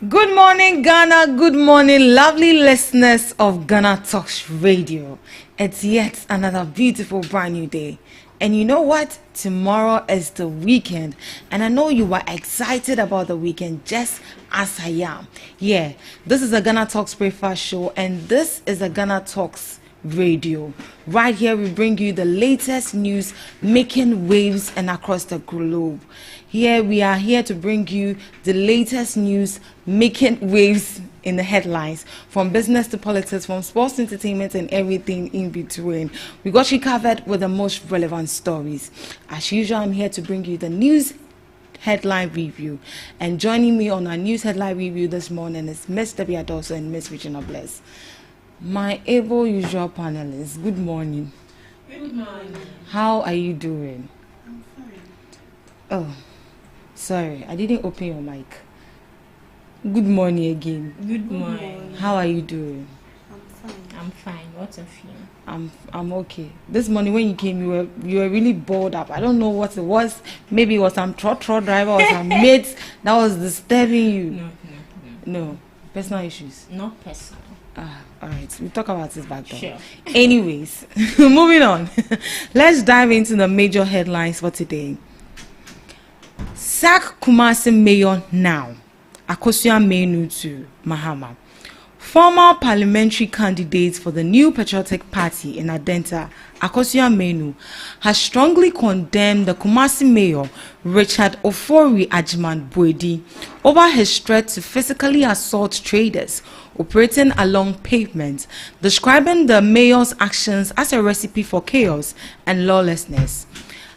Good morning, Ghana. Good morning, lovely listeners of GhanaTalks Radio. It's yet another beautiful brand new day. And you know what? Tomorrow is the weekend. And I know you are excited about the weekend just as I am. Yeah, this is a GhanaTalks breakfast show, and this is a GhanaTalks Radio. Right here we bring you the latest news making waves and across the globe. Here we are here to bring you the latest news making waves in the headlines, from business to politics, from sports, entertainment, and everything in between. We got you covered with the most relevant stories. As usual, I'm here to bring you the news headline review, and joining me on our news headline review this morning is Miss Debbie Adoso and Miss Regina Bless, my able usual panelists. Good morning. Good morning. How are you doing? I'm fine. Oh, sorry, I didn't open your mic. Good morning again. Good morning. How are you doing? I'm fine. I'm fine. What of you? I'm okay. This morning when you came, you were really bored up. I don't know what it was. Maybe it was some trotro driver or some mates that was disturbing you. No. Personal issues. Not personal. All right. We'll talk about this back then. Sure. Anyways, moving on. Let's dive into the major headlines for today. Sack Kumasi Mayor now. Akosua Menu to Mahama. Former parliamentary candidate for the New Patriotic Party in Adenta, Akosua Menu, has strongly condemned the Kumasi Mayor, Richard Ofori Ajiman Boedi, over his threat to physically assault traders operating along pavements, describing the mayor's actions as a recipe for chaos and lawlessness.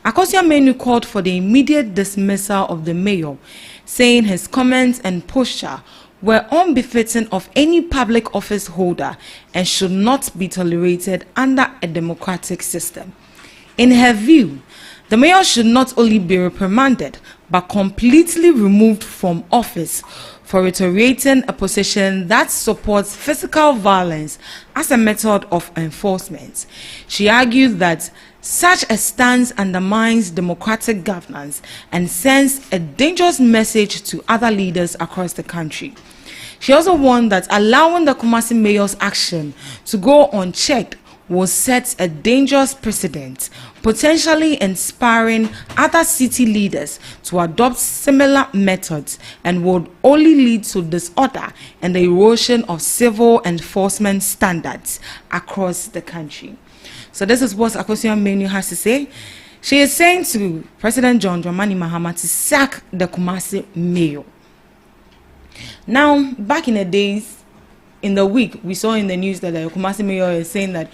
Akosua Menu called for the immediate dismissal of the mayor, saying his comments and posture were unbefitting of any public office holder and should not be tolerated under a democratic system. In her view, the mayor should not only be reprimanded but completely removed from office for reiterating a position that supports physical violence as a method of enforcement. She argued that such a stance undermines democratic governance and sends a dangerous message to other leaders across the country. She also warned that allowing the Kumasi mayor's action to go unchecked will set a dangerous precedent, potentially inspiring other city leaders to adopt similar methods, and would only lead to disorder and the erosion of civil enforcement standards across the country. So this is what Akosua Menu has to say. She is saying to President John Dramani Mahama to sack the Kumasi mayor. Now, back in the days, in the week, we saw in the news that the Kumasi mayor is saying that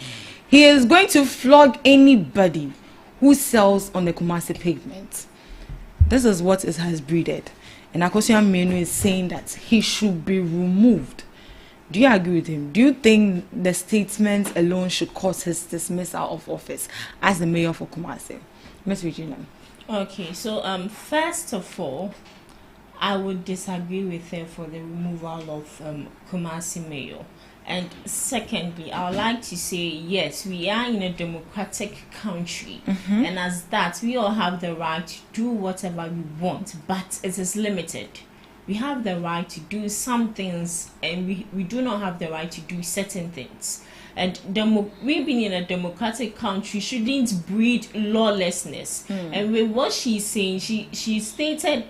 he is going to flog anybody who sells on the Kumasi pavement. This is what it has breeded. And Akosua Menu is saying that he should be removed. Do you agree with him? Do you think the statement alone should cause his dismissal of office as the mayor for Kumasi? Ms. Regina. Okay, so first of all, I would disagree with her for the removal of Kumasi mayor. And secondly, I would like to say, yes, we are in a democratic country. And as that, we all have the right to do whatever we want, but it is limited. We have the right to do some things, and we do not have the right to do certain things. And we being in a democratic country shouldn't breed lawlessness. And with what she's saying, she stated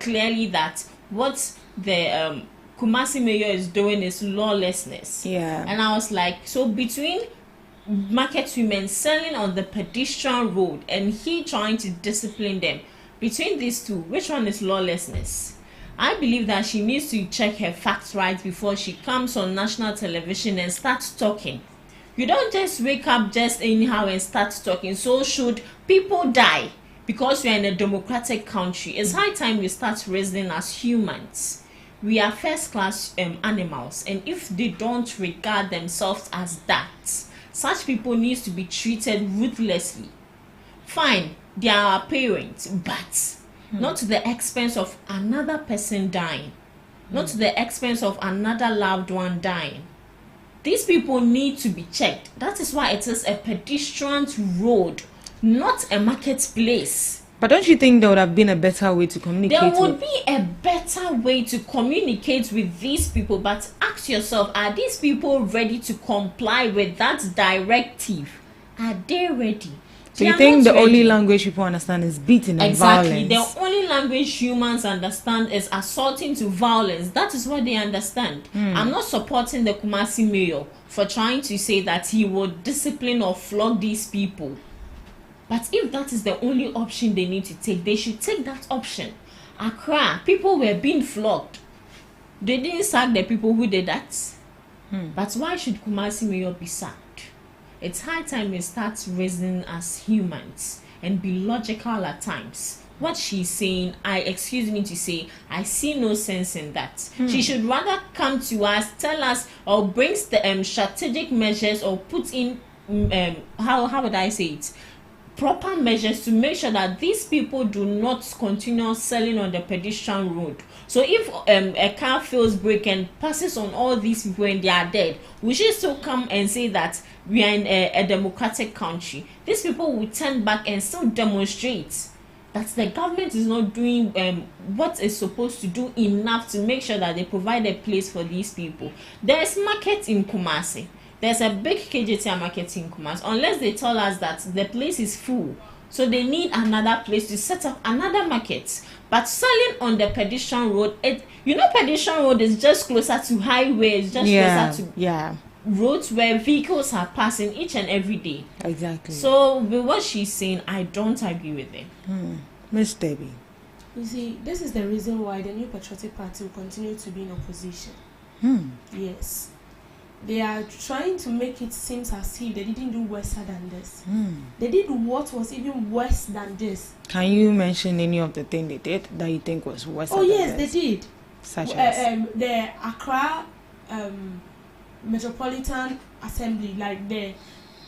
clearly that what the Kumasi mayor is doing is lawlessness. Yeah. And I was like, so between market women selling on the pedestrian road and he trying to discipline them, between these two, which one is lawlessness? I believe that she needs to check her facts right before she comes on national television and starts talking. You don't just wake up just anyhow and start talking. So should people die because we are in a democratic country, it's high time we start reasoning as humans. We are first class animals, and if they don't regard themselves as that, such people need to be treated ruthlessly. Fine, they are our parents, but not to the expense of another person dying, not to the expense of another loved one dying. These people need to be checked. That is why it is a pedestrian road, not a marketplace. But don't you think there would have been a better way to communicate? There would be a better way to communicate with these people, but ask yourself, are these people ready to comply with that directive? Are they ready? So you think the only language people understand is beating and exactly. violence? The only language humans understand is assaulting to violence. That is what they understand. I'm not supporting the Kumasi mayor for trying to say that he would discipline or flog these people. But if that is the only option they need to take, they should take that option. Accra, people were being flogged. They didn't sack the people who did that. But why should Kumasi mayor be sacked? It's high time we start reasoning as humans and be logical at times. What she's saying, excuse me to say, I see no sense in that. She should rather come to us, tell us, or bring the strategic measures, or put in how would I say it, proper measures to make sure that these people do not continue selling on the pedestrian road. So if a car feels brake and passes on all these people and they are dead, we should still come and say that we are in a democratic country. These people will turn back and still demonstrate that the government is not doing what it's supposed to do enough to make sure that they provide a place for these people. There's market in Kumasi. There's a big KJT market in Kumasi. Unless they tell us that the place is full, so they need another place to set up another market. But selling on the pedestrian road, pedestrian road is just closer to highways, just closer to roads where vehicles are passing each and every day. Exactly. So with what she's saying, I don't agree with it. Miss Debbie. You see, this is the reason why the New Patriotic Party will continue to be in opposition. Yes. They are trying to make it seem as if they didn't do worse than this. They did what was even worse than this. Can you mention any of the things they did that you think was worse than yes, this? they did. Such as? The Accra Metropolitan Assembly, like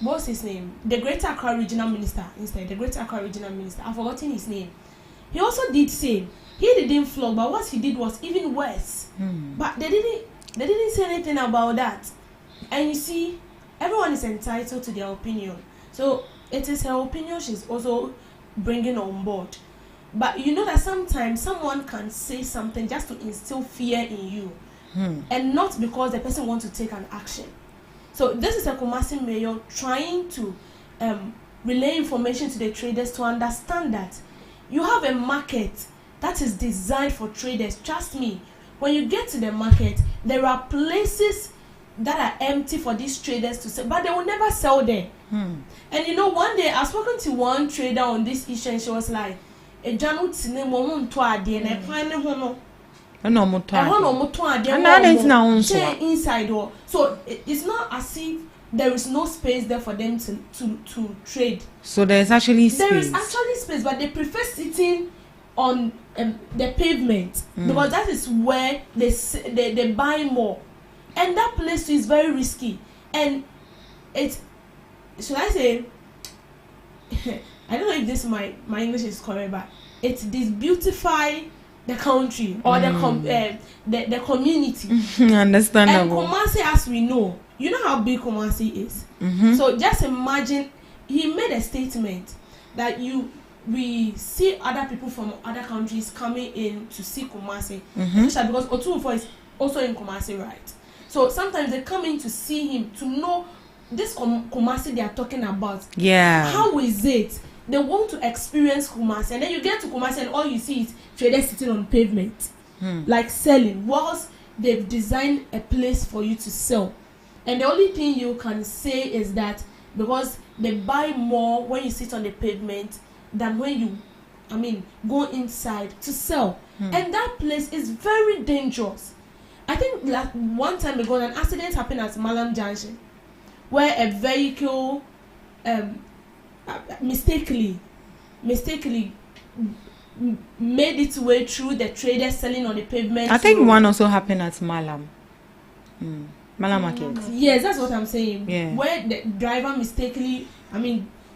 what's his name? The Greater Accra Regional Minister, the Greater Accra Regional Minister. I've forgotten his name. He also did same. He didn't flog, but what he did was even worse. But they didn't say anything about that. And you see, everyone is entitled to their opinion. So it is her opinion she's also bringing on board. But you know that sometimes someone can say something just to instill fear in you, and not because the person wants to take an action. So this is a Kumasi mayor trying to relay information to the traders to understand that you have a market that is designed for traders. Trust me, when you get to the market, there are places that are empty for these traders to sell, but they will never sell there. And you know, one day I was talking to one trader on this issue, and she was like, and it's not as if there is no space there for them to trade. So there is actually space. There is actually space, but they prefer sitting on the pavement because that is where they buy more. And that place is very risky. And it's, should I say, I don't know if this my English is correct, but it disbeautify the country or the community. Understandable. And Kumasi, as we know, you know how big Kumasi is. So just imagine, he made a statement that we see other people from other countries coming in to see Kumasi, especially because Otunfo is also in Kumasi, right? So sometimes they come in to see him to know this Kumasi they are talking about. Yeah. How is it? They want to experience Kumasi, and then you get to Kumasi and all you see is traders sitting on pavement, like selling, whilst they've designed a place for you to sell. And the only thing you can say is that because they buy more when you sit on the pavement than when you, go inside to sell. And that place is very dangerous. I think like one time ago, an accident happened at Malam Junction, where a vehicle mistakenly made its way through the traders selling on the pavement. I think one also happened at Malam. Malam Market. Yes, that's what I'm saying. Yeah. Where the driver mistakenly,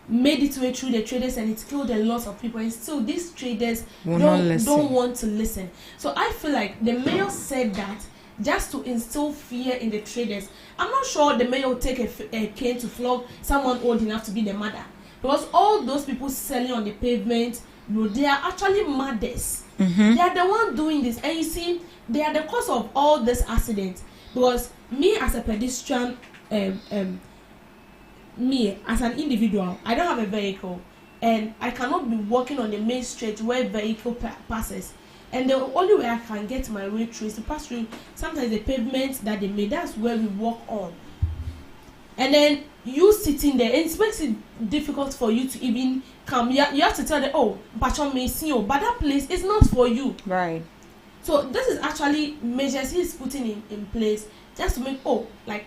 made its way through the traders and it killed a lot of people. And still, these traders don't want to listen. So I feel like the mayor said that just to instill fear in the traders. I'm not sure the mayor will take a cane to flog someone old enough to be the mother. Because all those people selling on the pavement they are actually mothers. They are the one doing this, and you see, they are the cause of all this accident. Because me as a pedestrian, me as an individual, I don't have a vehicle, and I cannot be walking on the main street where vehicle passes. And the only way I can get my way through is to pass through sometimes the pavement that they made. That's where we walk on. And then you sitting there, it makes it difficult for you to even come. You have to tell them, oh, Bachon may see you, but that place is not for you. Right. So this is actually measures he's putting in place just to make, like,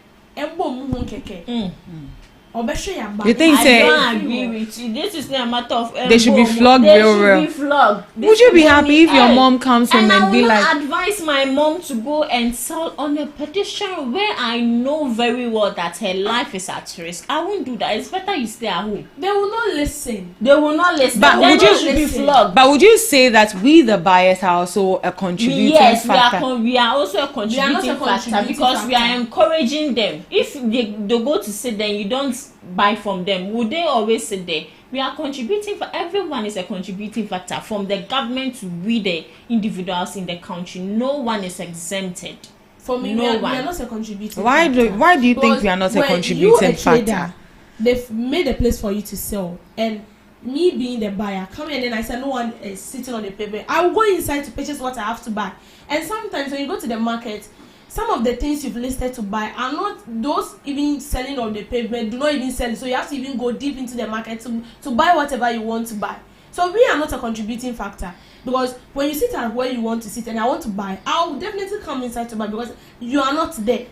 You think I don't agree with you. This is not a matter of they should be flogged real. Would you be happy if your mom comes home and be like, I will not advise my mom to go and sell on a pedestrian where I know very well that her life is at risk? I won't do that. It's better you stay at home. They will not listen. They will not listen. But Then would you should be flogged? But would you say that we the buyers are also a contributing factor? We are also a contributing factor because we are encouraging them. If they go to sit there and you don't buy from them, would they always sit there? We are contributing for everyone is a contributing factor, from the government to we the individuals in the country. No one is exempted. For me, we are not a contributing why factor. Why do you think we are not a contributing factor? They've made a place for you to sell, and me being the buyer, come in and I said no one is sitting on the pavement. I will go inside to purchase what I have to buy. And sometimes when you go to the market, some of the things you've listed to buy are not those even selling on the pavement, do not even sell. So you have to even go deep into the market to buy whatever you want to buy. So we are not a contributing factor, because when you sit at where you want to sit and I want to buy, I'll definitely come inside to buy because you are not there.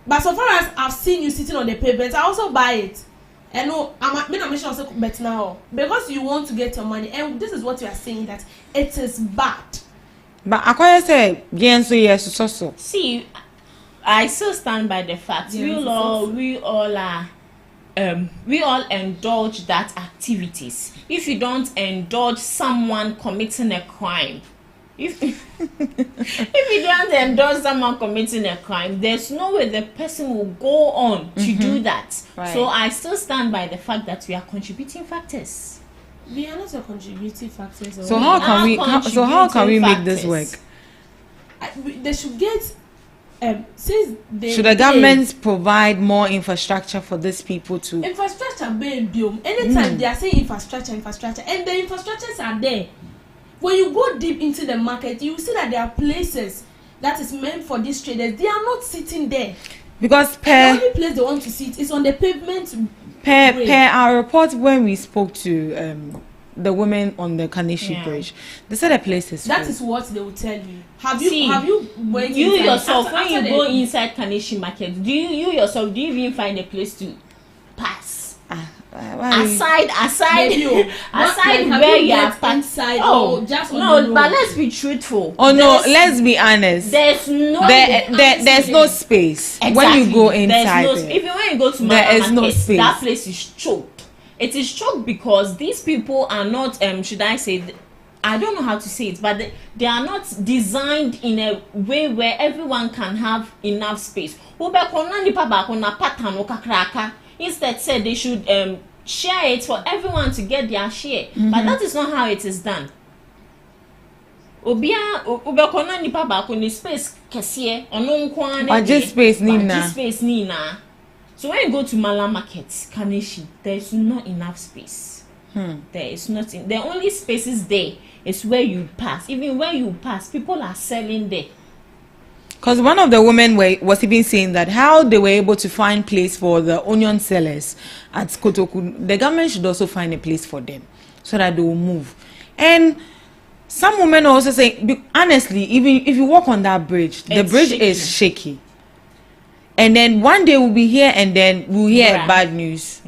But so far as I've seen you sitting on the pavement, I also buy it. And no, I'm sure also bet now because you want to get your money, and this is what you are saying, that it is bad. But I say yes, so. See, I still stand by the fact we all indulge that activities. If you don't indulge someone committing a crime, if you don't indulge someone committing a crime, there's no way the person will go on to do that. Right. So I still stand by the fact that we are contributing factors. We are not a contributing factor. So how can we make this work? They should get should the government provide more infrastructure for these people to infrastructure biome. Anytime they are saying infrastructure, and the infrastructures are there. When you go deep into the market, you see that there are places that is meant for these traders. They are not sitting there. Because the only place they want to sit is on the pavement. Per our report when we spoke to the women on the Kanishi Bridge, they said the place is that full. is what they will tell you. Have you when you yourself when you go inside Kanishi market, do you even find a place to pass? Aside where you are inside. But let's be truthful. Let's be honest. There's no space. Exactly. When you go inside. Even when you go to market, no space. That place is choked. It is choked because these people are not should I say, I don't know how to say it, but they are not designed in a way where everyone can have enough space. Instead said they should share it for everyone to get their share. But that is not how it is done. Space space nina. So when you go to Mala Market, Kaneshi, there is not enough space. There is nothing. The only spaces there is where you pass. Even when you pass, people are selling there. Because one of the women was even saying that how they were able to find place for the onion sellers at Kotoku, the government should also find a place for them so that they will move. And some women also say, honestly, even if you walk on that bridge, the bridge is shaky. And then one day we'll be here and then we'll hear bad news.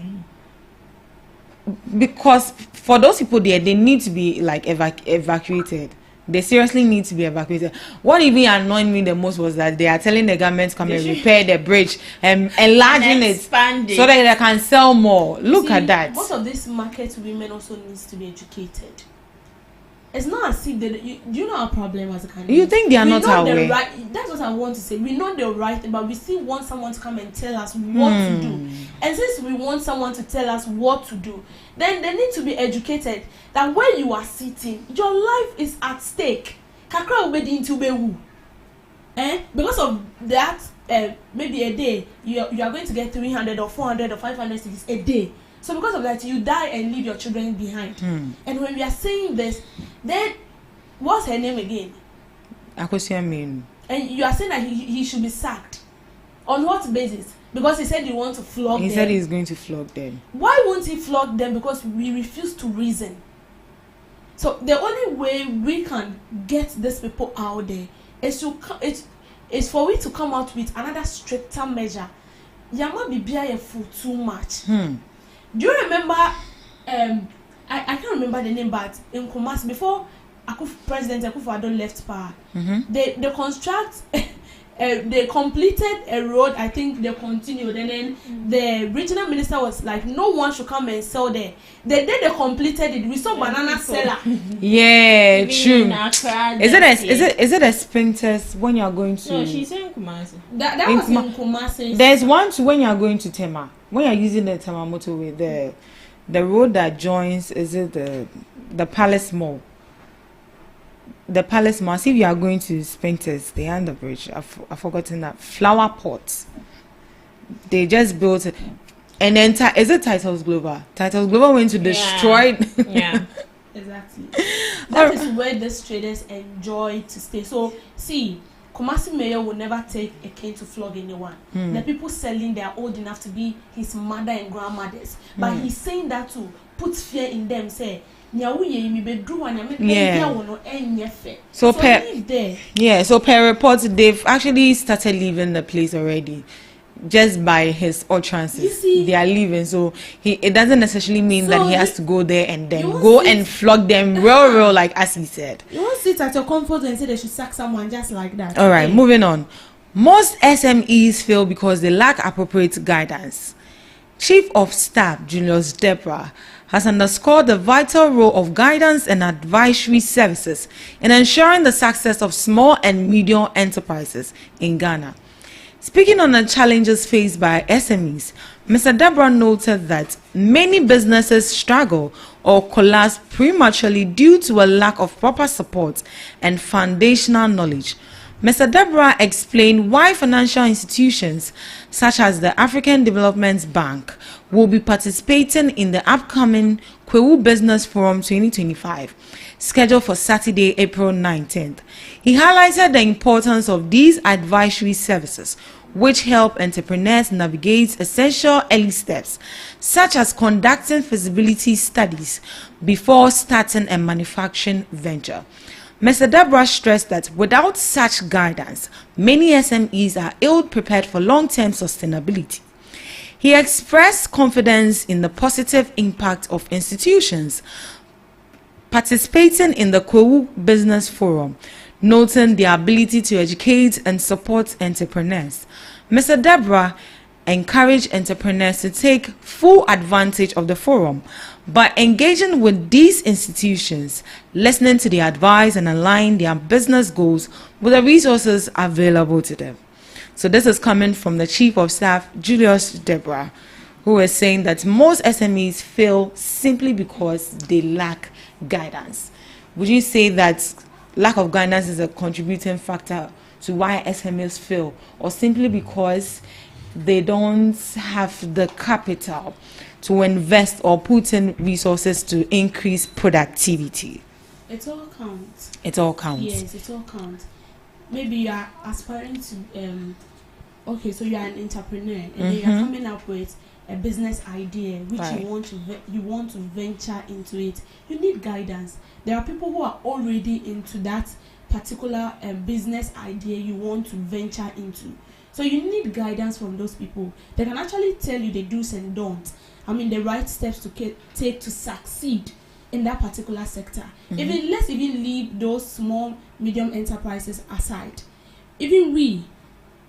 Because for those people there, they need to be like evacuated. They seriously need to be evacuated. What even annoyed me the most was that they are telling the government to come and repair the bridge and enlarging it so that they can sell more. Look at that. Most of these market women also needs to be educated. it's not as if do you know our problem as a candidate? You think they are not aware? That's what I want to say. We know the right thing, but we still want someone to come and tell us what to do. And since we want someone to tell us what to do, then they need to be educated that where you are sitting, your life is at stake. Kakra obedi into bewu. Because of that, maybe a day you are going to get 300 or 400 or 500 cities a day. So because of that, you die and leave your children behind. And when we are saying this, then what's her name again? Akosua Menu. And you are saying that he should be sacked. On what basis? Because he said he wants to flog them. He said he's going to flog them. Why won't he flog them? Because we refuse to reason. So the only way we can get these people out there is for we to come out with another stricter measure. Yama Bibia for too much. Do you remember? I can't remember the name, but in Kumasi before President Akufo-Addo left power, they construct. They completed a road. I think they continued, and then the regional minister was like, "No one should come and sell there." The day they completed it, we saw banana seller. Yeah, true. Is it a sprinters when you are going to? No, she's in Kumasi. That was in Kumasi. There's one too when you are going to Tema. When you are using the Tema motorway, the road that joins, is it the Palace Mall? The Palace Mall. See, if you are going to Sprinters, they are the bridge. I've forgotten that. Flower pots. They just built it. And then, is it Titles Global? Titles Global went to destroy. Yeah. Exactly. That is where these traders enjoy to stay. So, see, Kumasi Mayor will never take a cane to flog anyone. The people selling, they are old enough to be his mother and grandmothers. But he's saying that to put fear in them, say, so per report, they've actually started leaving the place already. Just by his utterances, they are leaving. So it doesn't necessarily mean that he has to go there and then go and flog them real, like as he said. You won't sit at your comfort and say they should sack someone just like that. All right, moving on. Most SMEs fail because they lack appropriate guidance. Chief of Staff Julius Deborah has underscored the vital role of guidance and advisory services in ensuring the success of small and medium enterprises in Ghana. Speaking on the challenges faced by SMEs, Mr. Deborah noted that many businesses struggle or collapse prematurely due to a lack of proper support and foundational knowledge. Mr. Deborah explained why financial institutions such as the African Development Bank will be participating in the upcoming Kwewu Business Forum 2025, scheduled for Saturday, April 19th. He highlighted the importance of these advisory services, which help entrepreneurs navigate essential early steps, such as conducting feasibility studies before starting a manufacturing venture. Mr. Deborah stressed that without such guidance, many SMEs are ill-prepared for long-term sustainability. He expressed confidence in the positive impact of institutions participating in the Kwewu Business Forum, noting their ability to educate and support entrepreneurs. Mr. Deborah encouraged entrepreneurs to take full advantage of the forum by engaging with these institutions, listening to their advice and aligning their business goals with the resources available to them. So this is coming from the Chief of Staff, Julius Deborah, who is saying that most SMEs fail simply because they lack guidance. Would you say that lack of guidance is a contributing factor to why SMEs fail, or simply because they don't have the capital to invest or put in resources to increase productivity? It all counts. It all counts. Yes, it all counts. Maybe you are aspiring to okay, so you are an entrepreneur and then you are coming up with a business idea which you want to venture into it. You need guidance. There are people who are already into that particular business idea you want to venture into. So you need guidance from those people. They can actually tell you the do's and don'ts. I mean, the right steps to take to succeed in that particular sector. Let's even leave those small, medium enterprises aside. Even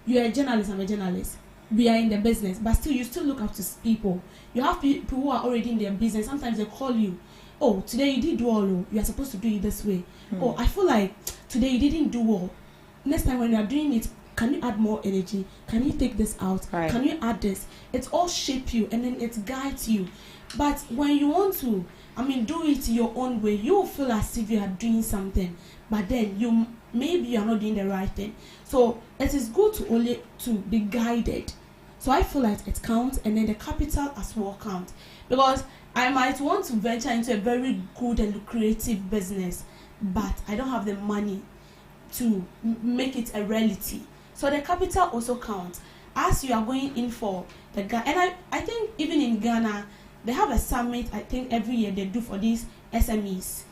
you are a journalist, I'm a journalist. We are in the business, but still, you still look up to people. You have people who are already in their business. Sometimes they call you. oh, today you did well, you are supposed to do it this way. Oh, I feel like today you didn't do well. Next time when you are doing it, can you add more energy? Can you take this out? Right. Can you add this? It all shape you and then it guides you. But when you want to, do it your own way, you will feel as if you are doing something, but then maybe you are not doing the right thing. So it is good to be guided. So I feel like it counts, and then the capital as well counts, because I might want to venture into a very good and lucrative business, but I don't have the money to make it a reality. So the capital also counts as you are going in for the Ghana. And I think even in Ghana, they have a summit, I think every year they do for these SMEs.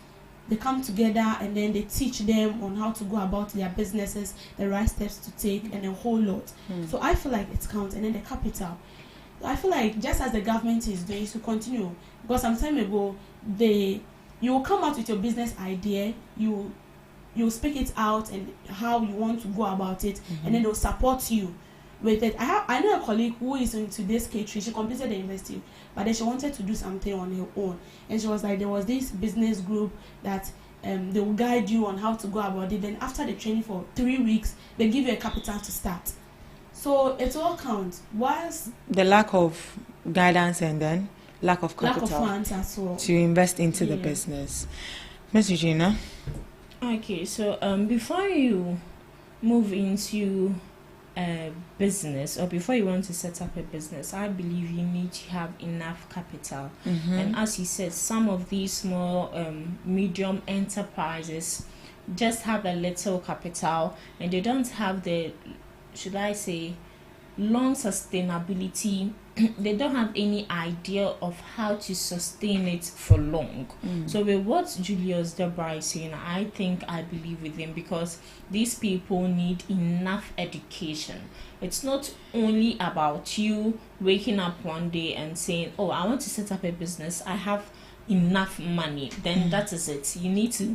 They come together and then they teach them on how to go about their businesses, the right steps to take, and a whole lot. So I feel like it counts. And then the capital, I feel like just as the government is doing, to continue, because some time ago you will come out with your business idea, you speak it out and how you want to go about it, and then they'll support you with it. I know a colleague who is into this catering. She completed the university, but then she wanted to do something on her own, and she was like, there was this business group that they will guide you on how to go about it. Then after the training for 3 weeks, they give you a capital to start. So it all counts. Whilst the lack of guidance and then lack of capital, lack of funds as well, to invest into the business. Miss Eugenia. Okay, so before you move into a business, or before you want to set up a business, I believe you need to have enough capital. And as you said, some of these small medium enterprises just have a little capital, and they don't have the, should I say, long sustainability. They don't have any idea of how to sustain it for long. So with what Julius Deborah is saying, I believe with him, because these people need enough education. It's not only about you waking up one day and saying, oh, I want to set up a business, I have enough money, then that is it. You need to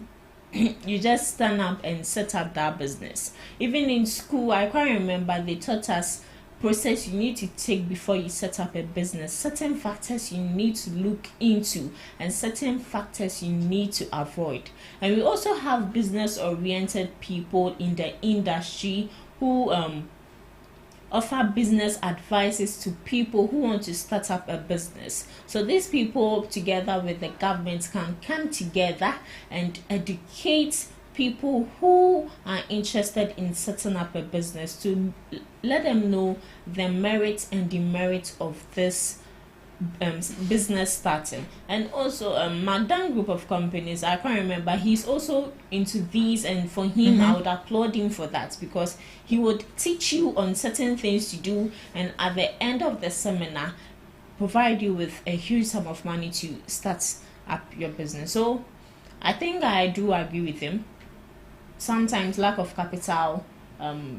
you just stand up and set up that business. Even in school, I can't remember, they taught us process you need to take before you set up a business, certain factors you need to look into, and certain factors you need to avoid. And we also have business oriented people in the industry who offer business advices to people who want to start up a business. So these people, together with the government, can come together and educate people who are interested in setting up a business, to let them know the merits and demerits of this business starting. And also Magdan group of companies, I can't remember, he's also into these, and for him I would applaud him for that, because he would teach you on certain things to do, and at the end of the seminar provide you with a huge sum of money to start up your business. So I think I do agree with him. Sometimes lack of capital,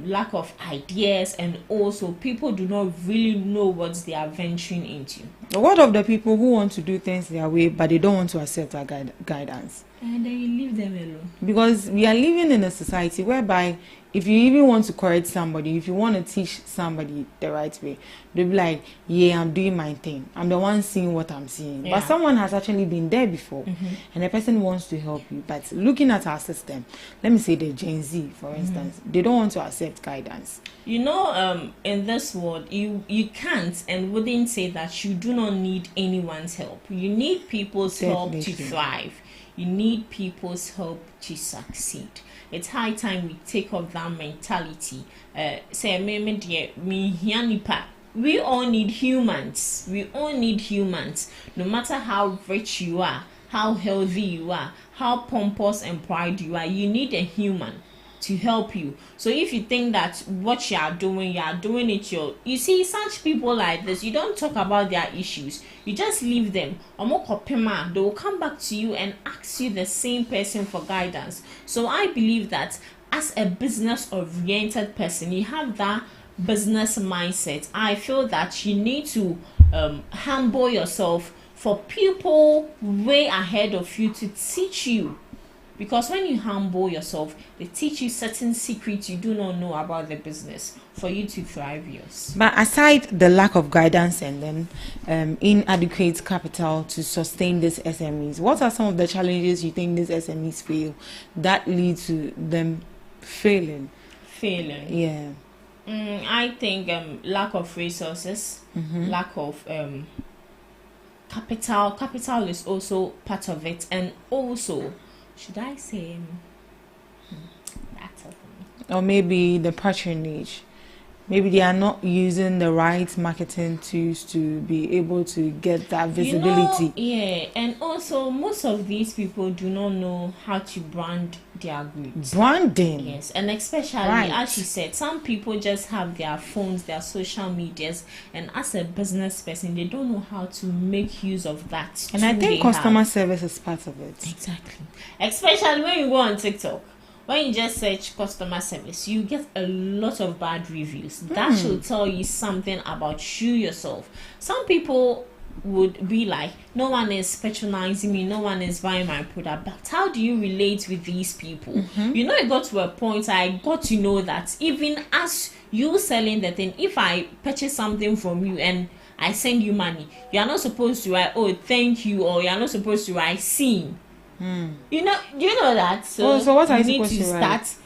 lack of ideas, and also people do not really know what they are venturing into. What of the people who want to do things their way, but they don't want to accept our guidance? And then you leave them alone. Because we are living in a society whereby if you even want to correct somebody, if you want to teach somebody the right way, they'll be like, yeah, I'm doing my thing. I'm the one seeing what I'm seeing. Yeah. But someone has actually been there before, and the person wants to help you. But looking at our system, let me say the Gen Z, for instance, they don't want to accept guidance. You know, in this world, you can't and wouldn't say that you do not need anyone's help. You need people's help to thrive. You need people's help to succeed. It's high time we take off that mentality. We all need humans. We all need humans. No matter how rich you are, how healthy you are, how pompous and proud you are, you need a human to help you. So if you think that what you are doing it you see such people like this, you don't talk about their issues, you just leave them. They will come back to you and ask you the same person for guidance. So I believe that as a business oriented person, you have that business mindset. I feel that you need to humble yourself for people way ahead of you to teach you Because when you humble yourself, they teach you certain secrets you do not know about the business for you to thrive yours. But aside the lack of guidance and then inadequate capital to sustain these SMEs, what are some of the challenges you think these SMEs feel that lead to them failing? Yeah. I think lack of resources, lack of capital. Capital is also part of it, and also, should I say, that's all for me. Or maybe the patronage. Maybe they are not using the right marketing tools to be able to get that visibility. Yeah, and also most of these people do not know how to brand their goods. Branding. Yes, and especially, as you said, some people just have their phones, their social medias, and as a business person, they don't know how to make use of that. And I think customer service is part of it. Exactly. Especially when you go on TikTok. When you just search customer service, you get a lot of bad reviews. That should tell you something about you yourself. Some people would be like, no one is patronizing me, no one is buying my product. But how do you relate with these people? You know, it got to a point I got to know that even as you selling the thing, if I purchase something from you and I send you money, you are not supposed to write, oh, thank you, or you are not supposed to write, seen. You know that. So what are you need supposed to to start. write?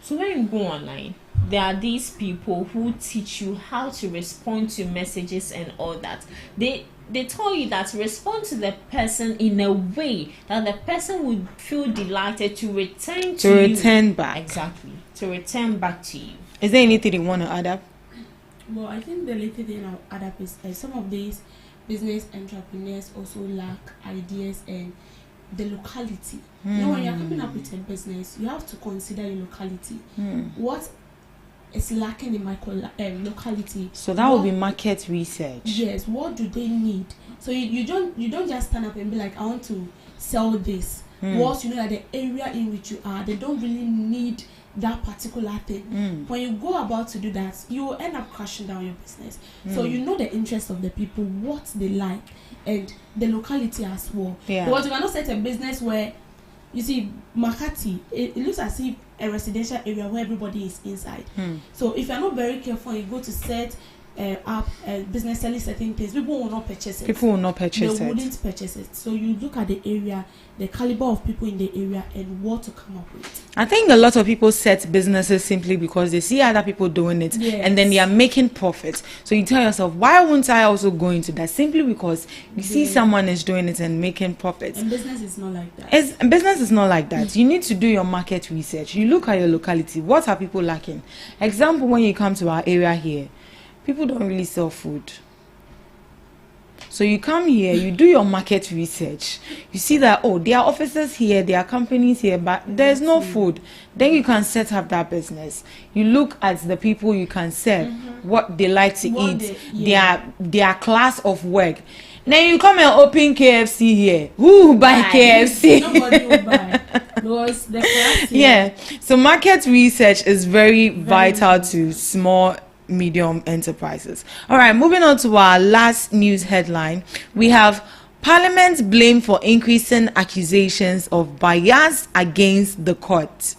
So when you go online, there are these people who teach you how to respond to messages and all that. They tell you that respond to the person in a way that the person would feel delighted to return to you. Return back. Exactly. To return back to you. Is there anything you want to add up? Well, I think the little thing I'll add up is some of these business entrepreneurs also lack ideas and the locality. You know, when you're coming up with a business, you have to consider your locality. What is lacking in my locality? So that will be market research. Yes. What do they need? So you don't just stand up and be like, I want to sell this. Once you know that the area in which you are, they don't really need that particular thing. When you go about to do that, you will end up crashing down your business. So you know the interest of the people, what they like, and the locality as well. Because you cannot set a business where, you see, Makati, it looks as if a residential area where everybody is inside. So if you're not very careful, you go to set up business selling certain things, people will not purchase it. They wouldn't purchase it. So you look at the area, the caliber of people in the area, and what to come up with. I think a lot of people set businesses simply because they see other people doing it, and then they are making profits. So you tell yourself, why won't I also go into that? Simply because you see someone is doing it and making profits. And business is not like that. Business is not like that. You need to do your market research. You look at your locality. What are people lacking? Example, when you come to our area here, people don't really sell food. So you come here, you do your market research. You see that, oh, there are offices here, there are companies here, but there's no food. Then you can set up that business. You look at the people you can sell, what they like to eat, their class of work. Then you come and open KFC here. Who will buy KFC? Nobody will buy. Because the class here. So market research is very vital to small medium enterprises. All right, moving on to our last news headline. We have Parliament blamed for increasing accusations of bias against the court.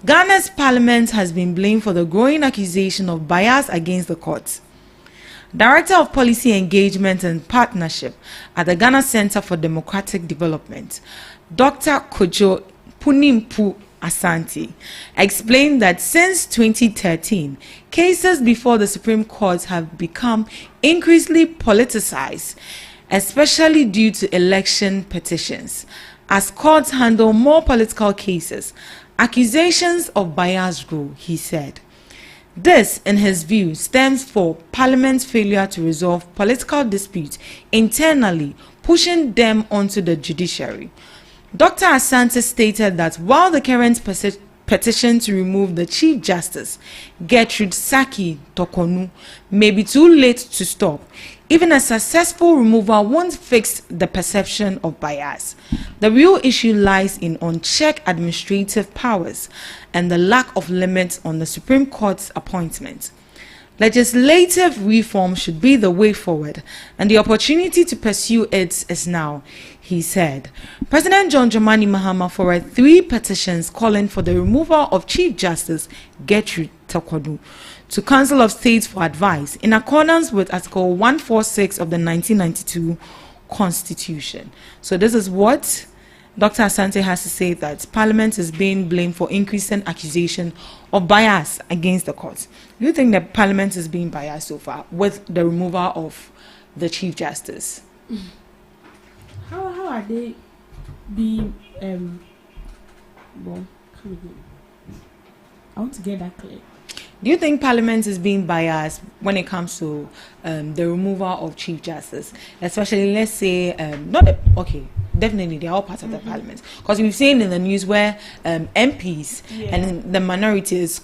Ghana's parliament has been blamed for the growing accusation of bias against the court. Director of Policy Engagement and Partnership at the Ghana Center for Democratic Development, Dr. Kojo Punimpu Asante, explained that since 2013, cases before the Supreme Court have become increasingly politicized, especially due to election petitions. As courts handle more political cases, accusations of bias grow, he said. This, in his view, stems from Parliament's failure to resolve political disputes internally, pushing them onto the judiciary. Dr. Asante stated that while the current petition to remove the Chief Justice, Gertrude Saki Tokonu, may be too late to stop, even a successful removal won't fix the perception of bias. The real issue lies in unchecked administrative powers and the lack of limits on the Supreme Court's appointment. Legislative reform should be the way forward, and the opportunity to pursue it is now, He said, President John Dramani Mahama forwarded 3 petitions calling for the removal of Chief Justice Gertrude Takwadu to Council of State for advice in accordance with Article 146 of the 1992 Constitution. So this is what Dr. Asante has to say, that Parliament is being blamed for increasing accusation of bias against the courts. Do you think that Parliament is being biased so far with the removal of the Chief Justice? How are they being well, come again. I want to get that clear. Do you think Parliament is being biased when it comes to the removal of Chief Justice? Especially, let's say, definitely they are all part of the Parliament. Because we've seen in the news where MPs and the minority is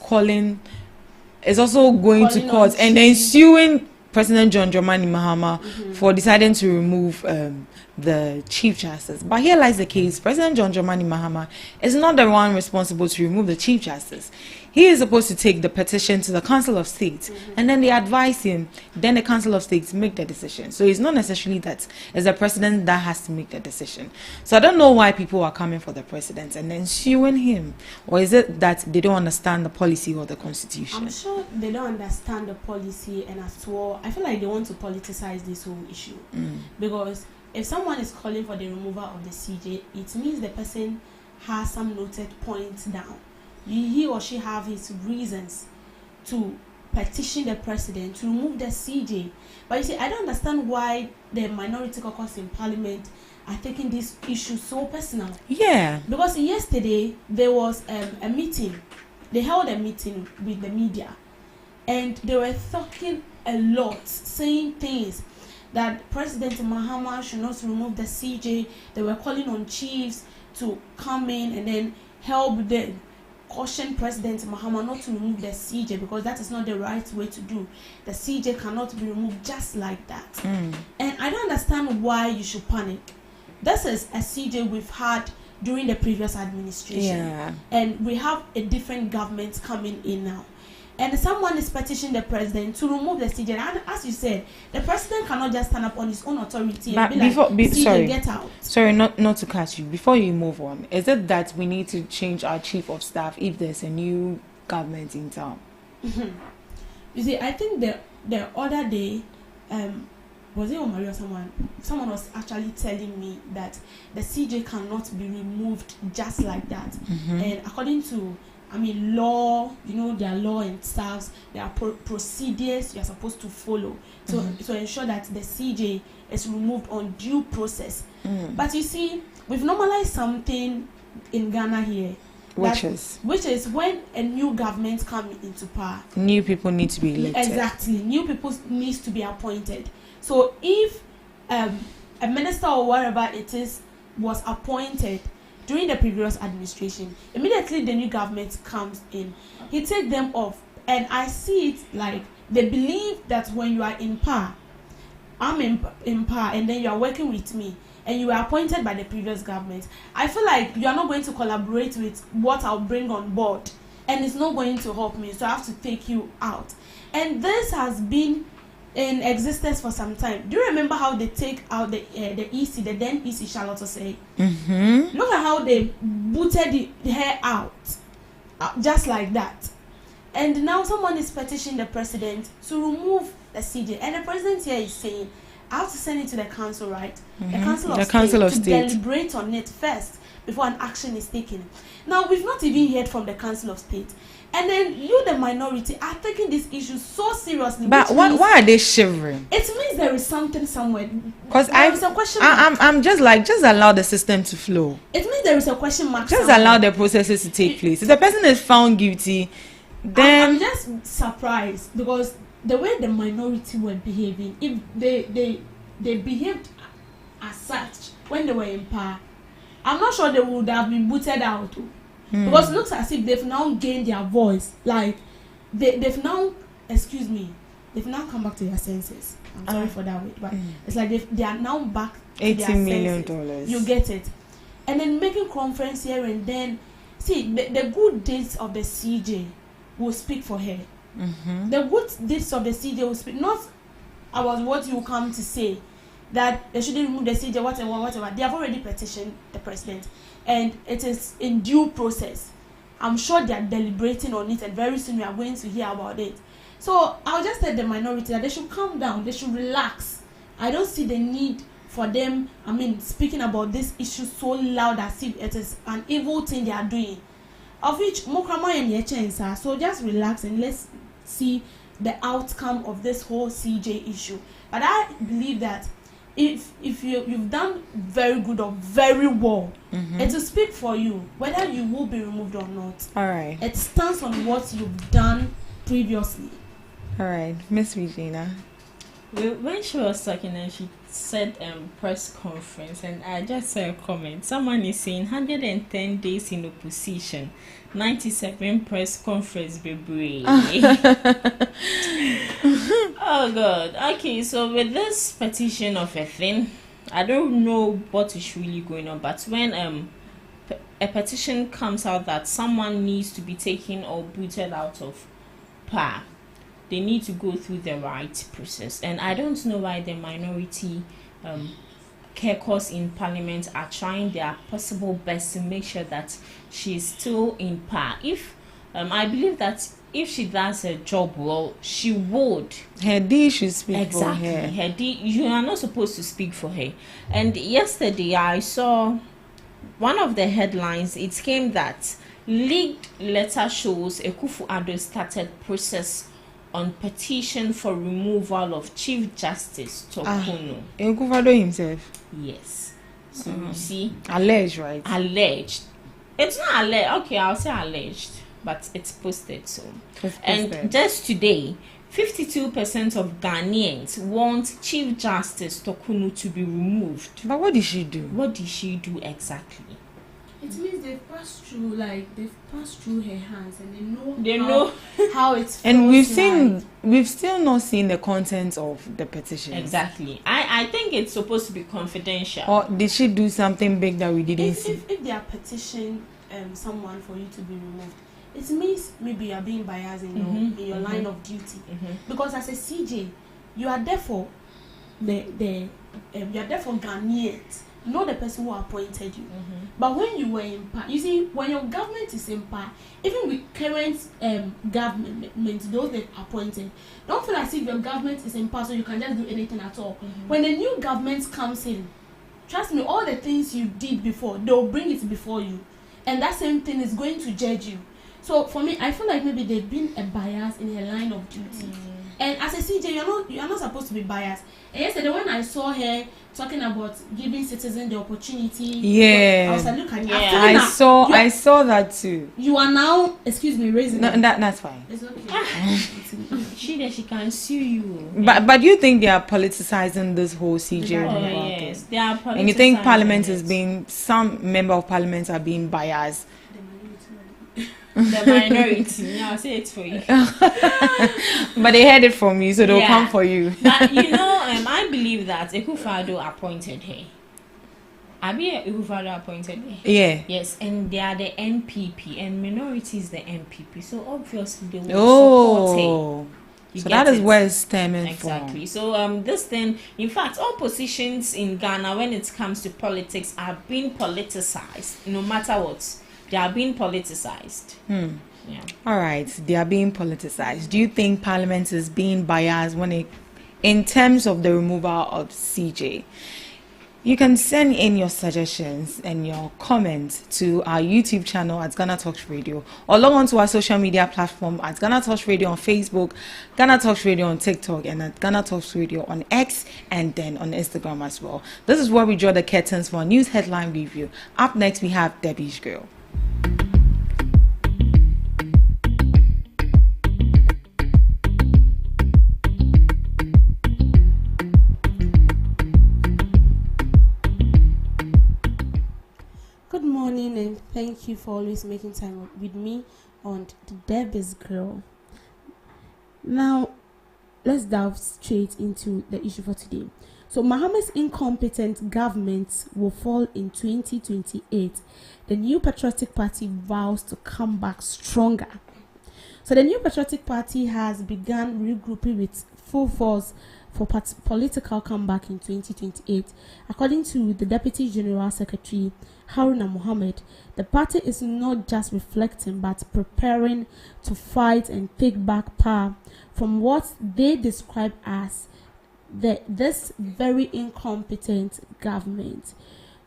also going to court and then suing President John Dramani Mahama for deciding to remove the Chief Justice. But here lies the case. President John Dramani Mahama is not the one responsible to remove the Chief Justice. He is supposed to take the petition to the Council of State, and then they advise him. Then the Council of State make the decision. So it's not necessarily that it's the president that has to make the decision. So I don't know why people are coming for the president and then suing him. Or is it that they don't understand the policy or the constitution? I'm sure they don't understand the policy, and as well, I feel like they want to politicize this whole issue. Because if someone is calling for the removal of the CJ, it means the person has some noted points down. He or she have his reasons to petition the president to remove the CJ. But you see, I don't understand why the minority caucus in Parliament are taking this issue so personal. Yeah. Because yesterday there was a meeting. They held a meeting with the media, and they were talking a lot, saying things that President Mahama should not remove the CJ. They were calling on chiefs to come in and then help them caution President Mahama not to remove the CJ, because that is not the right way to do. The CJ cannot be removed just like that. And I don't understand why you should panic. This is a CJ we've had during the previous administration. And we have a different government coming in now. And someone is petitioning the president to remove the CJ. And as you said, the president cannot just stand up on his own authority and CJ, get out. Sorry, not to catch you. Before you move on, is it that we need to change our chief of staff if there's a new government in town? You see, I think the other day, was it Omari or someone? Someone was actually telling me that the CJ cannot be removed just like that. And according to law, there are law and stuff, there are procedures you are supposed to follow to ensure that the CJ is removed on due process. But you see, we've normalized something in Ghana here, which is when a new government comes into power, new people need to be elected. Exactly, new people needs to be appointed. So if a minister or whatever it is was appointed during the previous administration, immediately the new government comes in, he takes them off. And I see it like they believe that when you are in power, I'm in power, and then you are working with me, and you were appointed by the previous government, I feel like you are not going to collaborate with what I'll bring on board, and it's not going to help me, so I have to take you out. And this has been in existence for some time. Do you remember how they take out the EC, the then EC Charlotte say? Look at how they booted the hair out, just like that. And now someone is petitioning the president to remove the CJ, and the president here is saying, I have to send it to the council, right? The council of state to deliberate on it first before an action is taken. Now, we've not even heard from the council of state. And then you, the minority, are taking this issue so seriously. But why are they shivering? It means there is something somewhere. Because I'm just allow the system to flow. It means there is a question mark. Just allow the processes to take place. If the person is found guilty, then I'm just surprised because the way the minority were behaving, if they behaved as such when they were in power, I'm not sure they would have been booted out. Because it looks as if they've now gained their voice. Like they've now come back to their senses. I'm sorry for that word, but it's like they are now back to $80 million. You get it? And then making conference here and then, see the good deeds of the CJ will speak for her. The good deeds of the CJ will speak, not about what you come to say. that they shouldn't remove the CJ, whatever. They have already petitioned the president, and it is in due process. I'm sure they are deliberating on it, and very soon we are going to hear about it. So I'll just tell the minority that they should calm down, they should relax. I don't see the need for them, speaking about this issue so loud as if it is an evil thing they are doing. Of which Mokrama and Yechensa. So just relax and let's see the outcome of this whole CJ issue. But I believe that if you've done very good or very well, it will speak for you whether you will be removed or not. All right. It stands on what you've done previously. All right, Miss Regina. When she was talking and she said press conference, and I just saw a comment. Someone is saying 110 days in opposition, 97 press conference, baby. Oh God. Okay, so with this petition of a thing, I don't know what is really going on, but when a petition comes out that someone needs to be taken or booted out of power, they need to go through the right process. And I don't know why the minority caucus in parliament are trying their possible best to make sure that she is still in power. If I believe that if she does her job well, she would. Her D should speak for her. Exactly. Her D, you are not supposed to speak for her. And yesterday I saw one of the headlines. It came that leaked letter shows Akufo-Addo started process on petition for removal of Chief Justice Tokuno. Akufo-Addo himself. Yes. So you see, Alleged, right? Alleged. It's not alleged. Okay, I'll say alleged, but it's posted. So, and just today, 52% of Ghanaians want Chief Justice Tokuno to be removed. But what did she do? What did she do exactly? It means they've passed through her hands, and they know how it's. And we've still not seen the contents of the petition. Exactly. I think it's supposed to be confidential. Or did she do something big that we didn't see? If they are petitioning someone for you to be removed, it means maybe you are being biased in your line of duty. Because as a CJ, you are there for you are there for Ghanaians, not the person who appointed you. But when you were in power, you see, when your government is in power, even with current government, those they appointed, don't feel as if your government is in power so you can just do anything at all. When the new government comes in, trust me, all the things you did before, they'll bring it before you, and that same thing is going to judge you. So for me, I feel like maybe there's been a bias in her line of duty. And as a CJ, you are not supposed to be biased. And yesterday when I saw her talking about giving citizens the opportunity, yeah, I was like, look at you. I saw that too. You are now, excuse me, raising. No, that's fine. It's okay. She can sue you. But you think they are politicizing this whole CJ? Yes, they are politicizing. And you think Parliament is being, some member of Parliament are being biased? The minority. I'll say it for you. But they heard it from you, so they'll come for you. But I believe that Akufo-Addo appointed her. Akufo-Addo appointed her. Yeah. Yes, and they are the NPP, and minority is the NPP. So obviously they will support her. So that is where it's stemming from. Exactly. So this thing, in fact, all positions in Ghana when it comes to politics are being politicized, no matter what. They are being politicized. Yeah. All right, they are being politicized. Do you think Parliament is being biased in terms of the removal of CJ? You can send in your suggestions and your comments to our YouTube channel at GhanaTalks Radio, or log on to our social media platform at GhanaTalks Radio on Facebook, GhanaTalks Radio on TikTok, and at GhanaTalks Radio on X, and then on Instagram as well. This is where we draw the curtains for a news headline review. Up next, we have Debbie's Grill. Good morning, and thank you for always making time with me on the Debbie's Grill. Now, let's dive straight into the issue for today. So, Mahama's incompetent government will fall in 2028. The New Patriotic Party vows to come back stronger. So, the New Patriotic Party has begun regrouping with full force for political comeback in 2028. According to the Deputy General Secretary, Haruna Mohammed, the party is not just reflecting but preparing to fight and take back power from what they describe as this very incompetent government.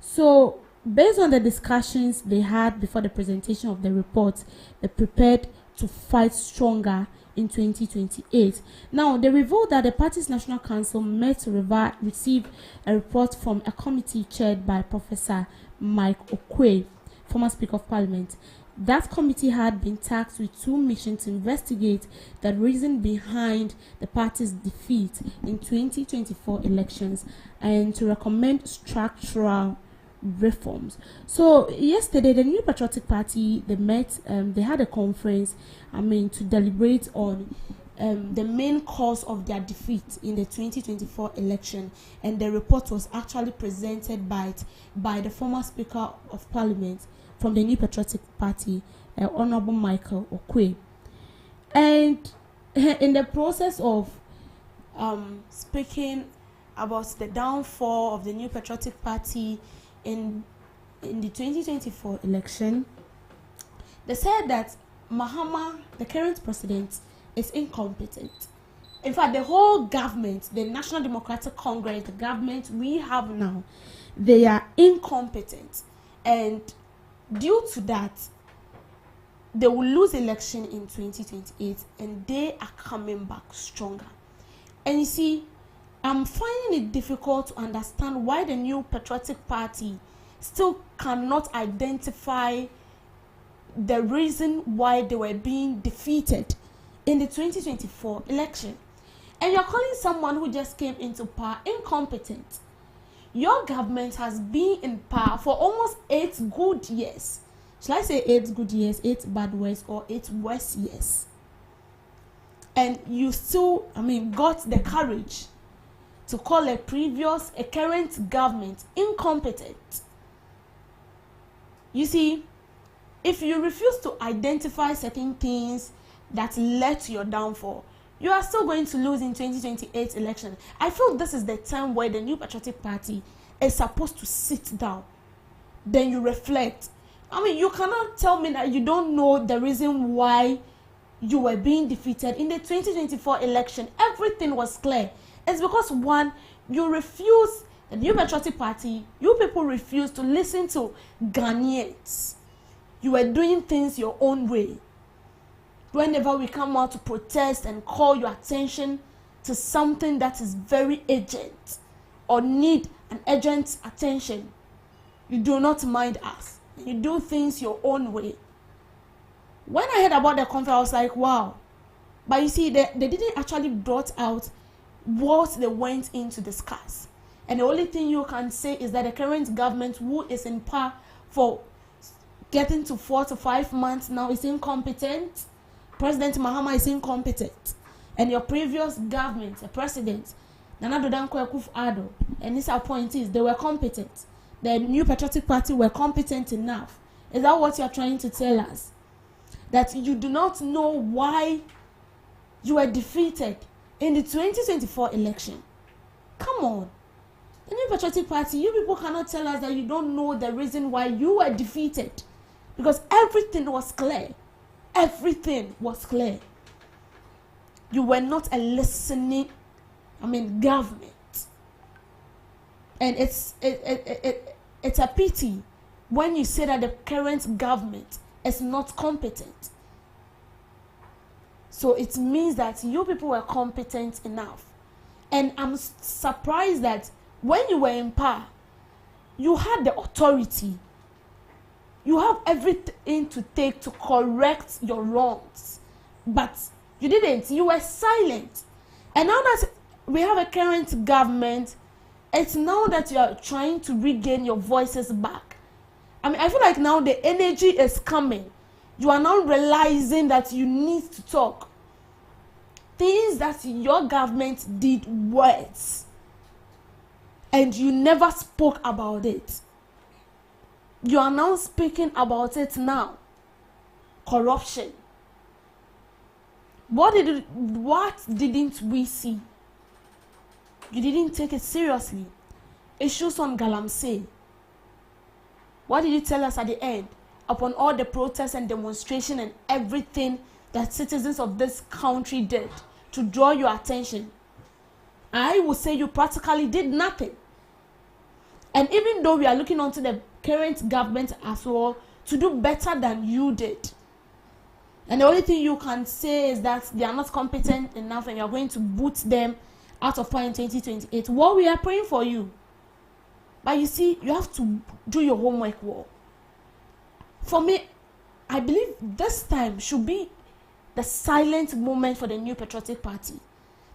So, based on the discussions they had before the presentation of the report, they prepared to fight stronger in 2028. Now, they revealed that the party's National Council met to receive a report from a committee chaired by Professor Mike Okwe, former Speaker of Parliament. That committee had been tasked with two missions to investigate the reason behind the party's defeat in 2024 elections and to recommend structural reforms. So yesterday, the New Patriotic Party, they met, they had a conference, to deliberate on the main cause of their defeat in the 2024 election, and the report was actually presented by the former Speaker of Parliament from the New Patriotic Party, Honorable Michael Okwe. And in the process of speaking about the downfall of the New Patriotic Party in the 2024 election, they said that Mahama, the current president, is incompetent. In fact, the whole government, the National Democratic Congress, the government we have now, they are incompetent. And due to that, they will lose election in 2028 and they are coming back stronger. And you see, I'm finding it difficult to understand why the New Patriotic Party still cannot identify the reason why they were being defeated in the 2024 election. And you're calling someone who just came into power incompetent. Your government has been in power for almost 8 good years. Shall I say 8 good years, 8 bad years, or 8 worse years? And you still, got the courage to call a current government incompetent. You see, if you refuse to identify certain things that led to your downfall, you are still going to lose in 2028 election. I feel this is the time where the New Patriotic Party is supposed to sit down. Then you reflect. You cannot tell me that you don't know the reason why you were being defeated in the 2024 election. Everything was clear. It's because, one, you refuse, the New Patriotic Party, you people refuse to listen to Ghanaians. You were doing things your own way. Whenever we come out to protest and call your attention to something that is very urgent or need an urgent attention, you do not mind us. You do things your own way. When I heard about the conference, I was like, wow. But you see, they didn't actually brought out what they went in to discuss. And the only thing you can say is that the current government, who is in power for getting to 4 to 5 months now, is incompetent. President Mahama is incompetent. And your previous government, the president, Nana Dankwa Akufo-Addo, and his appointees, they were competent. The New Patriotic Party were competent enough. Is that what you are trying to tell us? That you do not know why you were defeated in the 2024 election? Come on. The New Patriotic Party, you people cannot tell us that you don't know the reason why you were defeated. Because everything was clear. Everything was clear. You were not a listening, government. And it's a pity when you say that the current government is not competent. So it means that you people were competent enough. And I'm surprised that when you were in power, you had the authority. You have everything to take to correct your wrongs. But you didn't. You were silent. And now that we have a current government, it's now that you are trying to regain your voices back. I feel like now the energy is coming. You are now realizing that you need to talk. Things that your government did worse. And you never spoke about it. You are now speaking about it now. Corruption. What didn't we see? You didn't take it seriously. It shows some galamsey. What did he tell us at the end? Upon all the protests and demonstration and everything that citizens of this country did to draw your attention, I would say you practically did nothing. And even though we are looking onto the current government as well to do better than you did, and the only thing you can say is that they are not competent enough and you are going to boot them out of power in 2028. Well, we are praying for you. But you see, you have to do your homework well. For me, I believe this time should be the silent moment for the New Patriotic Party.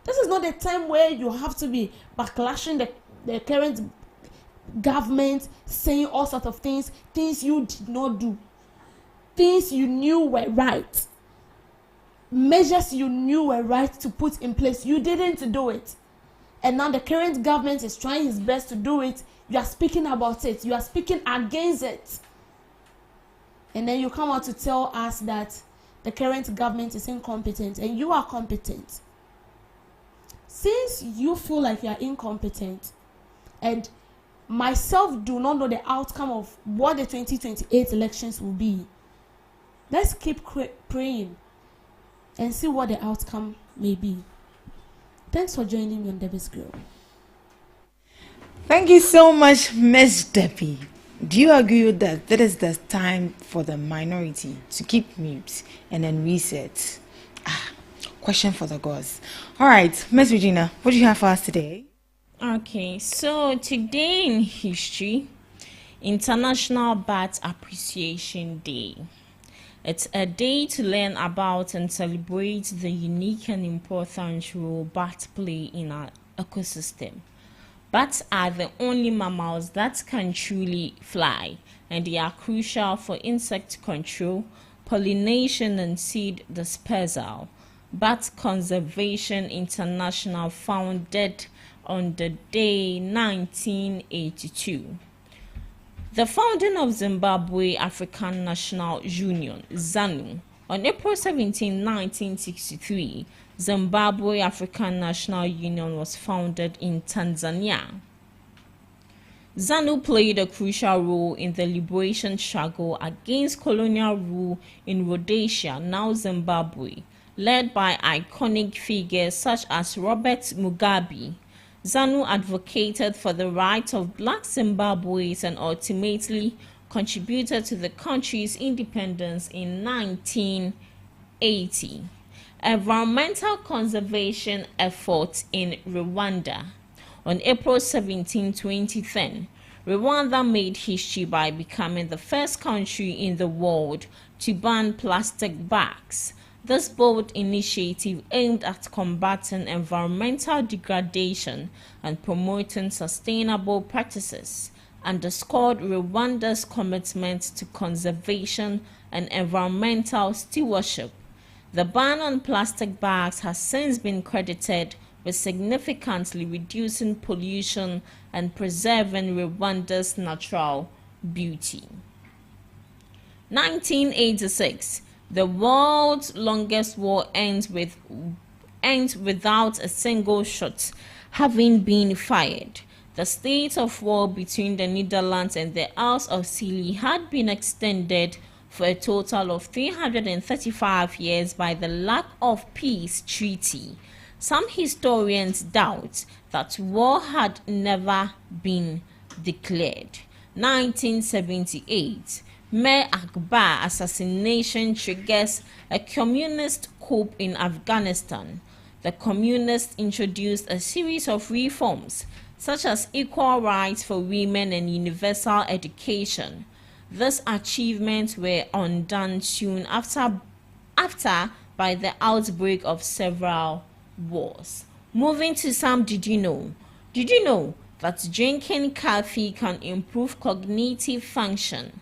This is not the time where you have to be backlashing the current government, saying all sorts of things you did not do, things you knew were right, measures you knew were right to put in place. You didn't do it. And now the current government is trying his best to do it. You are speaking about it. You are speaking against it. And then you come out to tell us that the current government is incompetent and you are competent. Since you feel like you are incompetent and myself do not know the outcome of what the 2028 elections will be, let's keep praying and see what the outcome may be. Thanks for joining me on Debbie's Grill. Thank you so much, Miss Debbie. Do you agree with that? That is the time for the minority to keep mute and then reset. Question for the gods. All right, Miss Regina, what do you have for us today? Okay, so today in history, International Bat Appreciation Day. It's a day to learn about and celebrate the unique and important role bats play in our ecosystem. Bats are the only mammals that can truly fly, and they are crucial for insect control, pollination, and seed dispersal. Bat Conservation International, founded on the day 1982. The founding of Zimbabwe African National Union, ZANU, on April 17, 1963, Zimbabwe African National Union was founded in Tanzania. ZANU played a crucial role in the liberation struggle against colonial rule in Rhodesia, now Zimbabwe, led by iconic figures such as Robert Mugabe. ZANU advocated for the rights of black Zimbabweans and ultimately contributed to the country's independence in 1980. Environmental conservation efforts in Rwanda. On April 17, 2010, Rwanda made history by becoming the first country in the world to ban plastic bags. This bold initiative, aimed at combating environmental degradation and promoting sustainable practices, underscored Rwanda's commitment to conservation and environmental stewardship. The ban on plastic bags has since been credited with significantly reducing pollution and preserving Rwanda's natural beauty. 1986. The world's longest war ends without a single shot having been fired. The state of war between the Netherlands and the Isles of Scilly had been extended for a total of 335 years by the Lack of Peace Treaty. Some historians doubt that war had never been declared. 1978. Mir Akbar assassination triggers a communist coup in Afghanistan. The communists introduced a series of reforms, such as equal rights for women and universal education. These achievements were undone soon after by the outbreak of several wars. Moving to some Did you know? Did you know that drinking coffee can improve cognitive function?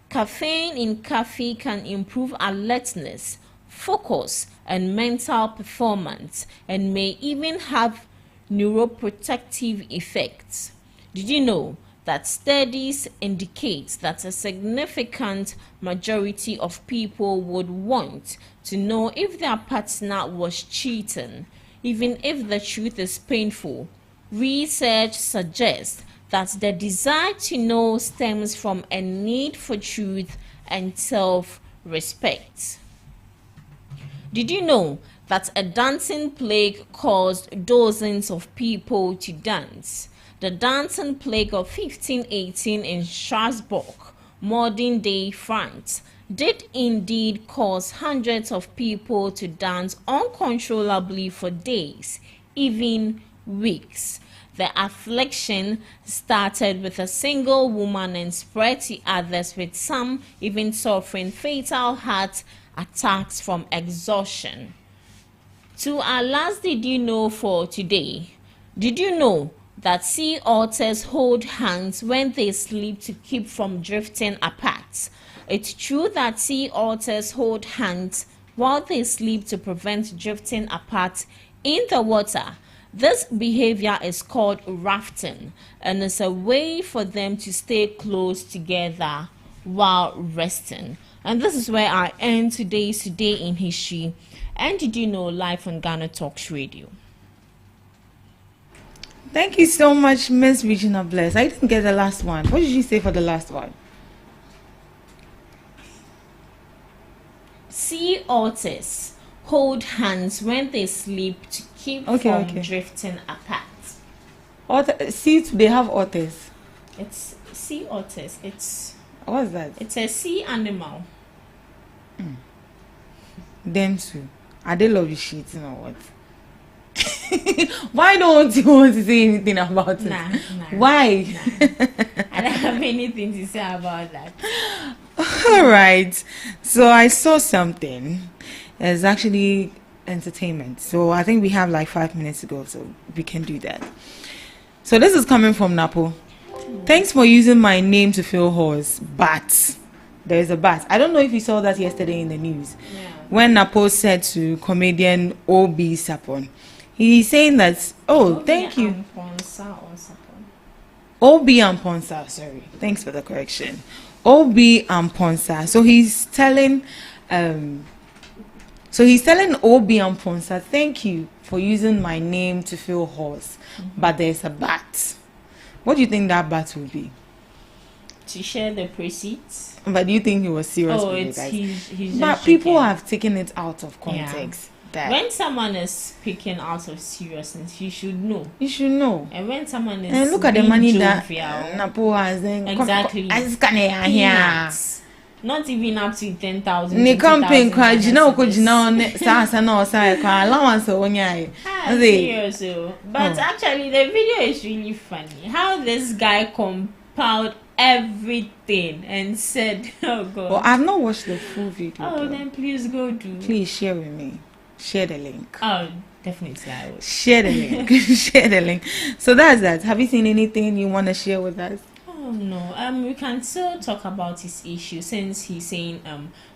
Caffeine in coffee can improve alertness, focus, and mental performance, and may even have neuroprotective effects. Did you know that studies indicate that a significant majority of people would want to know if their partner was cheating, even if the truth is painful? Research suggests that the desire to know stems from a need for truth and self-respect. Did you know that a dancing plague caused dozens of people to dance? The dancing plague of 1518 in Strasbourg, modern-day France, did indeed cause hundreds of people to dance uncontrollably for days, even weeks. The affliction started with a single woman and spread to others, with some even suffering fatal heart attacks from exhaustion. To our last did you know for today, did you know that sea otters hold hands when they sleep to keep from drifting apart? It's true that sea otters hold hands while they sleep to prevent drifting apart in the water. This behavior is called rafting, and it's a way for them to stay close together while resting. And this is where I end today's Today in History. And did you know, live on GhanaTalks Radio. Thank you so much, Miss Regina Bless. I didn't get the last one. What did you say for the last one? Sea otters hold hands when they sleep to keep from drifting apart. They have otters. It's sea otters. What's that? It's a sea animal. Them too. Are they love you shit or what? Why don't you want to say anything about it? Nah. Why? Nah. I don't have anything to say about that. All right. So I saw something. It's actually entertainment. So I think we have like 5 minutes to go, so we can do that. So this is coming from Napo. Thanks for using my name to fill horse, but there is a but. I don't know if you saw that yesterday in the news. Yeah. When Napo said to comedian O.B. Sapon, he's saying that, thank you. O.B. Amponsa, sorry. Thanks for the correction. O.B. Amponsa. So he's telling O.B. Amponsa, thank you for using my name to fill horse, but there's a but. What do you think that but will be? To share the proceeds. But do you think he was serious with it, guys? He's but just people joking. have taken it out of context. Yeah. When someone is speaking out of seriousness, you should know. You should know. And when someone is and look at the money jovial, that Napo has. Exactly. Peanuts. Not even up to 10,000. Ne campaign cry, Jina ko Jina on Sasa no Sai allowance Onyai. Serious. But actually the video is really funny. How this guy compiled everything and said, oh God. Well, I've not watched the full video. Oh, then please go do. Please share with me. Share the link. Oh, definitely I will. Share the link. Share the link. So that's that. Have you seen anything you want to share with us? Oh no. We can still talk about his issue since he's saying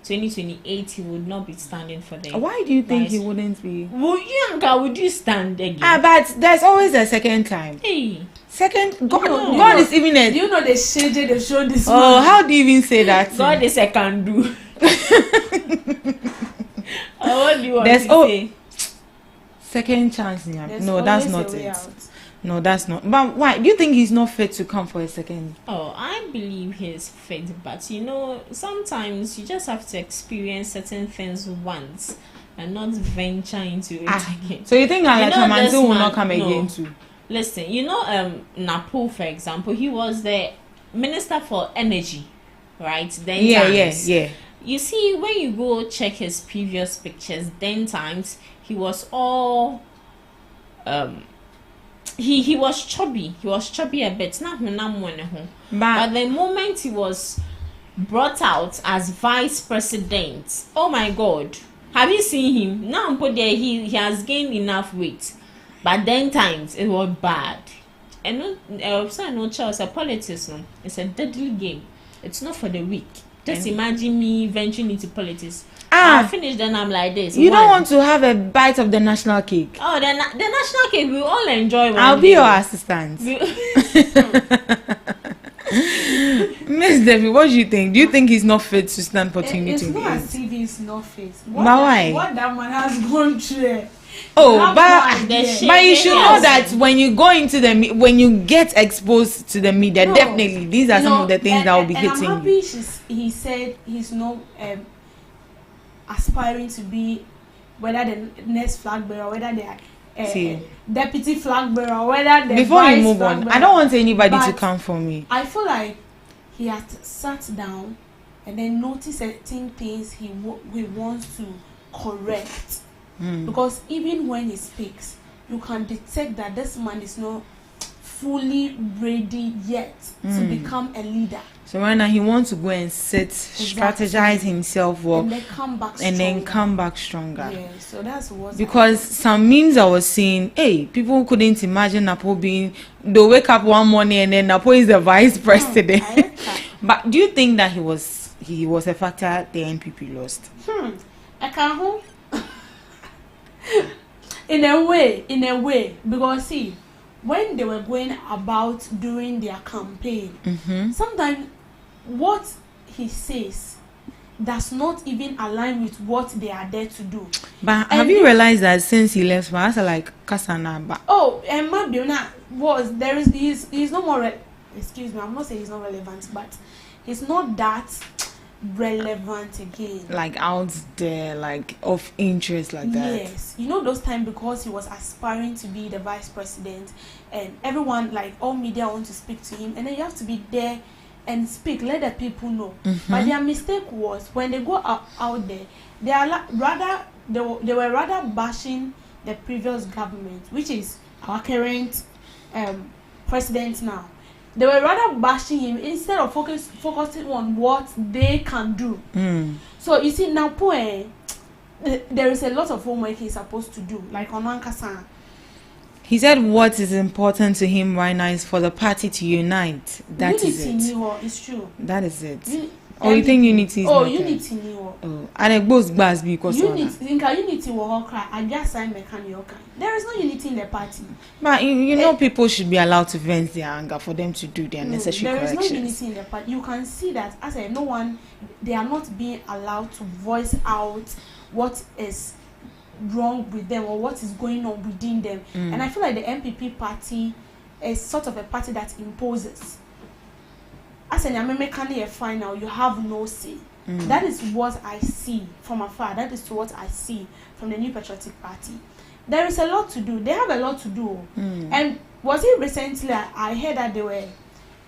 2028 he would not be standing for the. Why do you think he wouldn't be? Would you stand again? But there's always a second time. Hey. Second, God is even a. Do you know the shade they showed this? Oh, how do you even say that? God is a can do. What do you want to say? Second chance, no, that's not it. No, that's not. But why? Do you think he's not fit to come for a second? Oh, I believe he's fit, but sometimes you just have to experience certain things once and not venture into it again. So you think Alachamanzu will not come again too? Listen, Napo, for example, he was the Minister for Energy, right? Yeah. You see, when you go check his previous pictures, then times he was all he was chubby. He was chubby a bit. But the moment he was brought out as vice president, oh my God, have you seen him? Now he has gained enough weight. But then times it was bad. And no choice. Politics, it's a deadly game. It's not for the weak. Just imagine me venturing into politics. I finish, then I'm like this. You don't want to have a bite of the national cake. Oh, the national cake we all enjoy. I'll be your assistant. Miss Debbie, what do you think? Do you think he's not fit to stand for 2028? It's not as if he's not fit. But why? What that man has gone through. Oh, have but no idea. you should know Yes. that when you go into when you get exposed to the media, No. definitely these are You some know, of the things that will be and hitting I'm you. happy he said he's not aspiring to be whether the next flag bearer, whether they are See. deputy flag bearer, whether the Before you vice move flag on, bearer. I don't want anybody to But come for me. I feel like he has sat down and then noticed certain things he wants to correct. Because even when he speaks, you can detect that this man is not fully ready yet to become a leader. So right now he wants to go and sit, strategize himself up, And then come back stronger. and then come back stronger. Yeah, so that's what. Because some memes I was seeing, hey, people couldn't imagine Napo being. They wake up one morning and then Napo is the vice president. I like that. But do you think that he was a factor the NPP lost? I can't. In a way, because see, when they were going about doing their campaign, sometimes what he says does not even align with what they are there to do. But And have you realized that since he left, I like Kasanaba? Oh, and Mabiona he's no more. Excuse me, I'm not saying he's not relevant, but he's not that relevant again. Like out there, like of interest, like that. Yes, you know those times because he was aspiring to be the vice president, and everyone, like all media, want to speak to him, and then you have to be there and speak, let the people know. But their mistake was when they go out there, they are they were rather bashing the previous government, which is our current president now. They were rather bashing him instead of focusing on what they can do. So you see now, there is a lot of homework he's supposed to do, like on Ankasa. He said what is important to him right now is for the party to unite. That is Unity it. Niwo, it's true. That is it. Or you think unity is not there? Unity Niwo. Oh, and it goes back because Unity will cry. I just sign mechanical. There is no unity in the party. But you know, people should be allowed to vent their anger for them to do their necessary there corrections. is no unity in the party. You can see that as I no one, they are not being allowed to voice out what is wrong with them or what is going on within them. And I feel like the MPP party is sort of a party that imposes. As an American final, you have no say. That is what I see from afar. That is what I see from the New Patriotic Party. There is a lot to do. They have a lot to do. And was it recently I heard that they were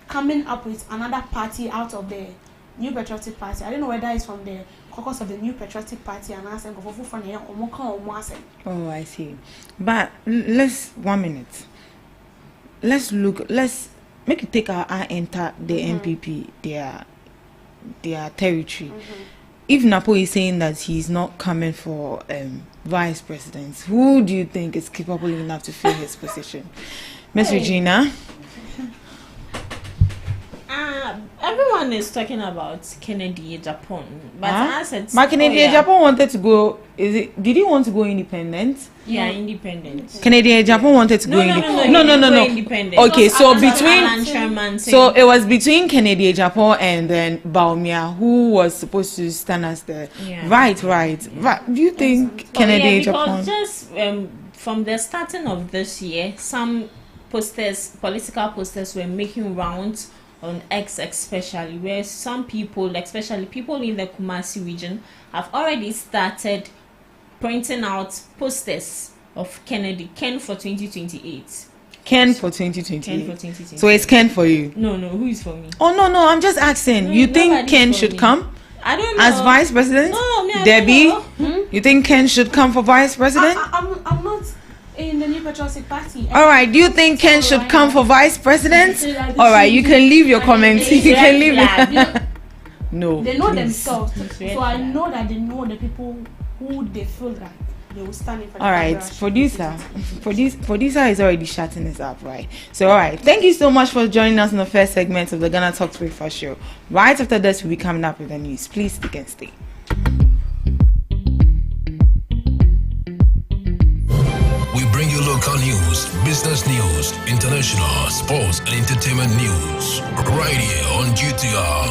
coming up with another party out of the New Patriotic Party? I don't know whether it's from the caucus of the New Patriotic Party and ask them Oh, I see. But let's 1 minute. Let's make it take our eye enter the MPP, their territory. If Napo is saying that he's not coming for vice president, who do you think is capable enough to fill his position? Miss Regina? Everyone is talking about Kennedy Japan, but as it's Kennedy Japan wanted to go. Did he want to go independent? Yeah, independent. Kennedy Japan wanted to go independent. Okay, so so it was between Kennedy Japan and then Baumia, who was supposed to stand as the right. Do you think Kennedy Japan? Just from the starting of this year, some political posters were making rounds on X especially, where some people, especially people in the Kumasi region, have already started printing out posters of Ken for 2028. Ken for 2028. Ken for 2028. So it's Ken for you? No, who is for me? Oh, no, I'm just asking. You think Ken should come? I don't know. As vice president? No, I Debbie, you think Ken should come for vice president? I'm not in the New Patriotic Party. All right, do you think Ken should come for vice president? All right, you can leave your comments. You can leave it. No. They know themselves. So I know that they know the people who they feel that they will stand in for. All right, producer is already shutting this up, right? So, all right, thank you so much for joining us in the first segment of the GhanaTalks Breakfast Show. Right after this, we'll be coming up with the news. Please stick and stay. We bring you local news, business news, international, sports, and entertainment news. Right here on GTR.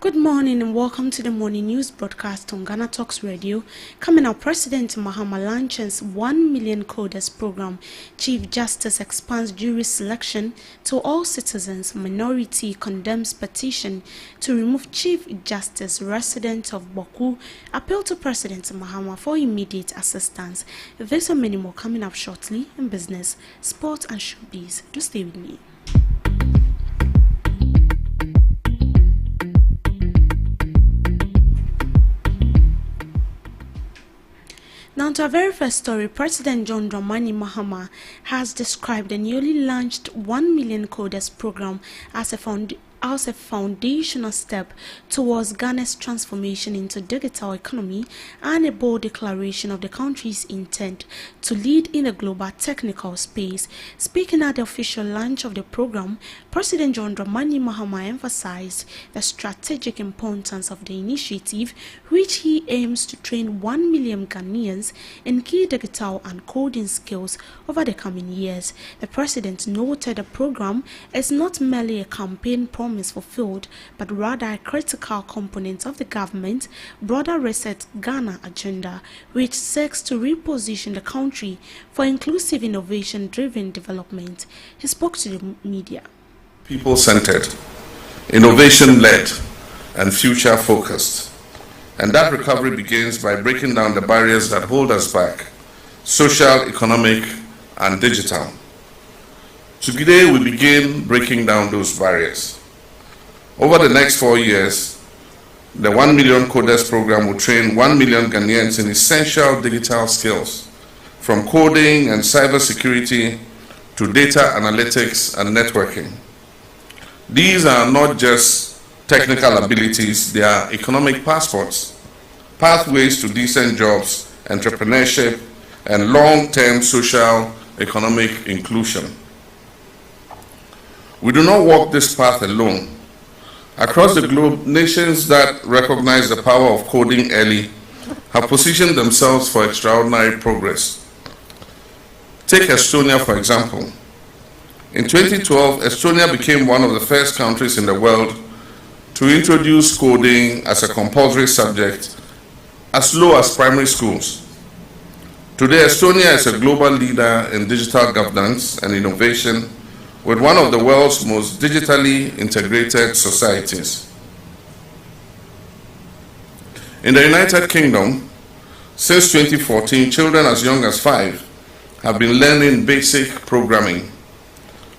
Good morning and welcome to the morning news broadcast on GhanaTalks Radio. Coming up, President Mahama launches 1 million coders program. Chief Justice expands jury selection to all citizens. Minority condemns petition to remove Chief Justice. Resident of Boku appeal to President Mahama for immediate assistance. This and many more coming up shortly in business, sport and showbiz. Do stay with me. Now to our very first story, President John Dramani Mahama has described the newly launched 1 million coders program as a foundational step towards Ghana's transformation into digital economy and a bold declaration of the country's intent to lead in the global technical space. Speaking at the official launch of the program, President John Dramani Mahama emphasized the strategic importance of the initiative, which he aims to train 1 million Ghanaians in key digital and coding skills over the coming years. The president noted the program is not merely a campaign promise fulfilled, but rather a critical component of the government's broader Reset Ghana agenda, which seeks to reposition the country for inclusive innovation-driven development. He spoke to the media. People-centered, innovation-led, and future-focused. And that recovery begins by breaking down the barriers that hold us back, social, economic, and digital. Today we begin breaking down those barriers. Over the next 4 years, the 1 million coders program will train 1 million Ghanaians in essential digital skills, from coding and cybersecurity to data analytics and networking. These are not just technical abilities, they are economic passports, pathways to decent jobs, entrepreneurship, and long-term social economic inclusion. We do not walk this path alone. Across the globe, nations that recognize the power of coding early have positioned themselves for extraordinary progress. Take Estonia, for example. In 2012, Estonia became one of the first countries in the world to introduce coding as a compulsory subject as low as primary schools. Today, Estonia is a global leader in digital governance and innovation, with one of the world's most digitally integrated societies. In the United Kingdom, since 2014, children as young as 5 have been learning basic programming.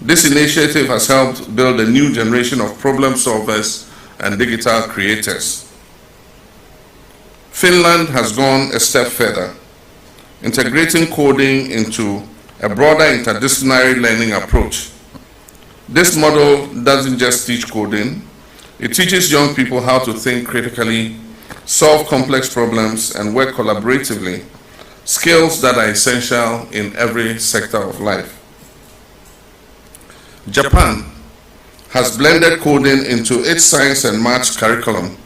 This initiative has helped build a new generation of problem solvers and digital creators. Finland has gone a step further, integrating coding into a broader interdisciplinary learning approach. This model doesn't just teach coding, it teaches young people how to think critically, solve complex problems, and work collaboratively, skills that are essential in every sector of life. Japan has blended coding into its science and maths curriculum,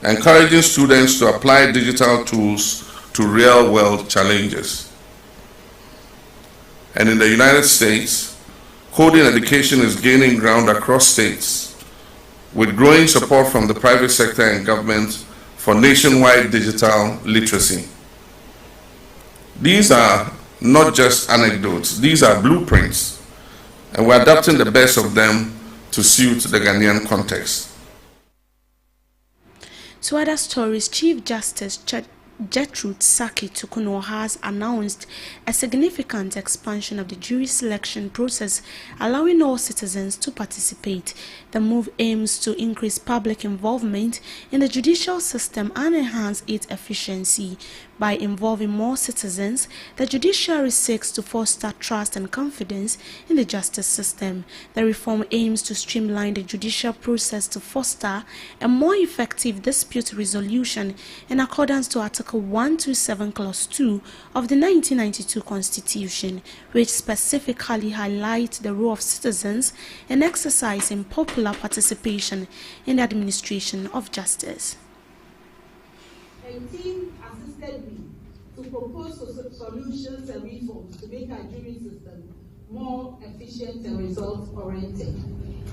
encouraging students to apply digital tools to real-world challenges. And in the United States, coding education is gaining ground across states, with growing support from the private sector and government for nationwide digital literacy. These are not just anecdotes, these are blueprints, and we're adapting the best of them to suit the Ghanaian context. To other stories, Chief Justice Gertrude Saki Tukuno has announced a significant expansion of the jury selection process, allowing all citizens to participate. The move aims to increase public involvement in the judicial system and enhance its efficiency. By involving more citizens, the judiciary seeks to foster trust and confidence in the justice system. The reform aims to streamline the judicial process to foster a more effective dispute resolution in accordance to Article 127, Clause 2 of the 1992 Constitution, which specifically highlights the role of citizens in exercising popular participation in the administration of justice. 18 assisted me to propose solutions and reforms to make our jury system more efficient and results-oriented.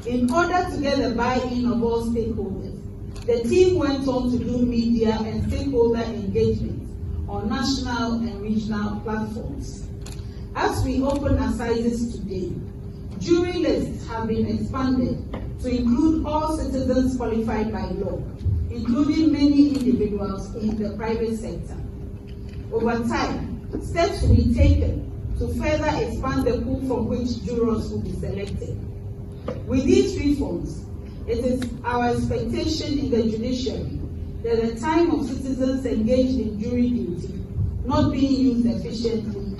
In order to get the buy-in of all stakeholders, The team went on to do media and stakeholder engagement on national and regional platforms. As we open assizes today, jury lists have been expanded to include all citizens qualified by law, including many individuals in the private sector. Over time, steps will be taken to further expand the pool from which jurors will be selected. With these reforms, it is our expectation in the judiciary that the time of citizens engaged in jury duty not being used efficiently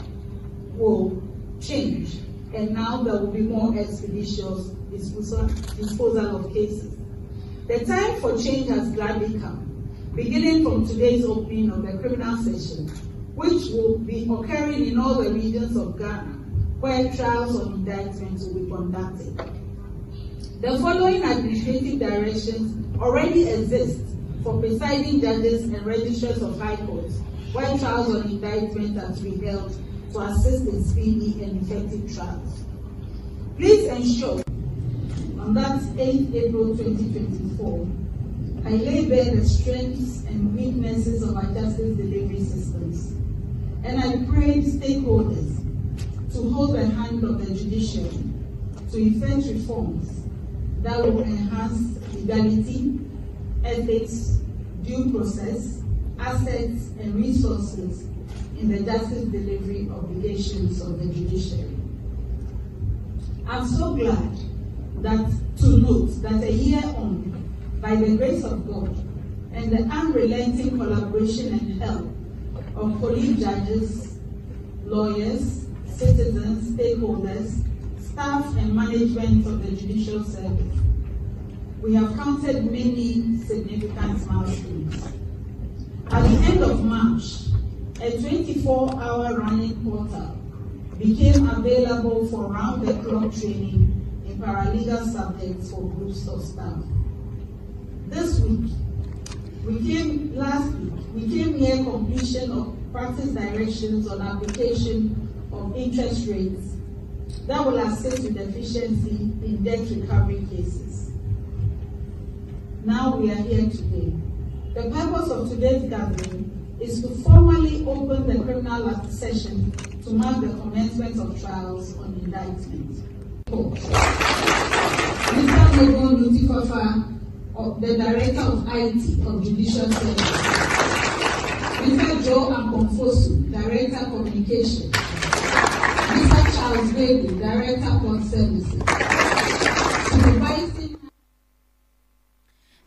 will change, and now there will be more expeditious disposal of cases. The time for change has gladly come, beginning from today's opening of the criminal session, which will be occurring in all the regions of Ghana, where trials on indictments will be conducted. The following administrative directions already exist for presiding judges and registrars of high courts, where trials on indictment are to be held to assist in speedy and effective trials. Please ensure on that 8th April 2024, I lay bare the strengths and weaknesses of our justice delivery systems, and I pray stakeholders to hold the hand of the judiciary to effect reforms that will enhance legality, ethics, due process, assets, and resources in the justice delivery obligations of the judiciary. I'm so glad to note that a year on, by the grace of God and the unrelenting collaboration and help of colleague judges, lawyers, citizens, stakeholders, staff and management of the judicial service, we have counted many significant milestones. At the end of March, a 24-hour running portal became available for round-the-clock training in paralegal subjects for groups of staff. Last week, we came near completion of practice directions on application of interest rates that will assist with efficiency in debt recovery cases. Now we are here today. The purpose of today's gathering is to formally open the criminal session to mark the commencement of trials on indictment. Mr. Noble Lutifafa, the Director of IT of Judicial Service. Mr. Joe Akomfosu, Director Communication. Mr. Charles Bailey, Director Port Services.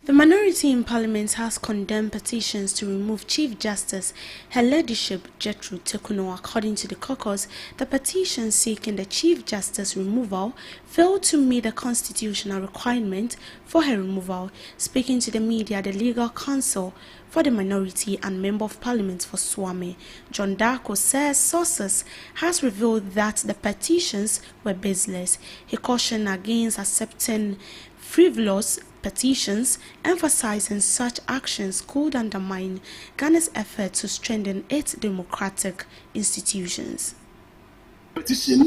The minority in Parliament has condemned petitions to remove Chief Justice, Her Ladyship Gertrude Tekuno. According to the caucus, the petitions seeking the Chief Justice removal failed to meet the constitutional requirement for her removal. Speaking to the media, the legal counsel for the minority and Member of Parliament for Swami, John Darko, says sources has revealed that the petitions were baseless. He cautioned against accepting frivolous petitions, emphasizing such actions could undermine Ghana's effort to strengthen its democratic institutions. Petition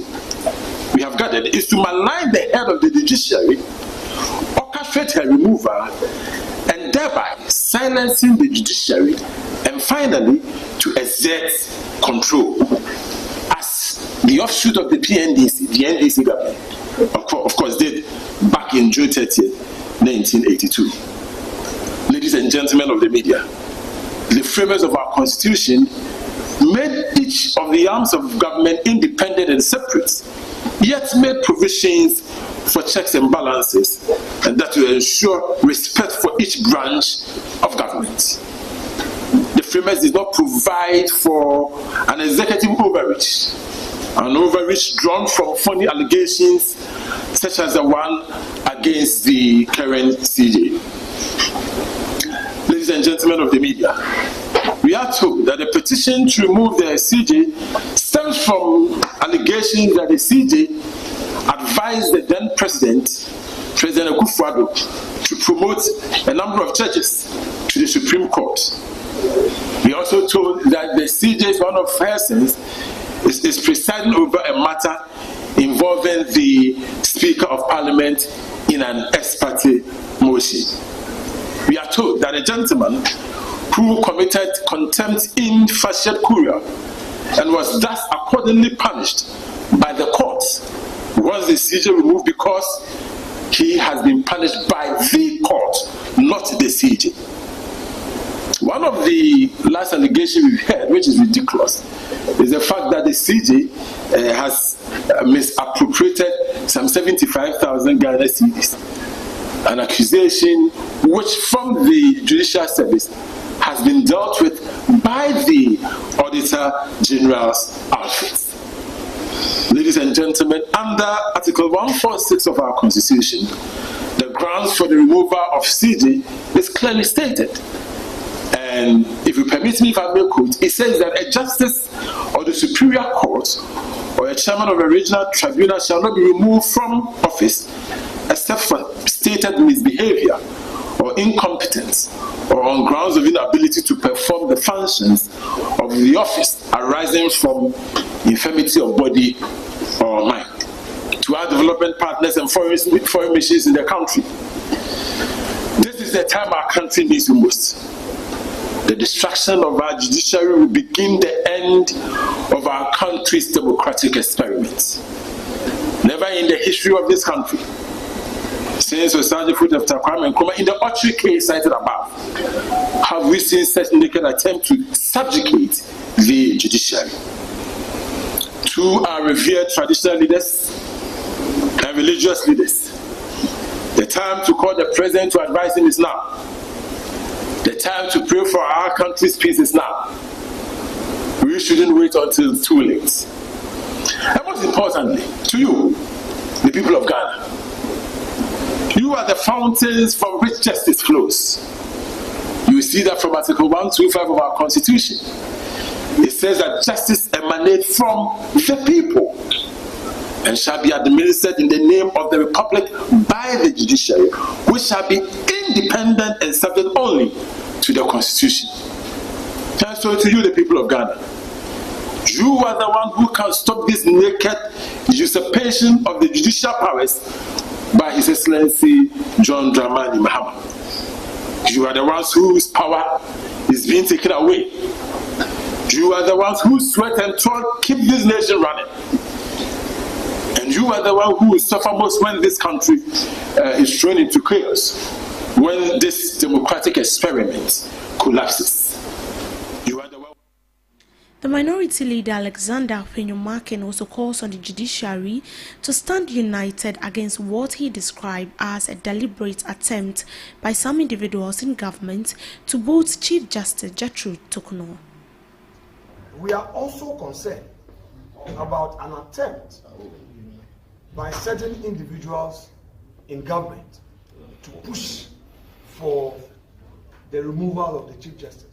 we have gathered is to malign the head of the judiciary, orchestrate her removal, and thereby silencing the judiciary, and finally to exert control as the offshoot of the PNDC, the NDC government, of course, did back in June 30th. 1982. Ladies and gentlemen of the media, the framers of our constitution made each of the arms of government independent and separate, yet made provisions for checks and balances, and that will ensure respect for each branch of government. The framers did not provide for an executive overreach, an overreach drawn from phony allegations such as the one against the current CJ. Ladies and gentlemen of the media, we are told that the petition to remove the CJ stems from allegations that the CJ advised the then President Akufo-Addo, to promote a number of judges to the Supreme Court. We are also told that the CJ, one of her sins, is presiding over a matter involving the Speaker of Parliament in an ex parte motion. we are told that a gentleman who committed contempt in faciet curia and was thus accordingly punished by the courts was the CJ removed because he has been punished by the court, not the CJ. One of the last allegations we've heard, which is ridiculous, is the fact that the CJ has misappropriated some 75,000 Ghana cedis. An accusation which from the Judicial Service has been dealt with by the Auditor General's office. Ladies and gentlemen, under Article 146 of our Constitution, the grounds for the removal of CJ is clearly stated. And if you permit me, if I may quote, it says that a justice of the Superior Court or a chairman of a regional tribunal shall not be removed from office except for stated misbehavior or incompetence or on grounds of inability to perform the functions of the office arising from infirmity of body or mind to our development partners and foreign missions in the country. This is the time our country needs the most. The destruction of our judiciary will begin the end of our country's democratic experiments. Never in the history of this country, since Osaji Foot of Kwame Nkrumah, in the Autry case cited above, have we seen such naked attempt to subjugate the judiciary. To our revered traditional leaders and religious leaders, the time to call the president to advise him is now. The time to pray for our country's peace is now. We shouldn't wait until it's too late. And most importantly, to you, the people of Ghana, you are the fountains from which justice flows. You see that from Article 125 of our Constitution. It says that justice emanates from the people and shall be administered in the name of the Republic by the judiciary, which shall be independent and subject only to the Constitution. And so to you, the people of Ghana, you are the one who can stop this naked usurpation of the judicial powers by His Excellency John Dramani Mahama. You are the ones whose power is being taken away. You are the ones who sweat and toil keep this nation running. And you are the one who will suffer most when this country is thrown into chaos, when this democratic experiment collapses. You are the one. The minority leader Alexander Fenyumaken also calls on the judiciary to stand united against what he described as a deliberate attempt by some individuals in government to boot Chief Justice Gertrude Torkornoo. We are also concerned about an attempt by certain individuals in government to push for the removal of the Chief Justice.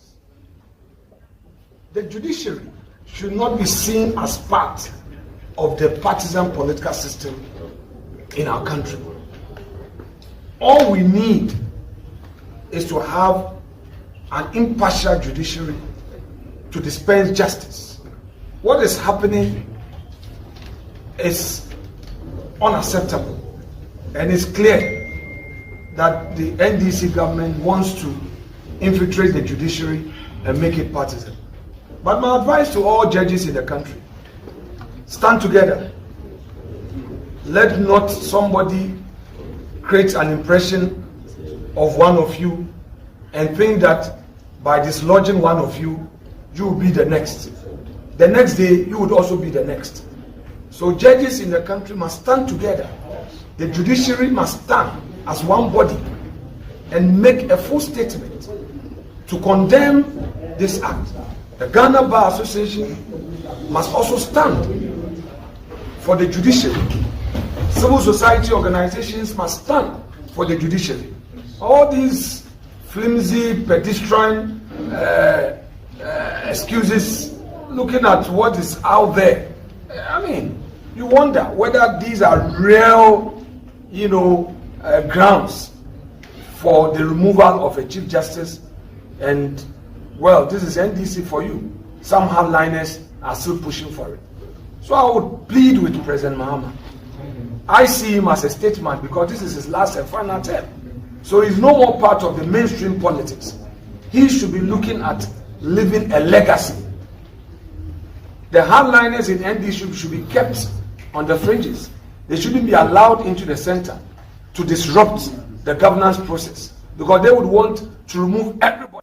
The judiciary should not be seen as part of the partisan political system in our country. All we need is to have an impartial judiciary to dispense justice. What is happening is unacceptable, and it's clear that the NDC government wants to infiltrate the judiciary and make it partisan. But my advice to all judges in the country, stand together. Let not somebody create an impression of one of you and think that by dislodging one of you, you will be the next. The next day, you would also be the next. So judges in the country must stand together. The judiciary must stand as one body and make a full statement to condemn this act. The Ghana Bar Association must also stand for the judiciary. Civil society organizations must stand for the judiciary. All these flimsy, pedestrian excuses, looking at what is out there, I mean, you wonder whether these are real, grounds for the removal of a Chief Justice. And, well, this is NDC for you. Some hardliners are still pushing for it. So I would plead with President Mahama. I see him as a statesman because this is his last and final term. So he's no more part of the mainstream politics. He should be looking at leaving a legacy. The hardliners in ND should be kept on the fringes. They shouldn't be allowed into the center to disrupt the governance process, because they would want to remove everybody.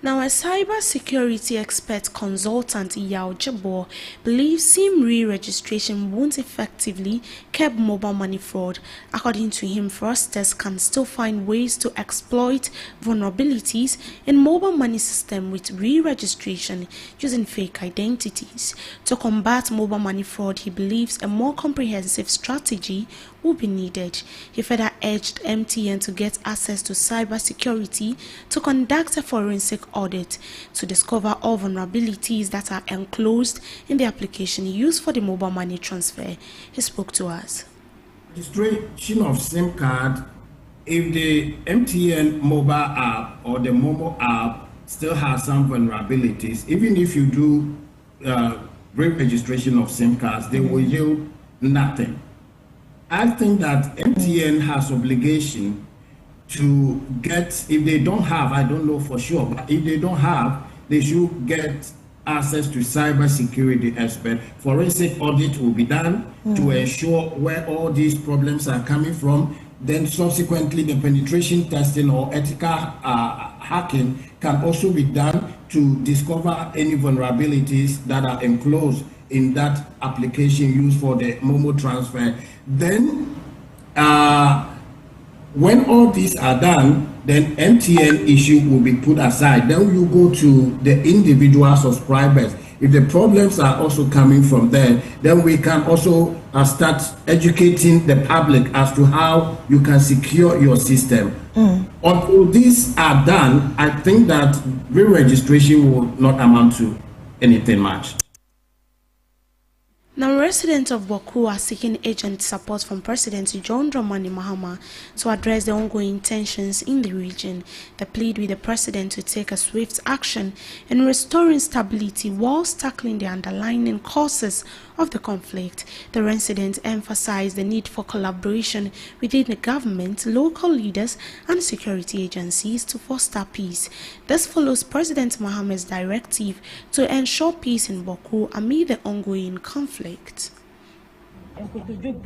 Now, a cybersecurity expert consultant, Yao Jabo, believes SIM re-registration won't effectively curb mobile money fraud. According to him, fraudsters can still find ways to exploit vulnerabilities in mobile money system with re-registration using fake identities. To combat mobile money fraud, he believes a more comprehensive strategy will be needed. He further urged MTN to get access to cybersecurity to conduct a forensic audit to discover all vulnerabilities that are enclosed in the application used for the mobile money transfer. He spoke to us. Registration of SIM card, if the MTN mobile app or the Momo app still has some vulnerabilities, even if you do re-registration of SIM cards, they will yield nothing. I think that MTN has obligation to get, if they don't have, I don't know for sure, but if they don't have, they should get access to cybersecurity expert. Forensic audit will be done to ensure where all these problems are coming from. Then subsequently, the penetration testing or ethical hacking can also be done to discover any vulnerabilities that are enclosed in that application used for the Momo transfer. Then, when all these are done, then MTN issue will be put aside. Then you go to the individual subscribers. If the problems are also coming from there, then we can also start educating the public as to how you can secure your system. Until these are done, I think that re-registration will not amount to anything much. Now, residents of Boku are seeking urgent support from President John Dramani Mahama to address the ongoing tensions in the region. They plead with the president to take a swift action in restoring stability whilst tackling the underlying causes of the conflict. The residents emphasize the need for collaboration within the government, local leaders, and security agencies to foster peace. This follows President Mahama's directive to ensure peace in Boku amid the ongoing conflict. President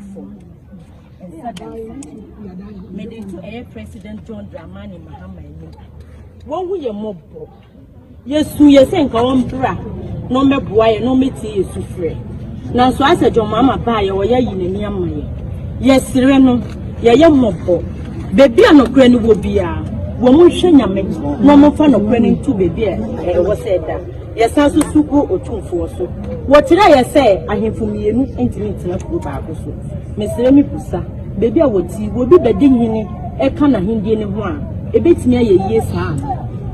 John Dramani Mahama one we mob yes no me boy no me tea is free. Now so I said your mama buy or ya yin yes reno ya mob baby no granny will be a woman shenya no more fan of granny to baby was said that. Yes, I also suko or 2 for so. What did I say? I have for me intimate enough to go back. Miss Remy Busa, baby, I would see, will be bedding him, a can of Indian one. A bit me a year's hand.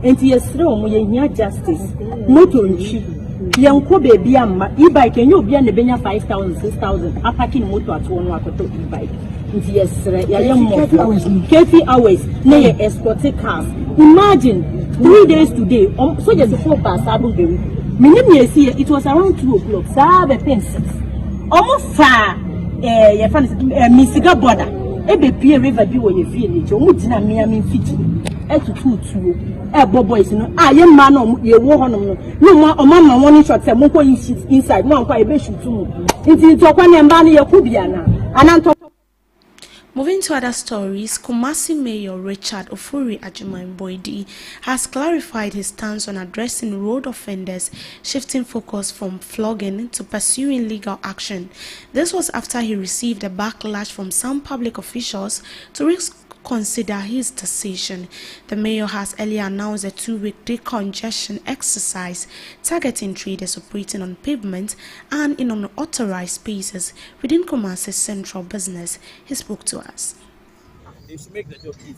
And yes, throw me near justice. Not on cheap. Young baby, e-bike, and you'll be on the Benya 5,000, 6,000, a packing motor at 1 walk to e-bike. Yes, sir, young Kathy hours, nay, escorted cars. Imagine. 3 days today, so just 4 past Abubury. It was around 2 o'clock. Sabe pensions. Almost far, Missiga border. A river be where you feel it. Mutina me, I mean, Fiji. Boys, I am man on your war on no more, or mamma, one shot, some more inside, one quite a bit too. It's Tokwan and Bani Yakubiana. And I'm talking. Moving to other stories, Kumasi Mayor Richard Ofuri Ajumain-Boydi has clarified his stance on addressing road offenders, shifting focus from flogging to pursuing legal action. This was after he received a backlash from some public officials to reconsider his decision. The mayor has earlier announced a 2-week decongestion exercise targeting traders operating on pavement and in unauthorized spaces within Kumasi's central business. He spoke to us. If you make the job easy,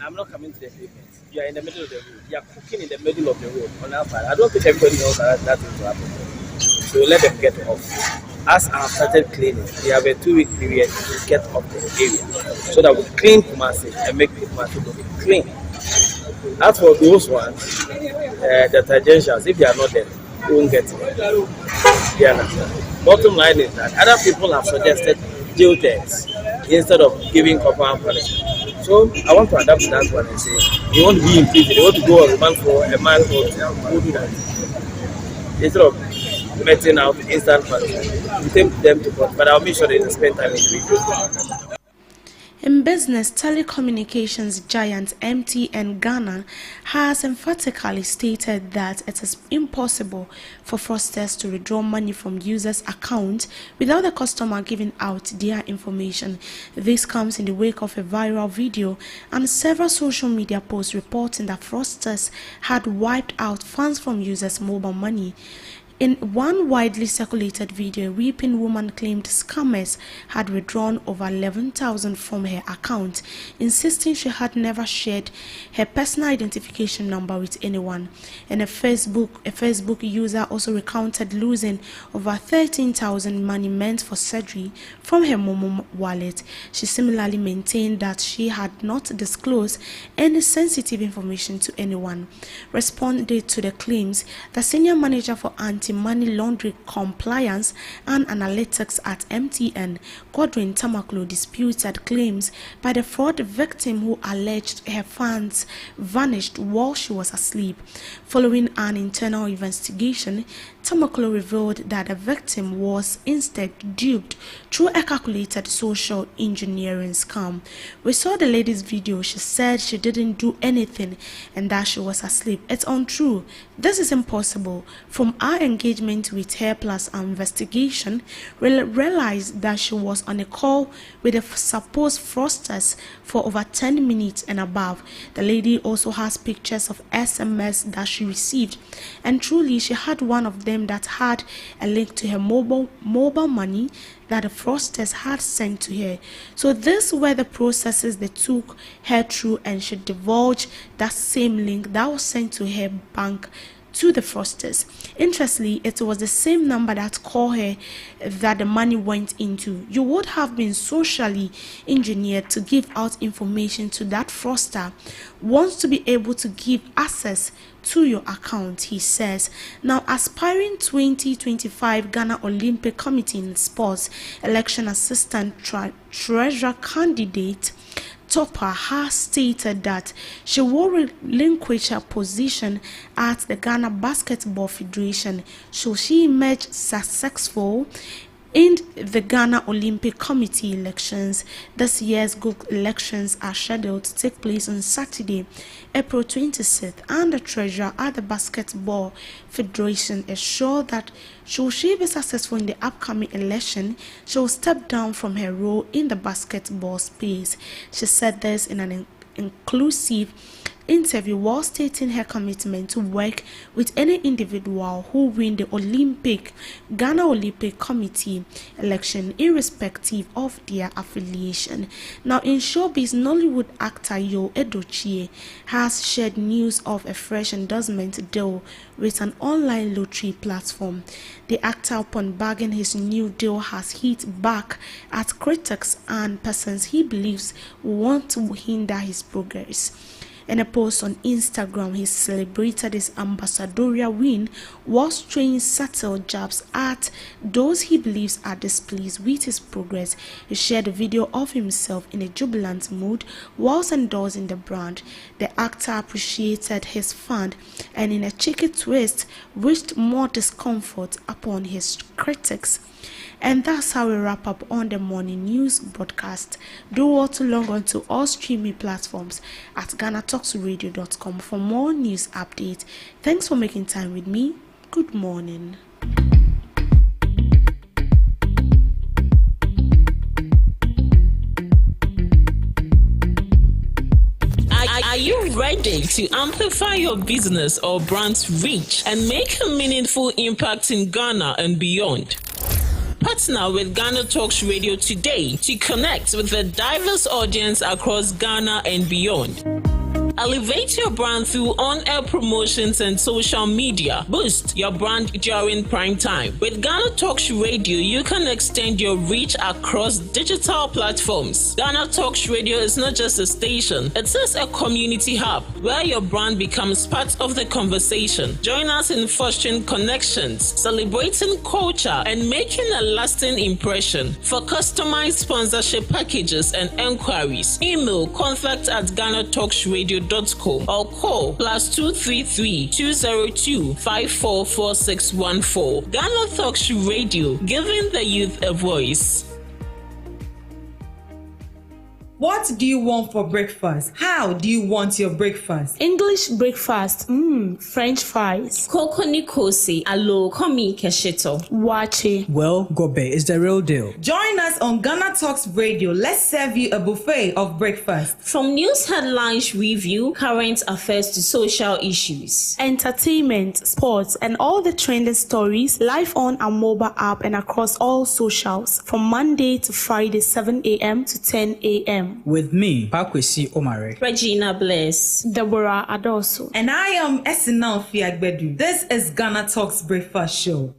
I'm not coming to the pavement. You are in the middle of the road. You are cooking in the middle of the road on our part. I don't think everybody knows that will happen. So let them get off. As I have started cleaning, we have a 2-week period to get off the area so that we clean Kumasi and make Kumasi look clean. As for those ones, the tangentials, if they are not there, we won't get it. You understand? Bottom line is that other people have suggested jail terms instead of giving corporal punishment. So I want to adapt to that one and say, they want to be in prison, they want to go on remand for a month or two, go do that. Instead of meting out instant funds, we take them to court, but I'll make sure they spend time in the video. In business, telecommunications giant MTN Ghana has emphatically stated that it is impossible for fraudsters to withdraw money from users' accounts without the customer giving out their information. This comes in the wake of a viral video and several social media posts reporting that fraudsters had wiped out funds from users' mobile money. In one widely circulated video, a weeping woman claimed scammers had withdrawn over 11,000 from her account, insisting she had never shared her personal identification number with anyone. And a Facebook user also recounted losing over 13,000 money meant for surgery from her Momo wallet. She similarly maintained that she had not disclosed any sensitive information to anyone. Responding to the claims, the senior manager for anti-money laundering compliance and analytics at MTN, Godwin Tamaklo, disputed claims by the fraud victim who alleged her funds vanished while she was asleep. Following an internal investigation, Tamaklo revealed that the victim was instead duped through a calculated social engineering scam. We saw the lady's video. She said she didn't do anything and that she was asleep. It's untrue. This is impossible. From our engagement with her plus our investigation, we realized that she was on a call with the supposed fraudsters for over 10 minutes and above. The lady also has pictures of SMS that she received, and truly she had one of them that had a link to her mobile money that the fraudsters had sent to her. So these were the processes they took her through, and she divulged that same link that was sent to her bank to the fraudsters. Interestingly, it was the same number that called her that the money went into. You would have been socially engineered to give out information to that fraudster, wants to be able to give access to your account, he says. Now, aspiring 2025 Ghana Olympic Committee in Sports election assistant treasurer candidate Topper has stated that she will relinquish her position at the Ghana Basketball Federation should she emerge successful in the Ghana Olympic Committee elections. This year's GOG elections are scheduled to take place on Saturday, April 26th, and the treasurer at the Basketball Federation is sure that should she be successful in the upcoming election, she will step down from her role in the basketball space. She said this in an inclusive interview while stating her commitment to work with any individual who win the Ghana Olympic Committee election, irrespective of their affiliation. Now, in showbiz, Nollywood actor Yo Edochie has shared news of a fresh endorsement deal with an online lottery platform. The actor, upon bagging his new deal, has hit back at critics and persons he believes want to hinder his progress. In a post on Instagram, he celebrated his ambassadorial win while throwing subtle jabs at those he believes are displeased with his progress. He shared a video of himself in a jubilant mood whilst endorsing the brand. The actor appreciated his fund and, in a cheeky twist, wished more discomfort upon his critics. And that's how we wrap up on the morning news broadcast. Do well to log on to all streaming platforms at GhanaTalksRadio.com for more news updates. Thanks for making time with me. Good morning. Are you ready to amplify your business or brand's reach and make a meaningful impact in Ghana and beyond? Partner with GhanaTalks Radio today to connect with the diverse audience across Ghana and beyond. Elevate your brand through on-air promotions and social media. Boost your brand during prime time. With GhanaTalks Radio, you can extend your reach across digital platforms. GhanaTalks Radio is not just a station, it is a community hub where your brand becomes part of the conversation. Join us in fostering connections, celebrating culture, and making a lasting impression. For customized sponsorship packages and enquiries, email contact@GhanaTalksRadio.com or call +233 202 544614. GhanaTalks Radio, giving the youth a voice. What do you want for breakfast? How do you want your breakfast? English breakfast, French fries. Koko Nikosi, alo komi keshito. Wache. Well, Gobe is the real deal. Join us on GhanaTalks Radio. Let's serve you a buffet of breakfast. From news headlines review, current affairs to social issues. Entertainment, sports, and all the trending stories live on our mobile app and across all socials from Monday to Friday, 7 a.m. to 10 a.m. With me, Pakwesi Omare, Regina Bless, Deborah Adoso, and I am Esinal Fiagbedu. This is GhanaTalks Breakfast Show.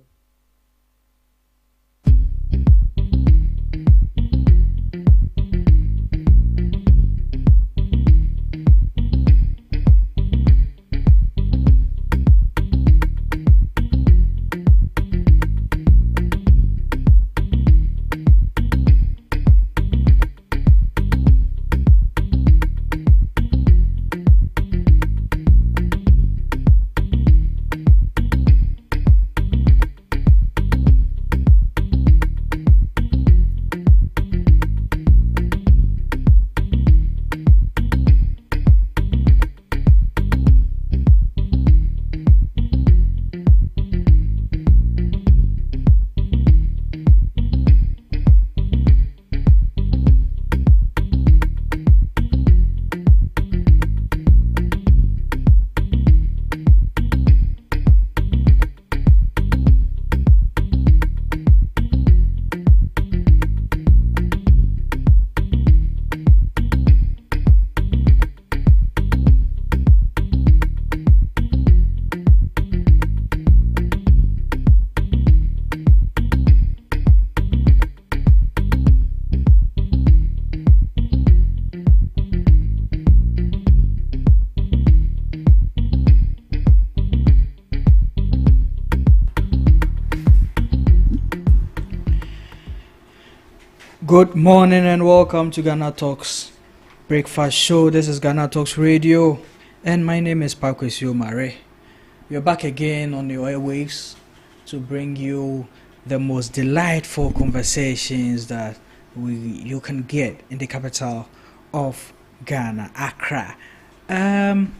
Good morning and welcome to GhanaTalks Breakfast Show. This is GhanaTalks Radio and my name is Pakwesi Omare. We're back again on the airwaves to bring you the most delightful conversations that you can get in the capital of Ghana, Accra.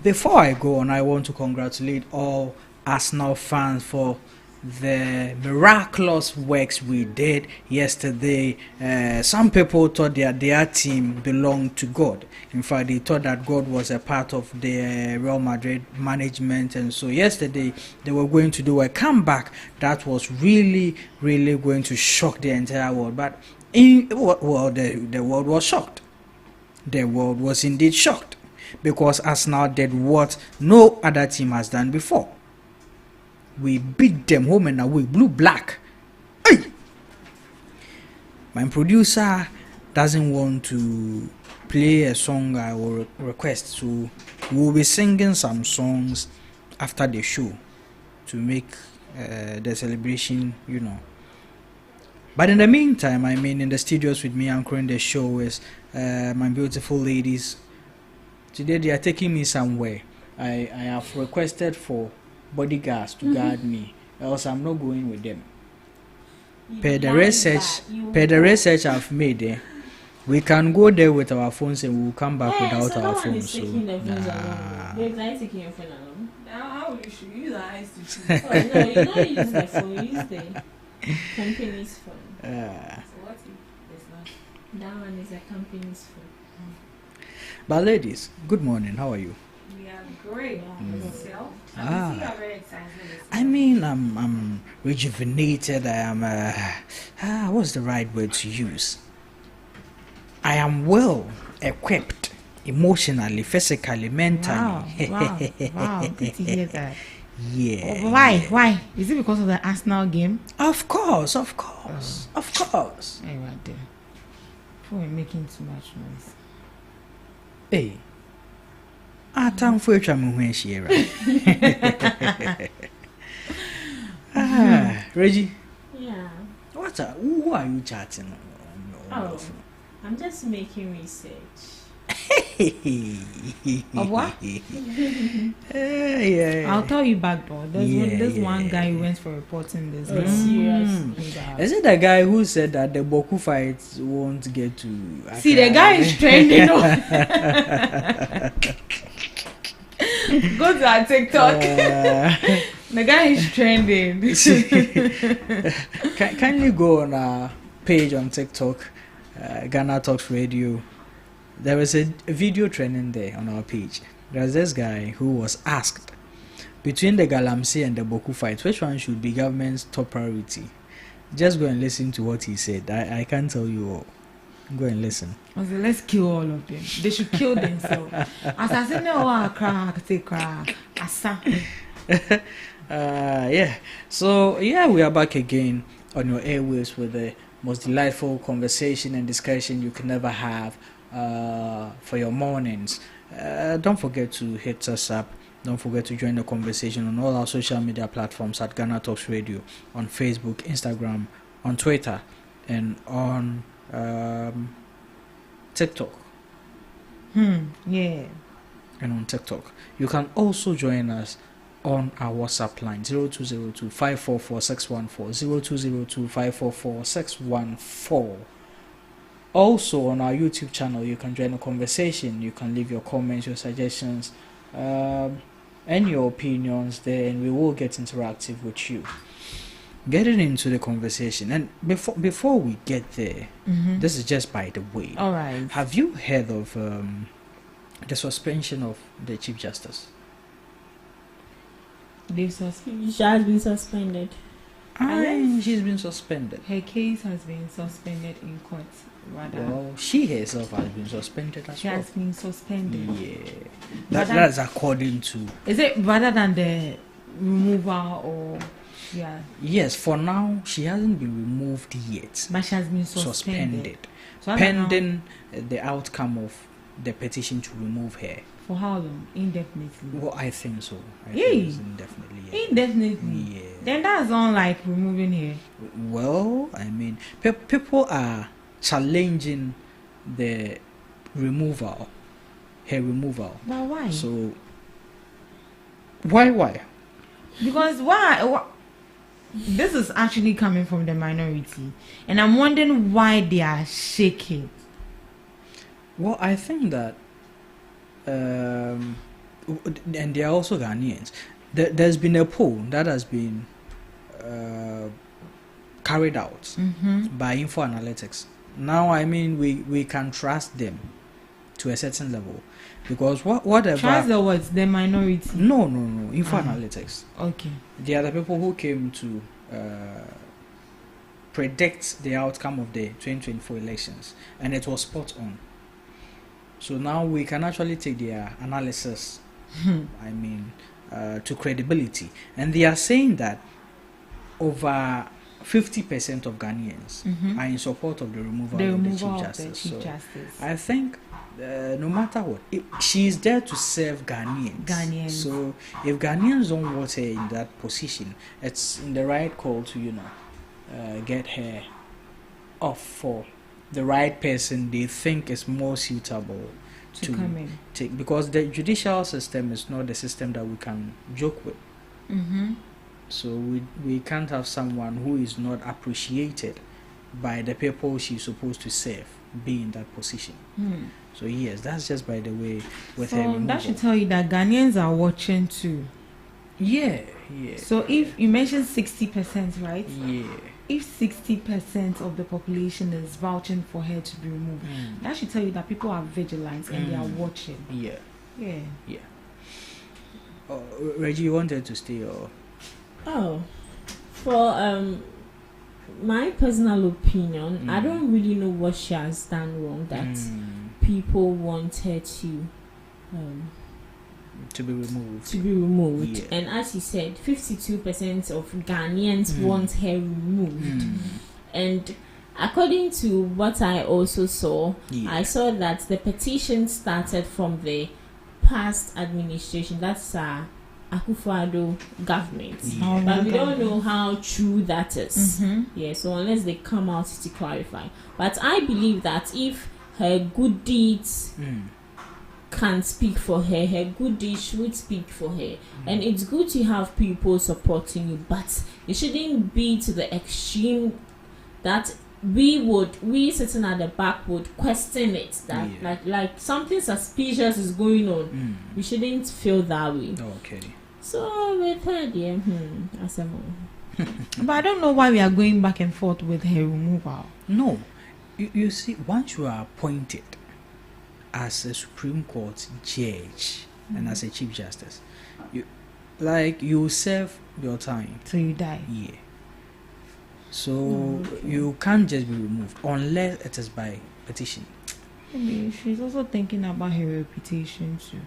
Before I go on, I want to congratulate all Arsenal fans for the miraculous works we did yesterday. Some people thought that their team belonged to God. In fact, they thought that God was a part of the Real Madrid management, and so yesterday they were going to do a comeback that was really going to shock the entire world. But the world was shocked. The world was indeed shocked because Arsenal did what no other team has done before. We beat them home and away, blue black. Hey! My producer doesn't want to play a song I will request, so we'll be singing some songs after the show to make the celebration, But in the meantime, in the studios with me anchoring the show is my beautiful ladies. Today they are taking me somewhere. I have requested for bodyguards to guard me, else I'm not going with them. Per the research I've made, we can go there with our phones and we'll come back without our phones. So, taking your phone along. How will you shoot? Use the eyes to shoot. Oh, no, you don't use the phone, you use the company's phone. So what if there's not? That one is a company's phone. But ladies, good morning. How are you? We are great. Yourself? I Ah. can see you are very excited. I'm rejuvenated. I am what's the right word to use? I am well equipped emotionally, physically, mentally. Wow, good to hear that. Yeah. Oh, why? Is it because of the Arsenal game? Of course. Oh. Hey, right there. We're making too much noise. Hey. Time for you, right? Reggie. Yeah. Who are you chatting on? I'm just making research. Of what? Yeah. I'll tell you back though. There's one guy who went for reporting this. Is it the guy who said that the Boku fights won't get to see the guy is trending? Go to our TikTok. The guy is trending. Can you go on our page on TikTok, GhanaTalks Radio? There was a video trending there on our page. There's this guy who was asked, between the Galamsey and the Boku fight, which one should be government's top priority? Just go and listen to what he said. I can't tell you all. Go and listen. Let's kill all of them. They should kill themselves. Yeah. So we are back again on your airwaves with the most delightful conversation and discussion you can ever have for your mornings. Don't forget to hit us up. Don't forget to join the conversation on all our social media platforms at GhanaTalks Radio, on Facebook, Instagram, on Twitter, and on TikTok. Yeah. And on TikTok. You can also join us on our WhatsApp line 0202 544 614 0202 544 614. Also on our YouTube channel, you can join the conversation. You can leave your comments, your suggestions, and your opinions there, and we will get interactive with you. Getting into the conversation, and before we get there, this is just by the way. All right. Have you heard of the suspension of the Chief Justice? She has been suspended. She's been suspended. Her case has been suspended in court. Rather. Well, she herself has been suspended as she well. Has been suspended. Yeah. That's according to... Is it rather than the removal or... Yeah. Yes, for now, she hasn't been removed yet. But she has been suspended. So pending the outcome of the petition to remove her. For how long? Indefinitely? Well, I think so. I think it's indefinitely. Yeah. Indefinitely? Yeah. Then that's not like removing her. Well, I mean, people are challenging the removal, her removal. But why? So, why? Because why? This is actually coming from the minority, and I'm wondering why they are shaking. Well, I think that, and they are also Ghanaians. There's been a poll that has been carried out by Info Analytics. Now, I mean, we can trust them to a certain level, because whatever. Trust the words, the minority. No. Info Analytics. Okay. They are the people who came to predict the outcome of the 2024 elections, and it was spot on. So now we can actually take their analysis, I mean, to credibility. And they are saying that over 50% of Ghanaians are in support of the removal of the Chief Justice. I think no matter what, she is there to serve Ghanaians. So if Ghanaians don't want her in that position, it's in the right call to, get her off for the right person they think is more suitable to come in. Take, because the judicial system is not the system that we can joke with. So we can't have someone who is not appreciated by the people she's supposed to serve be in that position. So yes, that's just by the way with her removal. That should tell you that Ghanaians are watching too. Yeah. So if you mentioned 60%, right? Yeah. If 60% of the population is vouching for her to be removed, that should tell you that people are vigilant and they are watching. Yeah. Reggie, you wanted to stay or? For my personal opinion, I don't really know what she has done wrong that people want her to be removed. Yeah. Yeah. And as he said, 52% of Ghanaians want her removed. And according to what I also saw, I saw that the petition started from the past administration. That's Akufo-Addo government. But we don't know how true that is. Yeah, so unless they come out to clarify. But I believe that if her good deeds can speak for her, her good deeds should speak for her. And it's good to have people supporting you, but it shouldn't be to the extreme that we sitting at the back would question it, that like something suspicious is going on. We shouldn't feel that way. Okay. So with her, dear, But I don't know why we are going back and forth with her removal. No, you see, once you are appointed as a Supreme Court judge and as a Chief Justice, you serve your time till you die. Yeah. So you can't just be removed unless it is by petition. Maybe she's also thinking about her reputation too.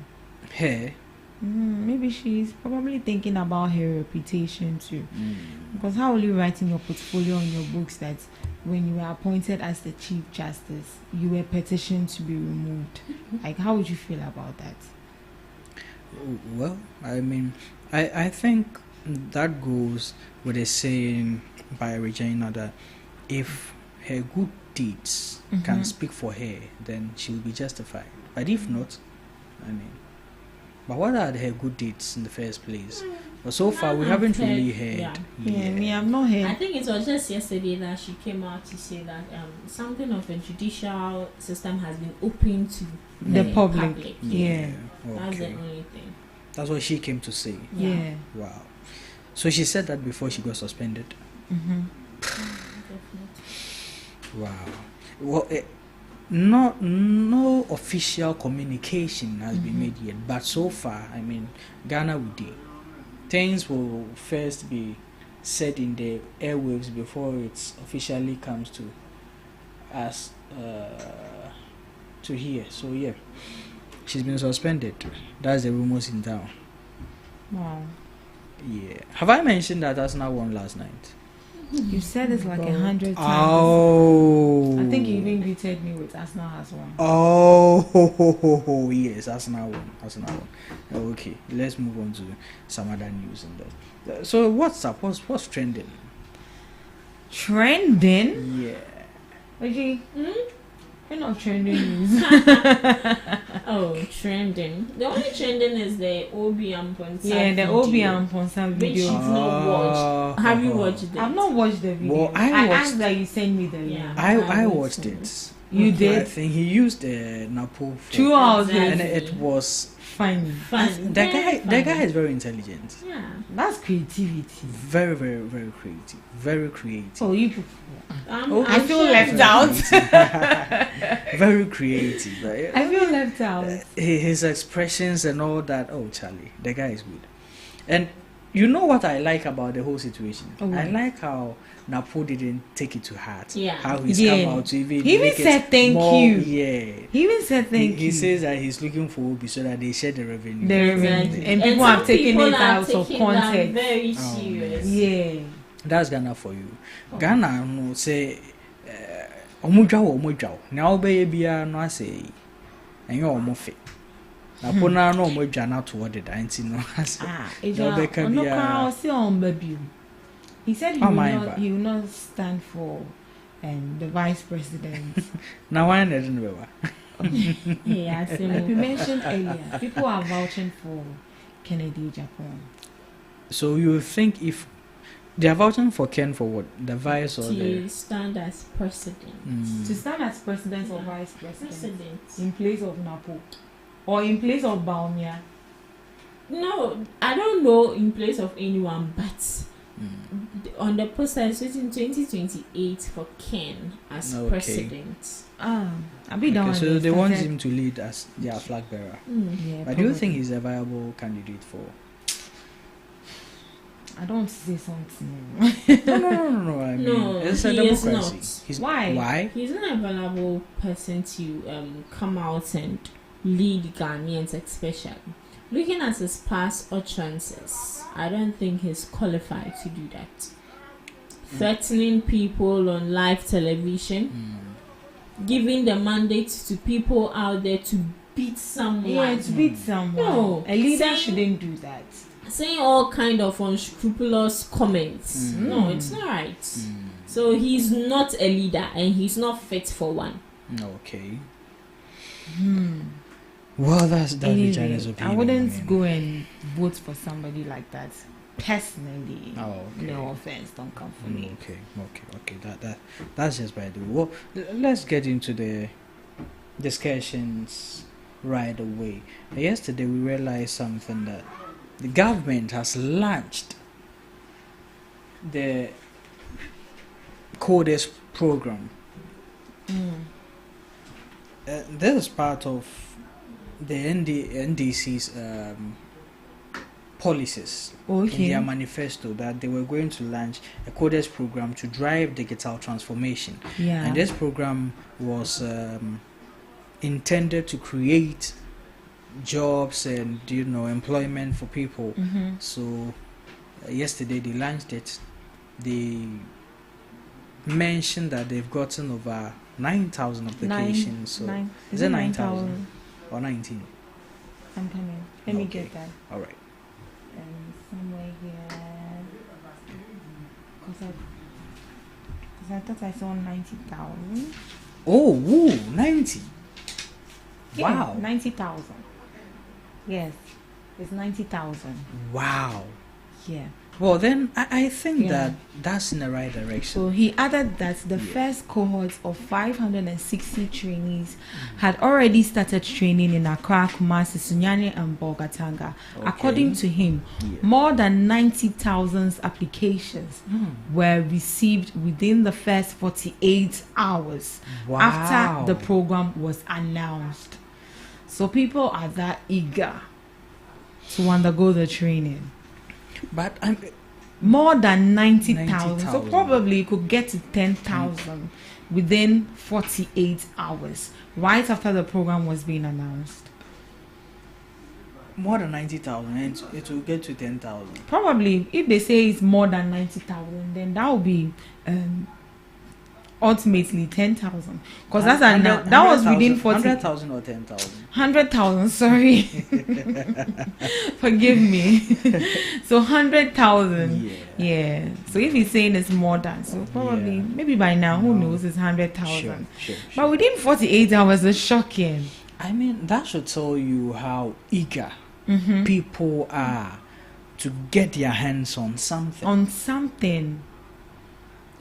Her? Maybe she's probably thinking about her reputation too. Because how will you write in your portfolio in your books that when you were appointed as the Chief Justice, you were petitioned to be removed? Like, how would you feel about that? Well, I mean, I think that goes with a saying by Regina that if her good deeds can speak for her, then she will be justified. But if not, I mean, but what are her good deeds in the first place? But so far, we haven't really heard. Me, I've not heard. I think it was just yesterday that she came out to say that something of a judicial system has been open to the public. Yeah. That's the only thing. That's what she came to say. Yeah. Wow. So she said that before she got suspended. Wow. Well, no official communication has been made yet, but so far, I mean, Ghana will do. Things will first be said in the airwaves before it officially comes to us to hear. So yeah, she's been suspended. That's the rumors in town. Wow. Yeah. Have I mentioned that Arsenal won last night? You said it like 100 times. Oh. I think you even greeted me with Arsenal has won. Oh, yes, Arsenal won. Okay, let's move on to some other news in that. So what's up? What's trending? Trending? Yeah. Okay. We're not trending news. Oh, trending. The only trending is the Obiam Ponsa. Yeah, the Obiam Ponsa video. Which you've not watched. Have you watched it? I've not watched the video. Well, I asked that you send me the link. I watched it. You did? I think he used Napo for 2 hours. And it was funny. The guy is very intelligent. Yeah. That's creativity. Very, very, very creative. Very creative. Oh, you. I feel left out. Very creative. Right? I feel left out. His expressions and all that. Oh, Charlie, the guy is good. And you know what I like about the whole situation? I like how Napo didn't take it to heart. Yeah. How he's come out to even he even said thank you. Yeah. He even said thank you. He says that he's looking for Obi so that they share the revenue. And people have taken it out of context. Very serious. Yeah. That's Ghana for you. Ghana no say omudwa na obeye bia no ase enye omofe na pona no omudwa na to what the anti no ase obeka bia he said he will not stand for the vice president. Now why didn't we? Yeah, so like we mentioned earlier, people are vouching for Kennedy Japan. So you think if they are voting for Ken for what? The vice or to stand as president. To stand as president or vice president. In place of Napo. Or in place of Baumia. No, I don't know in place of anyone, but on the poster it's written 2028 for Ken as president. So they want him to lead as their flag bearer. Yeah, but do you think he's a viable candidate for? I don't want to say something. No. I mean, it's a he is democracy. not. Why? He's not a valuable person to come out and lead Ghanaians, especially. Looking at his past utterances, I don't think he's qualified to do that. Threatening people on live television, giving the mandate to people out there to beat someone. Yeah, to beat someone. No, a leader shouldn't do that. Saying all kind of unscrupulous comments. No, it's not right. So he's not a leader and he's not fit for one. Okay. Well, that's Regina's opinion. I wouldn't go and vote for somebody like that. Personally, no offense, don't come for me. Okay. That's just by the way. Well, let's get into the discussions right away. Yesterday we realized something, that the government has launched the CODES program. This is part of the NDC's policies in their manifesto, that they were going to launch a CODES program to drive digital transformation. And this program was intended to create jobs and employment for people. So yesterday they launched it. They mentioned that they've gotten over 9,000 applications. Is it 9,000 or 19? I'm coming. Let me get that. All right. Somewhere here, because I thought I saw 90,000. Oh, 90. Yeah, Wow. 90,000. Yes, it's 90,000. Wow. Yeah. Well, then I think that's in the right direction. So he added that the first cohort of 560 trainees had already started training in Accra, Kumasi, Sunyani, and Bolgatanga. According to him, more than 90,000 applications were received within the first 48 hours after the program was announced. So people are that eager to undergo the training. But I'm more than 90,000. So probably you could get to 10,000 within 48 hours, right after the program was being announced. More than 90,000, and it will get to 10,000. Probably, if they say it's more than 90,000, then that will be ultimately 10,000. Because that's that was within 100,000 or 10,000. 100,000, sorry. Forgive me. So 100,000. Yeah. So if he's saying it's more than, so probably maybe by now, who knows, it's 100,000. Sure. But within 48 hours is shocking. I mean, that should tell you how eager people are to get their hands on something.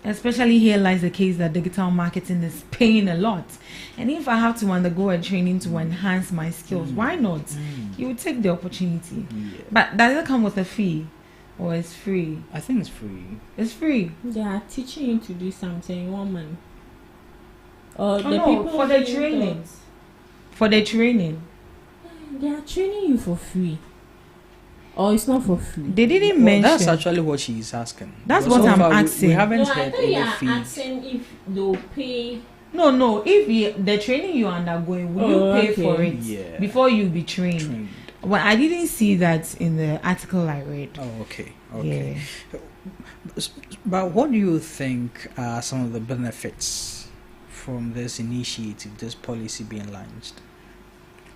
Especially here lies the case that digital marketing is paying a lot. And if I have to undergo a training to enhance my skills, why not? You would take the opportunity. But does it come with a fee? Or it's free? I think it's free. It's free. They are teaching you to do something, you want money. Or the people for the training. For the training. They are training you for free. Or it's not for free. They didn't mention. That's actually what she is asking. That's what I'm asking. We haven't heard I thought you any are fee. asking if they'll pay. No. If the training you are undergoing, will you pay for it before you be trained? Well, I didn't see that in the article I read. Oh, okay. Yeah. But what do you think are some of the benefits from this initiative, this policy being launched?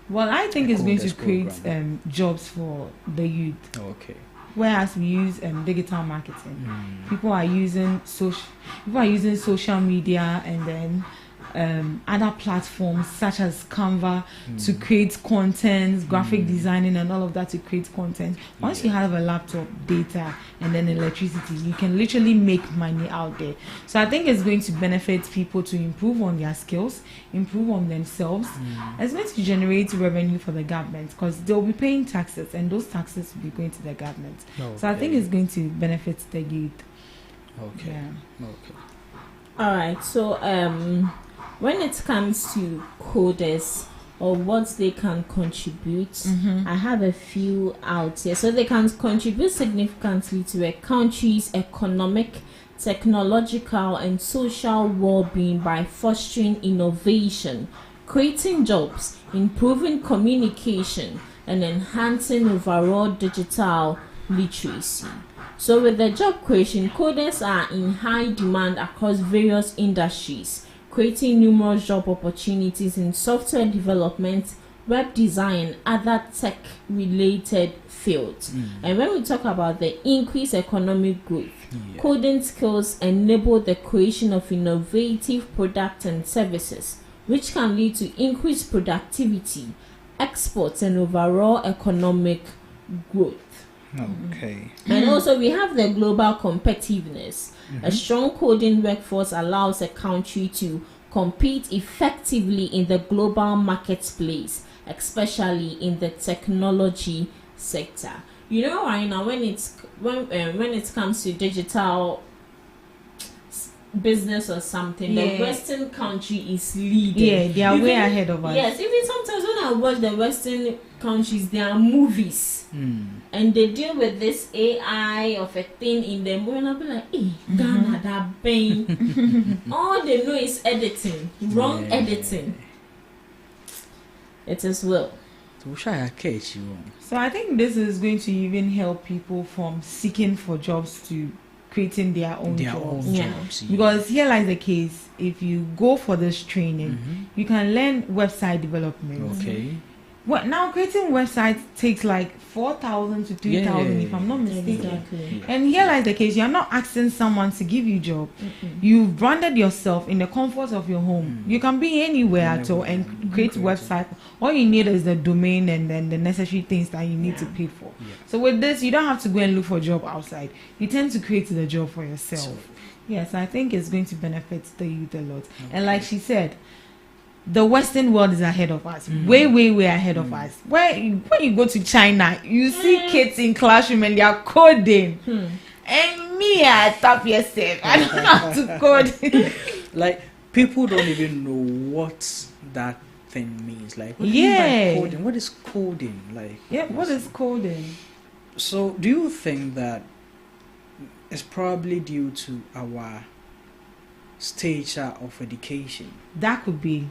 Well, I think it's going to create jobs for the youth. Okay. Whereas we use digital marketing, people are using social media and then other platforms such as Canva to create content, graphic designing and all of that to create content. Once you have a laptop, data and then electricity, you can literally make money out there. So I think it's going to benefit people to improve on their skills, improve on themselves. It's going to generate revenue for the government because they'll be paying taxes and those taxes will be going to the government. So I think it's going to benefit the youth. Okay. All right. So when it comes to CODES, or what they can contribute. I have a few out here. So they can contribute significantly to a country's economic, technological, and social well-being by fostering innovation, creating jobs, improving communication, and enhancing overall digital literacy. So with the job creation, coders are in high demand across various industries, creating numerous job opportunities in software development, web design, other tech-related fields. And when we talk about the increased economic growth, coding skills enable the creation of innovative products and services, which can lead to increased productivity, exports, and overall economic growth. Okay. And also we have the global competitiveness. A strong coding workforce allows a country to compete effectively in the global marketplace, especially in the technology sector. You know, right now when it comes to digital business or something, the Western country is leading. Yeah, they are way ahead of us. Yes, even sometimes when I watch the Western countries, there are movies and they deal with this AI of a thing in them. When I'll be like, hey, Ghana, that pain. All they know is editing, wrong editing. It is well. So I think this is going to even help people from seeking for jobs to creating their own jobs. Because here lies the case: if you go for this training, you can learn website development. Okay. What now? Creating websites takes like 4,000 to 3,000, if I'm not mistaken. Exactly. And here lies the case: you are not asking someone to give you a job. You've branded yourself in the comfort of your home. You can be anywhere at all and create website. All you need is the domain and then the necessary things that you need to pay for. So with this, you don't have to go and look for a job outside. You tend to create the job for yourself. Yes, I think it's going to benefit the youth a lot. And like she said, the Western world is ahead of us, way ahead of us. When you go to China, you see kids in classroom and they are coding. And me, I tap yourself. I don't know how to code. Like, people don't even know what that thing means. Like, what do you mean by coding? What is coding? Like, what is coding? So, do you think that it's probably due to our stature of education? That could be.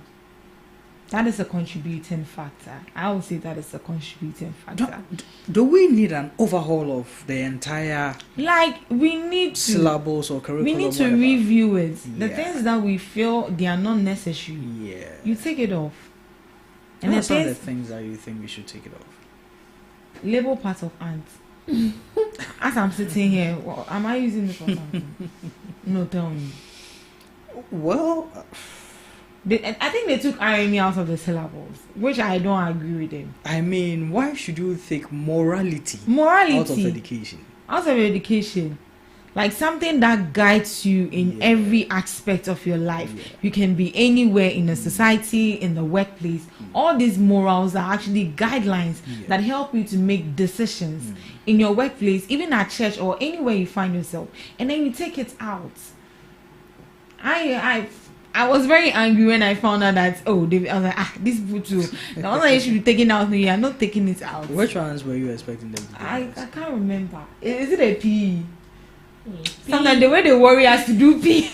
That is a contributing factor. I would say that is a contributing factor. Do we need an overhaul of the entire we need to syllabus or curriculum? We need to review it. The things that we feel they are not necessary. You take it off. And what are the things that you think we should take it off? Label part of ants. As I'm sitting here, am I using it for something? No, tell me. Well, I think they took irony out of the syllables, which I don't agree with them. I mean, why should you take morality out of education? Out of education. Like something that guides you in every aspect of your life. You can be anywhere in the society, in the workplace. All these morals are actually guidelines that help you to make decisions in your workplace, even at church or anywhere you find yourself. And then you take it out. I was very angry when I found out that I was like, these people too. The one that you should be taking out, no, you are not taking it out. Which ones were you expecting them to do? I can't remember. Is it a PE? Sometimes the way they worry us to do PE,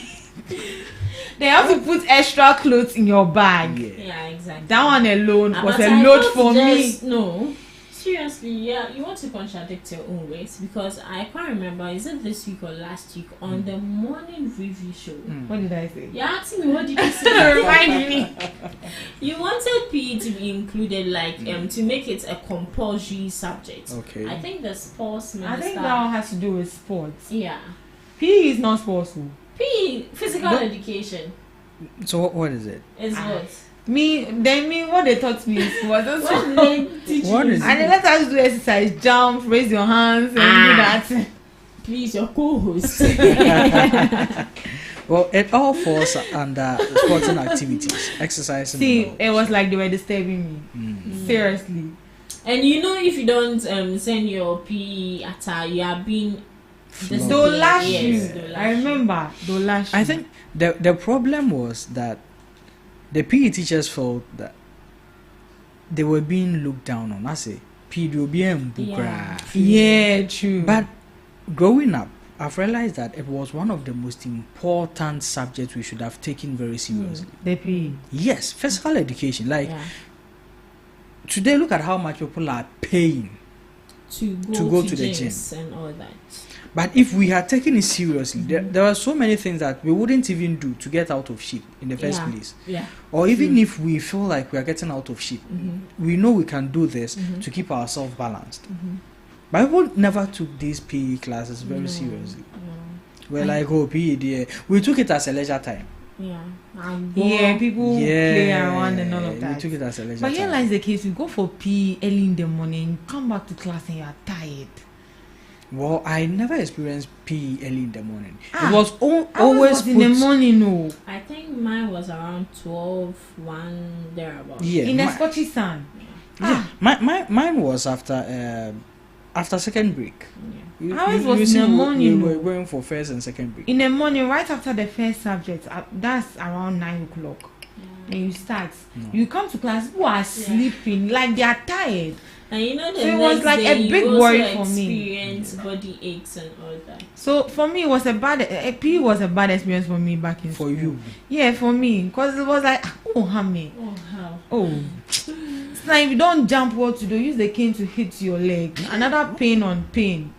they have to put extra clothes in your bag. Yeah, exactly. That one alone was a load for me. No. Seriously, you want to contradict your own ways, because I can't remember, is it this week or last week on the morning review show? What did I say? You're asking me, what did you say? Remind me. You wanted PE to be included, to make it a compulsory subject. Okay. I think the sports minister. I think that one has to do with sports. Yeah. PE is not sports. PE, physical education. So what is it? Is what? What they taught me is what they teach you? What is and they let us do exercise, jump, raise your hands, and do that. Please, your co-host. Well, it all falls under sporting activities, exercising. See, it was like they were disturbing me. Seriously. And if you don't send your PE attire, you are being. They'll lash you. I remember. They'll lash you. I think the problem was that the PE teachers felt that they were being looked down on. I say, PWBM bukra. Yeah, true. But growing up, I've realized that it was one of the most important subjects we should have taken very seriously. The PE. Yes, physical education. Like today, look at how much people are paying to go to the gym and all that. But if we had taken it seriously, there are so many things that we wouldn't even do to get out of shape in the first place. Yeah. Or even if we feel like we are getting out of shape, we know we can do this to keep ourselves balanced. But people never took these PE classes very seriously. We're like, oh, PE, dear. We took it as a leisure time. People play around and all of that. We took it as a leisure but time. here lies the case: you go for PE early in the morning, come back to class and you are tired. Well, I never experienced PE early in the morning. It was always in the morning. No, I think mine was around 12, 1 thereabout. Yeah, in a Scotchy sun. Yeah, mine was after second break. Ours was in the morning. We were going for first and second break. In the morning, right after the first subject, that's around 9 o'clock. And you start. You come to class, people are sleeping, like they are tired. And you know, so it was like a big worry for me. Experience body aches and all that. So for me, it was a PE was a bad experience for me back in school. For you? Yeah, for me, because it was like, oh, hammy. Oh, how? Oh. It's like if you don't jump well to do, use the cane to hit your leg. Another pain on pain.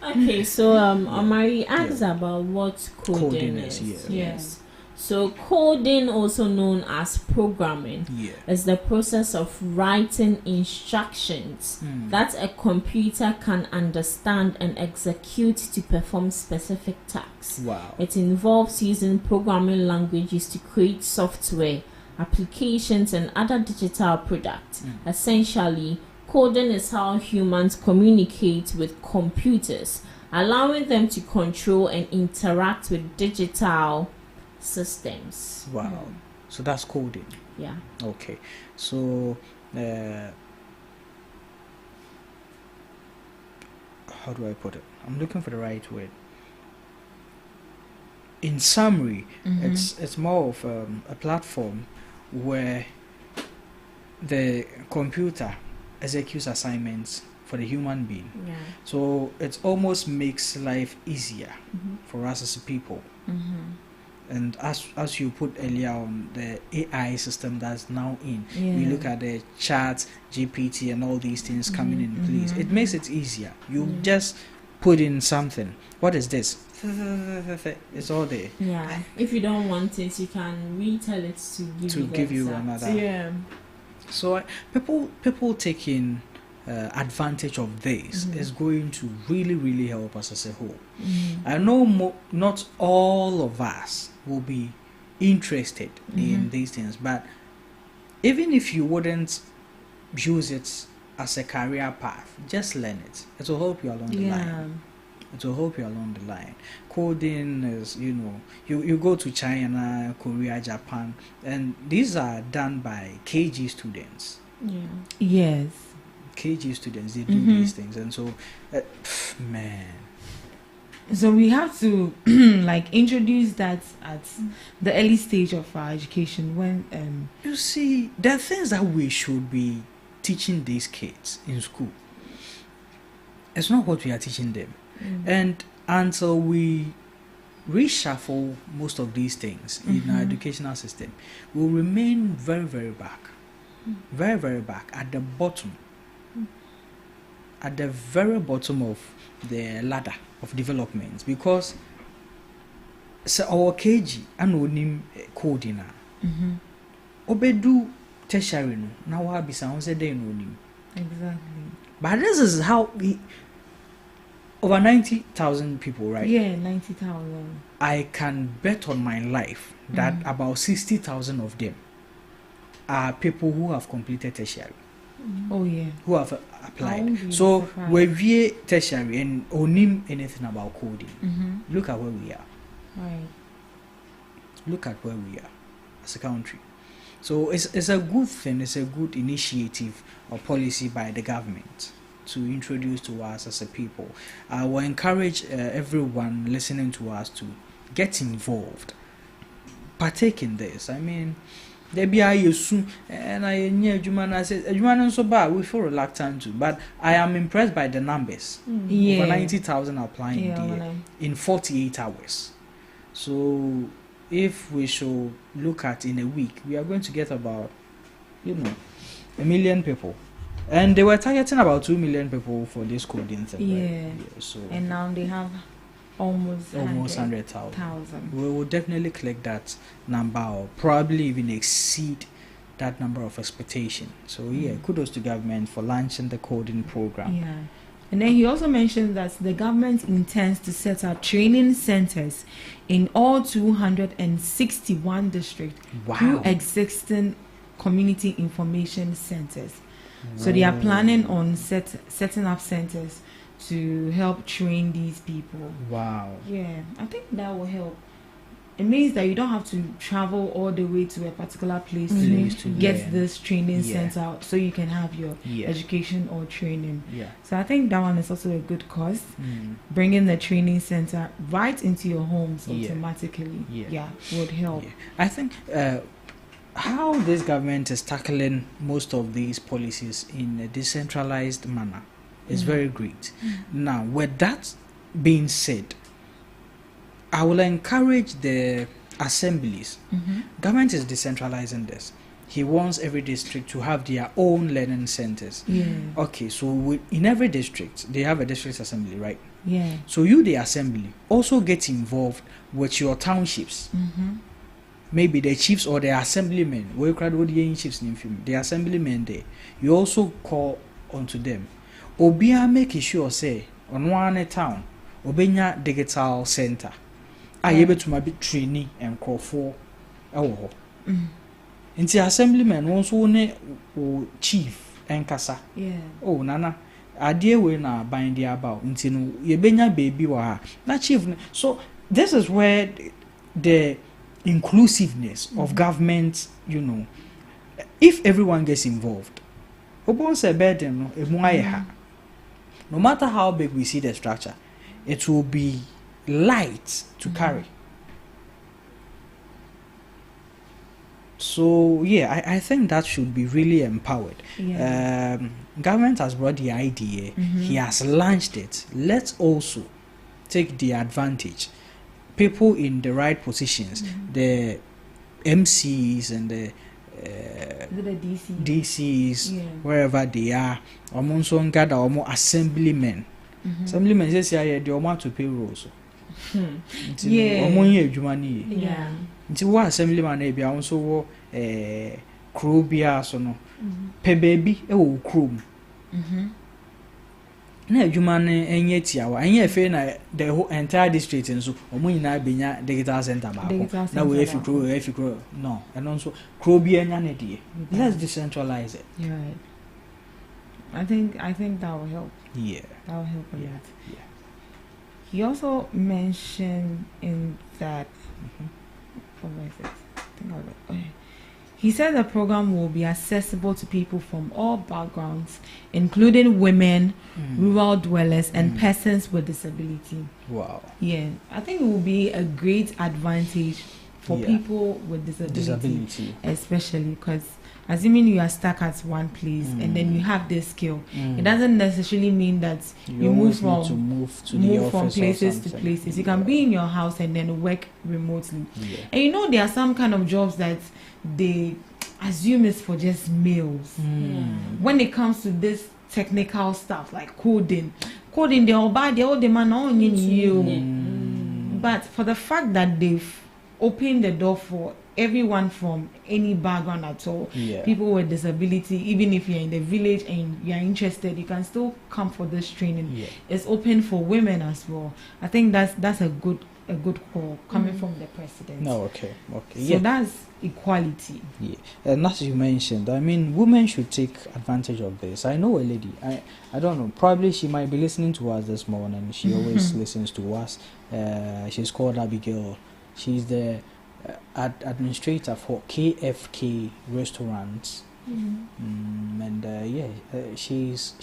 Okay, so Omari asks about what coding is. Yes. So coding, also known as programming, is the process of writing instructions that a computer can understand and execute to perform specific tasks. Wow. It involves using programming languages to create software, applications, and other digital products. Essentially, coding is how humans communicate with computers, allowing them to control and interact with digital systems. Wow. So that's coding. Yeah. Okay. So how do I put it? I'm looking for the right word. In summary, it's more of a platform where the computer executes assignments for the human being. Yeah. So it almost makes life easier for us as people. And as you put earlier on, the AI system that's now in, we look at the chat, GPT, and all these things coming in place. It makes it easier. You just put in something. What is this? It's all there. Yeah. If you don't want it, you can retell it to give you another. Yeah. So people taking advantage of this is going to really help us as a whole. I know not all of us will be interested in these things, but even if you wouldn't use it as a career path, just learn it. It will help you along the line. It will help you along the line. Coding is, you go to China, Korea, Japan, and these are done by KG students. Yes. KG students, they do these things, and so man, so we have to like introduce that at the early stage of our education. When you see, there are things that we should be teaching these kids in school. It's not what we are teaching them, and until we reshuffle most of these things in our educational system, we'll remain very back, very back at the bottom. At the very bottom of the ladder of development, because our KG and onim coding obedu tertiary no now wa be sound say they no nim exactly. But this is how over 90,000 people, right? Yeah, 90,000. I can bet on my life that about 60,000 of them are people who have completed tertiary. Oh yeah. Who have applied. So we tertiary and onim anything about coding. Look at where we are. Right. Look at where we are as a country. So it's a good thing. It's a good initiative or policy by the government to introduce to us as a people. I will encourage everyone listening to us to get involved, partake in this. I mean, There be a soon, and I near Juman. I said, Juman so bad, we feel reluctant to, but I am impressed by the numbers. Yeah. Over 90,000 applying in 48 hours. So, if we should look at in a week, we are going to get about, 1 million people. And they were targeting about 2 million people for this coding thing. Yeah. Right? So and now they have almost 100,000. We will definitely click that number or probably even exceed that number of expectation. So kudos to government for launching the coding program. Yeah. And then he also mentioned that the government intends to set up training centers in all 261 districts through existing community information centers. So they are planning on setting up centers to help train these people. Wow. Yeah, I think that will help. It means that you don't have to travel all the way to a particular place to get this training center, so you can have your education or training. Yeah. So I think that one is also a good cause. Bringing the training center right into your homes automatically, would help. Yeah. I think how this government is tackling most of these policies in a decentralized manner is very great. Now, with that being said, I will encourage the assemblies. Government is decentralizing this. He wants every district to have their own learning centers. Okay, so in every district, they have a district assembly, right? Yeah. So you, the assembly, also get involved with your townships. Maybe the chiefs or the assemblymen. We crowd with the chiefs in film. The assemblymen there. You also call onto them. Obia make sure say on one town, Obenya digital center. I able to maybe trainee and call for into assemblyman also ne o chief and kasa. Oh nana. Idea we na bind about into no yebenya baby wa na chief. So this is where the inclusiveness of government, if everyone gets involved, no matter how big we see the structure, it will be light to carry. So I think that should be really empowered. Government has brought the idea, he has launched it. Let's also take the advantage. People in the right positions, the MCs and the DCs, wherever they are, almost on gather almost assemblymen. Assemblymen says yeah, they want to pay rules. Yeah. Until what assemblyman be also crobia so no. Pe baby chrome. Na adwuma ne enye tiawa enye fe na the whole entire district nso omo nyina benya digital center ba na we efikro no and also kro bi enya ne de. Let's decentralize it. Right. I think that will help. Yeah, that will help a lot. Yeah. He also mentioned in that he said the program will be accessible to people from all backgrounds, including women, rural dwellers, and persons with disability. Wow. Yeah, I think it will be a great advantage for people with disability. Especially because assuming you are stuck at one place and then you have this skill, it doesn't necessarily mean that you move from places to places. You can be in your house and then work remotely. And there are some kind of jobs that they assume is for just males. When it comes to this technical stuff like coding they all buy the old demand on you. But for the fact that they've opened the door for everyone from any background at all, people with disability, even if you're in the village and you're interested, you can still come for this training. It's open for women as well. I think that's a good call coming from the president. No, okay. So that's equality. Yeah, and as you mentioned, I mean, women should take advantage of this. I know a lady. I don't know. Probably she might be listening to us this morning. She always listens to us. She's called Abigail. She's the administrator for KFK restaurants. And she's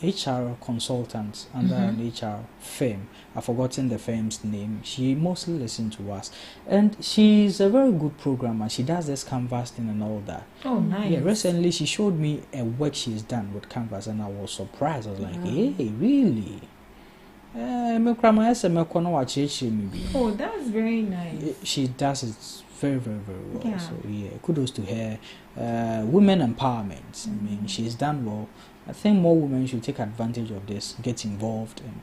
HR consultant under an HR firm. I've forgotten the firm's name. She mostly listens to us, and she's a very good programmer. She does this Canvas thing and all that. Oh, nice. Yeah, recently she showed me a work she's done with Canvas, and I was surprised. I was like, hey, really? Oh, that's very nice. She does it very, very, very well. Yeah. So yeah, kudos to her. Women empowerment. I mean, she's done well. I think more women should take advantage of this, get involved, and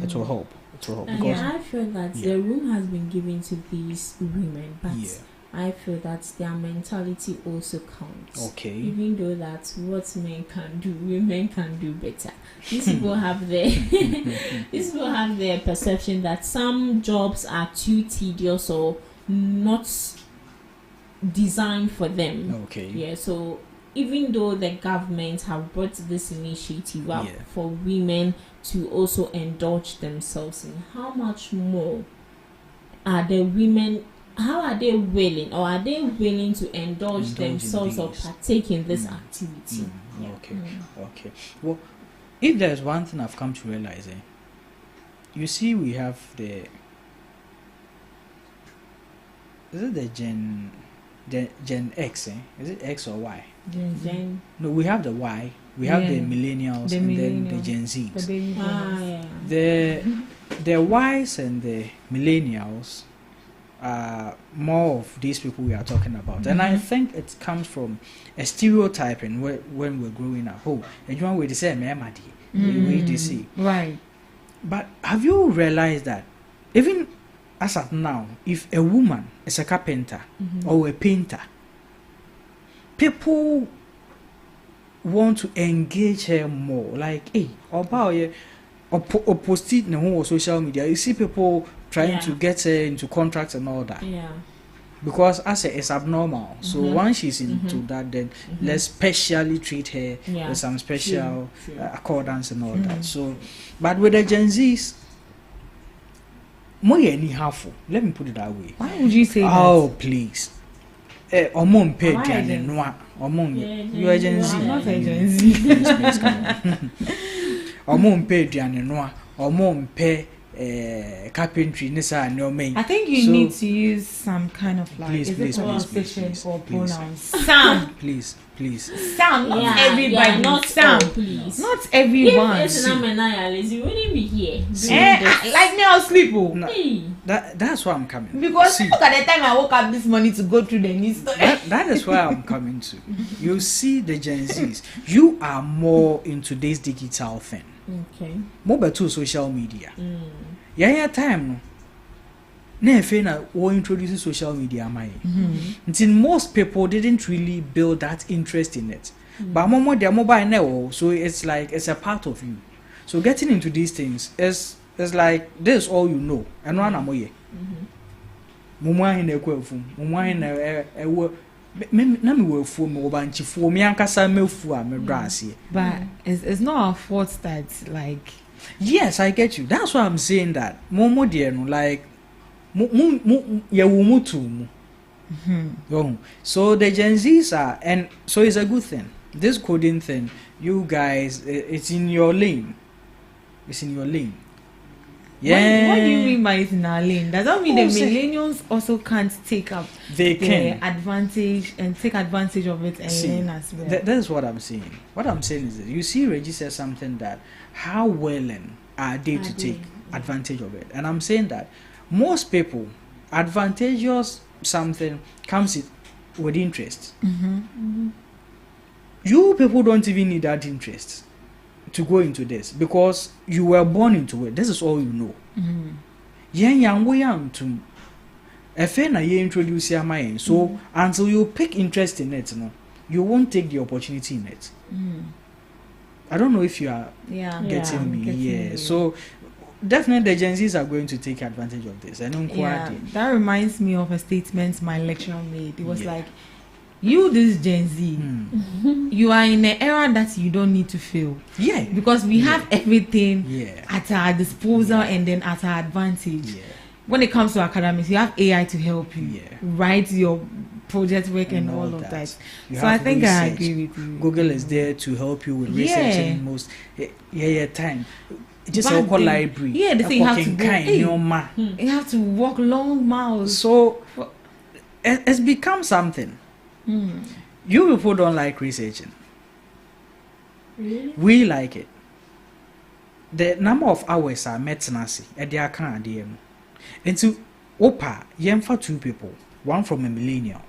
it will help. It will help. Because I feel that the room has been given to these women, but I feel that their mentality also counts. Okay. Even though that's what men can do, women can do better. These people have their perception that some jobs are too tedious or not designed for them. Okay. Yeah. So even though the government have brought this initiative up for women to also indulge themselves in, how much more are the women? How are they willing, or are they willing to indulge themselves or partake in this activity? Okay. Well, if there's one thing I've come to realize, you see, we have the Gen X, Is it X or Y? Gen. No, we have the Y. We have the millennials and then the Gen Zs. The Ys and the millennials are more of these people we are talking about, and I think it comes from a stereotyping when we're growing up. Oh, and you want to say we see right. But have you realized that even as at now, if a woman is a carpenter or a painter, people want to engage her more. Like, hey, or post it on social media. You see people trying to get her into contracts and all that. Yeah. Because as it's abnormal. So once she's into that, then let's specially treat her with some special accordance and all that. So, but with the Gen Zs, more anyhow. Let me put it that way. Why would you say that? Oh, please. Omon paid noir. You are Gen Z. I'm not a Gen Z. Please, come on. Omon paid noir. Omon pay carpentry. I think you need to use some kind of like please, or pronouns. Sam. Please. Sam, not everybody. Not Sam, please. Not everyone. If it's not Menaya, you wouldn't be here. Like me, I'll sleep. That's why I'm coming. Because look at the time I woke up this morning to go through the news. That is why I'm coming to. You see the Gen Zs. You are more into this digital thing. Okay. More to social media. Yeah, time. Never introduce social media. Until most people didn't really build that interest in it. But more they're mobile now, so it's like it's a part of you. So getting into these things is like this is all you know. And one amoye. Mumwa in a quefum, mumwa in but it's not our fault that like. Yes, I get you. That's why I'm saying that. Momo dear no like so the Gen Zs are, and so it's a good thing. This coding thing, you guys, it's in your lane. It's in your lane. Yeah. What do you mean by it's in our lane? Does that mean the millennials also can't take up advantage and take advantage of it and learn as well? That's what I'm saying. What I'm saying is that you see Reggie said something that how willing are they to take advantage of it? And I'm saying that most people, advantageous something comes with interest. You people don't even need that interest to go into this because you were born into it. This is all you know. Introduce your mind. So until you pick interest in it, you won't take the opportunity in it. I don't know if you are getting me. So definitely the Gen Zs are going to take advantage of this. That reminds me of a statement my lecturer made. It was like, you, this Gen Z, you are in an era that you don't need to feel. Yeah. Because we have everything at our disposal and then at our advantage. When it comes to academics, you have AI to help you write your project work and all of that. You So I have think I research. agree with you. Google is there to help you with researching most time. Just Back a then, library. Yeah, the thing you have to go. Hey, you you have to walk long miles. So it's become something. You people don't like researching. Really? We like it. The number of hours are metinasi at the account and so opa yemfa 2 people, one from a millennial,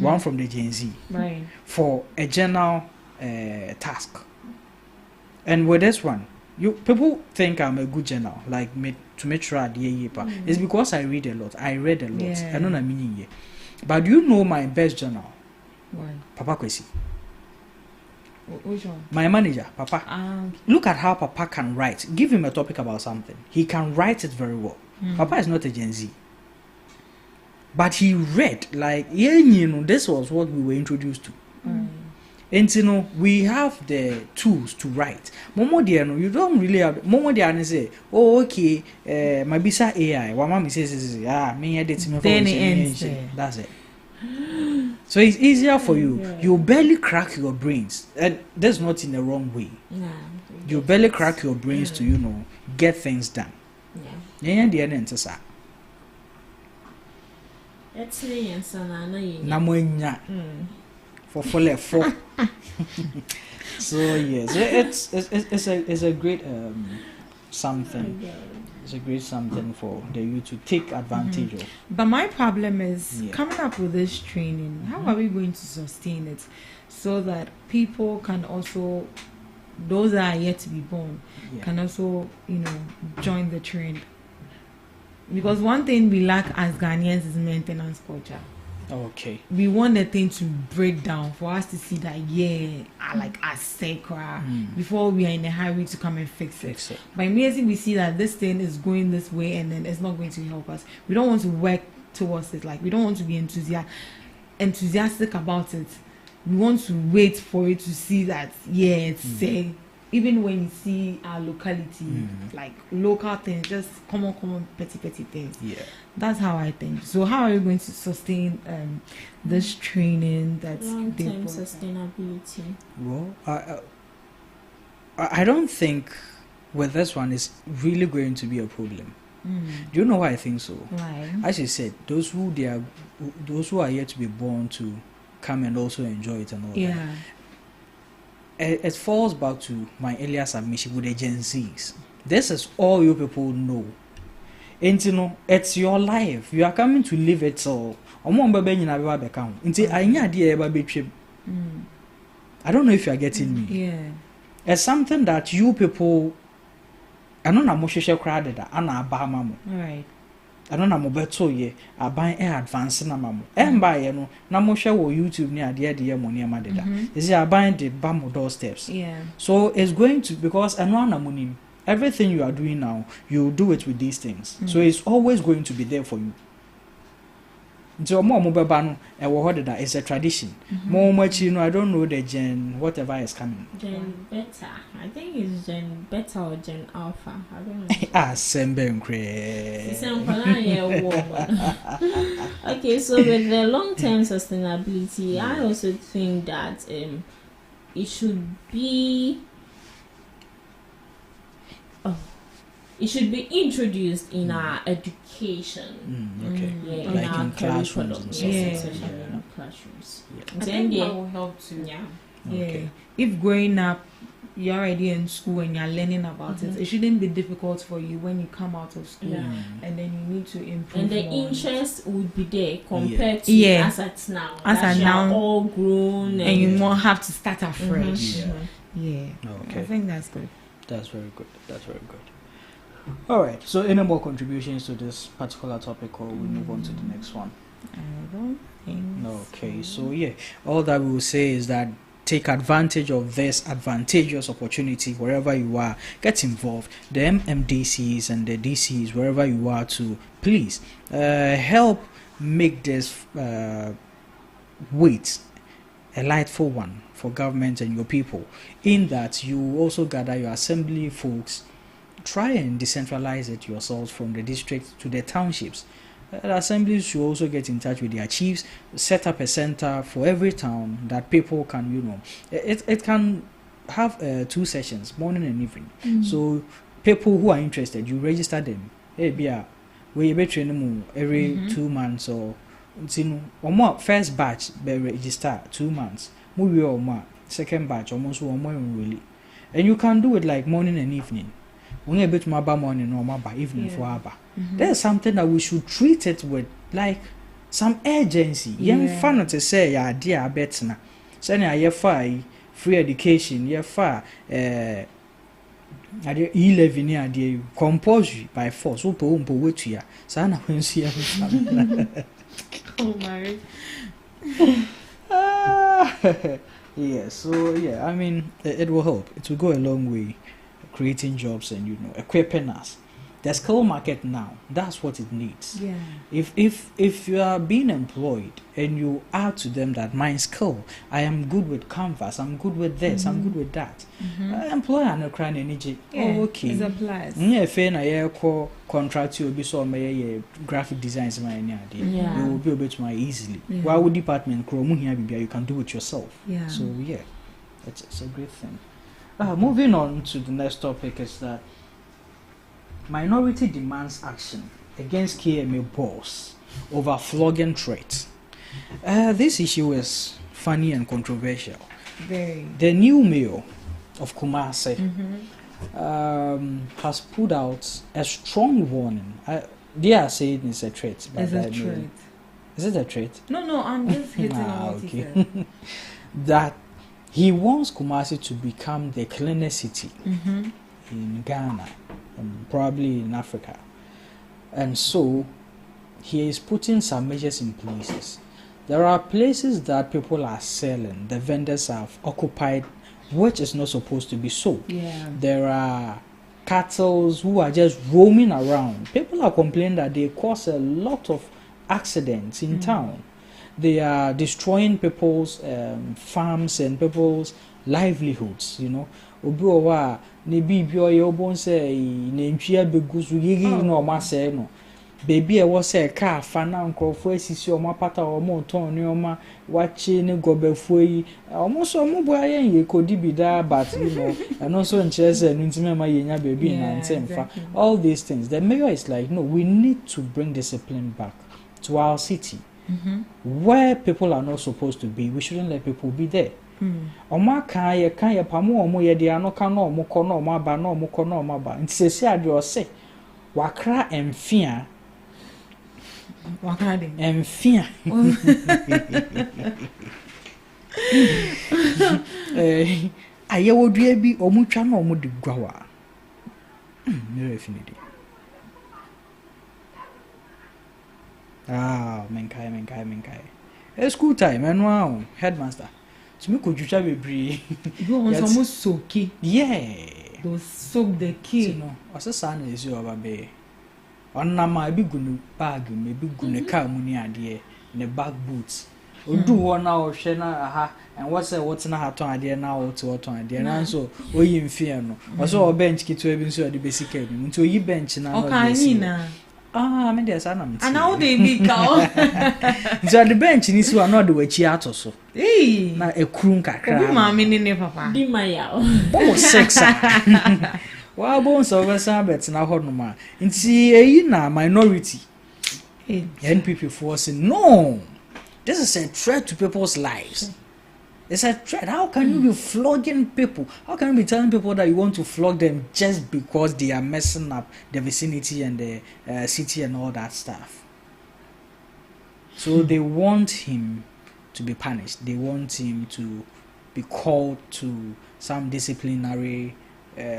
one from the Gen Z, Right. for a general task. And with this one, people think I'm a good journal, like me to make sure it's because I read a lot. I read a lot. Yeah. I don't know meaning. But do you know my best journal? One. Papa Kwesi. Which one? My manager, Papa. Okay. Look at how Papa can write. Give him a topic about something. He can write it very well. Papa is not a Gen Z. But he read, like, this was what we were introduced to. And we have the tools to write. Momo dear, you don't really have. Momo dear say, oh, okay, my bisa AI. What mommy says, me edit me. Then it ends there. That's it. So it's easier for you. Yeah. You barely crack your brains, and that's not in the wrong way. Yeah. You barely crack your brains to get things done. Yeah. The end is that. For left. So yes, it's a great something. It's a great something for the youth to take advantage of. But my problem is coming up with this training. How are we going to sustain it so that people can also, those that are yet to be born, can also, join the trend? Because one thing we lack as Ghanaians is maintenance culture. Okay. We want the thing to break down for us to see that I like as sacred before we are in a hurry to come and fix it. But immediately we see that this thing is going this way and then it's not going to help us. We don't want to work towards it. Like we don't want to be enthusiastic about it. We want to wait for it to see that it's even when you see our locality, like local things, just common petty things. Yeah. That's how I think. So how are you going to sustain this training that's long-term sustainability? Well, I don't think with this one is really going to be a problem. Do you know why I think so? Why? As you said, those who are yet to be born to come and also enjoy it and all that. It falls back to my earlier submission with the Gen Zs. This is all you people know. And it's your life. You are coming to live it all. I don't know if you are getting me. Yeah. It's something that you people I don't know crowded Right. I don't know beto ye I buy advance na mamo. Buy no na mo share wo YouTube ni ade money amadeda. Is I buy the bamboo doorsteps. Yeah. So it's going to because everything you are doing now, you do it with these things. So it's always going to be there for you. So it's a tradition. More much, I don't know the gen whatever is coming. Gen beta. I think it's gen beta or gen alpha. I don't know. Okay, so with the long-term sustainability, I also think that it should be introduced in our education. Okay. In like our in classrooms and stuff. especially in our classrooms. I think that will help too. Okay. If growing up you're already in school and you're learning about it shouldn't be difficult for you when you come out of school and then you need to improve and the more. interest would be there compared to as at now. As at now, all grown and you won't have to start afresh. Okay. I think that's good. That's very good. All right. So, any more contributions to this particular topic, or we move on to the next one? I don't think. Okay. So, all that we will say is that take advantage of this advantageous opportunity wherever you are. Get involved. The MMDCs and the DCs, wherever you are, to please help make this weight a lightful one for government and your people. In that you also gather your assembly folks. Try and decentralize it yourselves from the district to the townships. assemblies should also get in touch with their chiefs, set up a center for every town that people can, it can have 2 sessions, morning and evening. So people who are interested, you register them. Hey, we be training them every 2 months or more. First batch be register 2 months. Movie or more. Second batch almost one more really. And you can do it like morning and evening. Only a bit more by morning or more by evening for Abba. There's something that we should treat it with like some urgency. Young fun to say, yeah, dear, better. Send a year free education, year far, E11 year, dear, compulsory by force, who wait here. Sana when see every Oh my. Yeah, so yeah, I mean, it will help. It will go a long way, creating jobs and equipping us. The skill market now, that's what it needs. Yeah. If you are being employed and you add to them that my skill, I am good with canvas, I'm good with this, I'm good with that. Employer no crying energy. Yeah, okay. It's a plus. Yeah, fair na yeah call contract you be so my graphic designs my idea. You will be able to easily. Why would department chrome here be you can do it yourself. Yeah. So yeah, it's a great thing. Moving on to the next topic is that minority demands action against KMA boss over flogging threat. This issue is funny and controversial. Very. The new mayor of Kumasi has put out a strong warning. They are saying it's a threat. It's a threat. Is it a threat? No, I'm just hitting on what he said. That he wants Kumasi to become the cleanest city in Ghana and probably in Africa. And so he is putting some measures in places. There are places that people are selling, the vendors have occupied, which is not supposed to be so. Yeah. There are cattle who are just roaming around. People are complaining that they cause a lot of accidents in town. They are destroying people's farms and people's livelihoods, Obi owa ne bibi oye obon say ne ntwia begusu yigi no ma say no. Baby e wo say car fa na nkrofo asisi o mapata o mo ton ne o ma wachi ne gobefo yi o so mo bo ayen ye kodi bida but and also nche say no ntime ma yenya baby na ntemfa. All these things, the mayor is like, no, we need to bring discipline back to our city. Where people are not supposed to be, we shouldn't let people be there. Oma kan ye pamo omo ye de ano kan no omo ko no omo aba no omo ko no omo aba nti sesi ade o se wakra emfia aye wodua bi omo twa no omo de gwawa mere finidi menkai school time eno headmaster me could you have a bree? You want some soaky? Yeah. Those soak the key. No, as a son is your baby. On my big gun bag, maybe gun car money idea in the back boots. We do 1 hour shena and what's not to idea now to what idea and so we in fear no. Also a bench kit to even so the basic until you bench now. Okay, I mean, there's an and how they be cow. So the bench in this one, not the way she out also. Hey, na a croon kakra. Mammy, ne papa. Di maya. Oh, sex. Well, bones over Sabbath now, Hodnoma. And see, a minority. NPP forcing. No, this is a threat to people's lives. It's a threat. How can you be flogging people? How can you be telling people that you want to flog them just because they are messing up the vicinity and the city and all that stuff? So they want him to be punished. They want him to be called to some disciplinary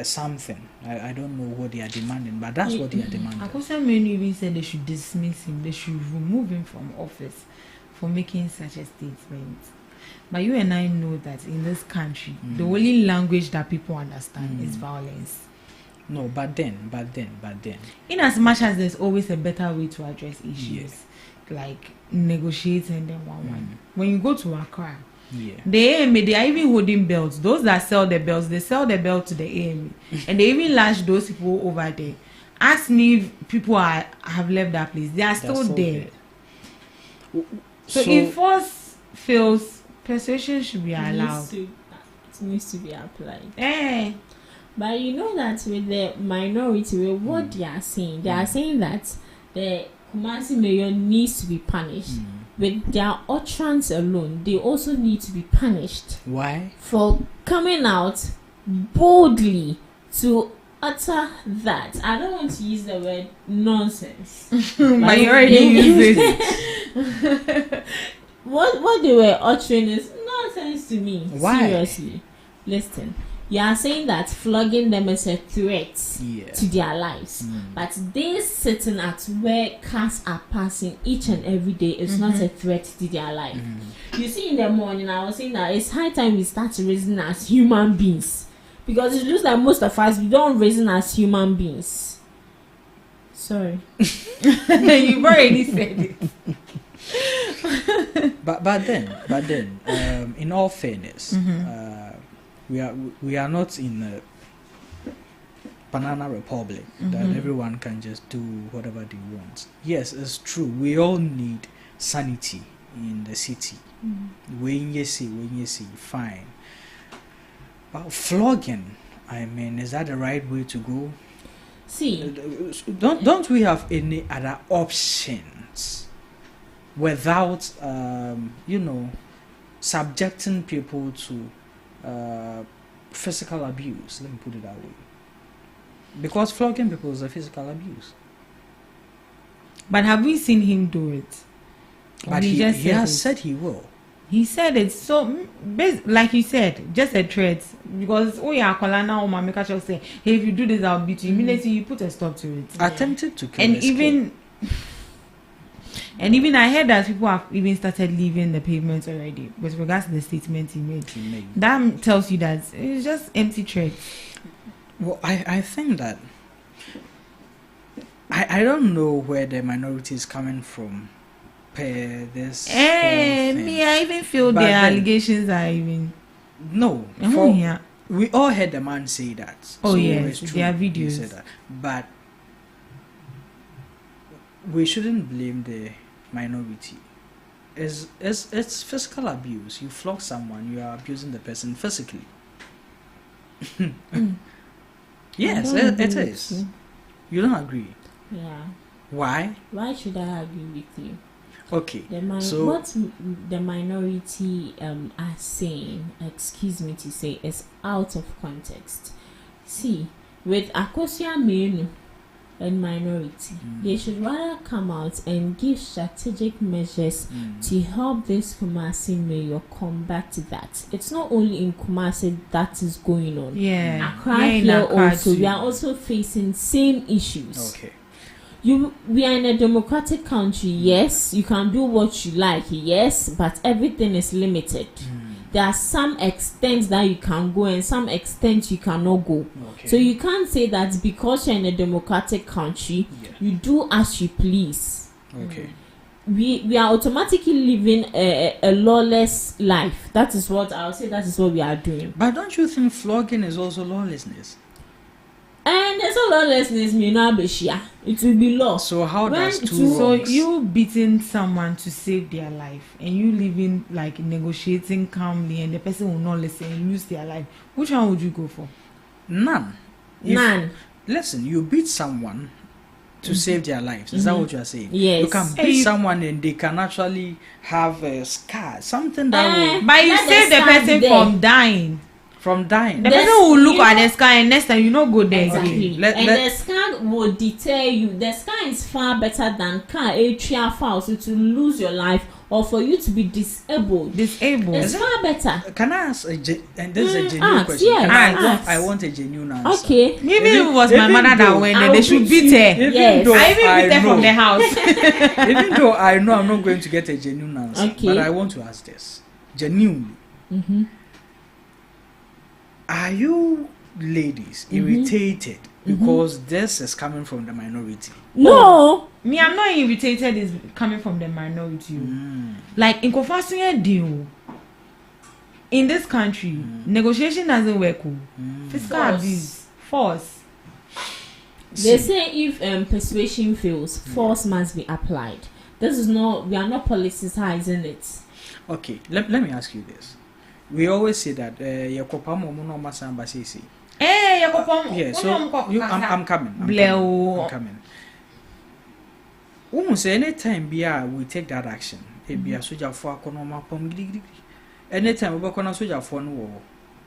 something. I don't know what they are demanding, but that's what they are demanding. Akosia Menu even said they should dismiss him. They should remove him from office for making such a statement. But you and I know that in this country, the only language that people understand is violence. No, but then. In as much as there's always a better way to address issues, like negotiating them one. When you go to Accra, the AMA, they are even holding belts. Those that sell the belts, they sell the belt to the AMA. And they even lash those people over there. ask me if people have left that place. They are still there. So if force fails, persuasion should be allowed. It needs to be applied. But you know that with the minority, with what they are saying that the Kumasi mayor needs to be punished. With their utterance alone, they also need to be punished. Why? For coming out boldly to utter that. I don't want to use the word nonsense. But you already used it. What they were uttering is nonsense to me. Why? Seriously. Listen. You are saying that flogging them is a threat to their lives. But they sitting at where cars are passing each and every day is not a threat to their life. You see, in the morning, I was saying that it's high time we start raising as human beings. Because it looks like most of us, we don't raising as human beings. Sorry. You've already said it. But then, in all fairness, we are not in a banana republic that everyone can just do whatever they want. Yes, it's true. We all need sanity in the city. When you see, fine. But flogging, I mean, is that the right way to go? See, don't we have any other options without subjecting people to physical abuse? Let me put it that way. Because flogging people is a physical abuse. But have we seen him do it? But he has said he will. He said it. So, like you said, just a threat. Because Kolana or Mamika shall say, hey, if you do this, I'll beat you. Immediately, you put a stop to it. Attempted to kill. And even I heard that people have even started leaving the pavement already with regards to the statement he made. That tells you that it's just empty threats. Well, I think that I don't know where the minority is coming from. This me, I even feel the allegations are even we all heard the man say that. Oh yes, there are videos. Said that. But we shouldn't blame the minority. It's physical abuse. You flog someone, you are abusing the person physically. Yes, it is. You don't agree? Yeah. Why? Why should I agree with you? Okay. What the minority are saying, excuse me to say, is out of context. See, with Akosua Menu and minority, they should rather come out and give strategic measures to help this Kumasi mayor combat that. It's not only in Kumasi that is going on. Accra here also, we are also facing same issues. Okay. We are in a democratic country, yes. You can do what you like, yes, but everything is limited. There are some extents that you can go and some extents you cannot go. Okay. So you can't say that because you're in a democratic country, you do as you please. Okay. We are automatically living a lawless life. That is what I'll say. That is what we are doing. But don't you think flogging is also lawlessness? And there's a lawlessness, it will be law. So how does two So you beating someone to save their life and you living like negotiating calmly and the person will not listen and lose their life, which one would you go for? None. None. Listen, you beat someone to save their lives. Is that what you are saying? Yes. You can beat someone and they can actually have a scar, something that will. But you save the person from dying. From dying. The person will look at the sky and next time you not go there exactly. again. The sky will deter you. The sky is far better than car foul. So to lose your life or for you to be disabled. It's far better. Can I ask and this is a genuine question? Yes, I want a genuine answer. Okay. Even if it was my mother that went there, they should beat her. Yes. I even beat her from the house. Even though I know I'm not going to get a genuine answer, but I want to ask this genuinely. Are you ladies irritated because this is coming from the minority? No. Me, I'm not irritated. It's coming from the minority. Like in Kofasunye deal in this country, negotiation doesn't work. Physical abuse, force. They say if persuasion fails, force must be applied. This is not, we are not politicizing it. Okay, let me ask you this. We always say that yeah, so I'm coming. Almost any time we take that action. Be a soldier for anytime we work on a soldier for war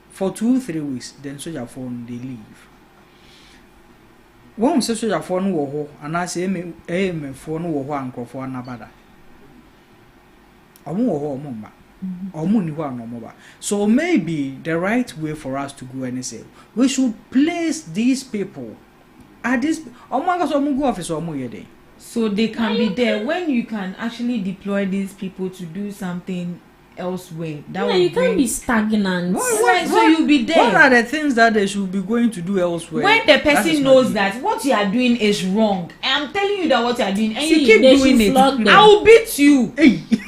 for 2-3 weeks, then soldier phone they leave. One soldier for war, and I say aim for no one for another. So maybe the right way for us to go and say we should place these people at this office or so they can be there when you can actually deploy these people to do something elsewhere. You can't be stagnant. So you'll be there. What are the things that they should be going to do elsewhere? When the person knows that what you are doing is wrong, I'm telling you that what you are doing, and you keep doing it, I will beat you.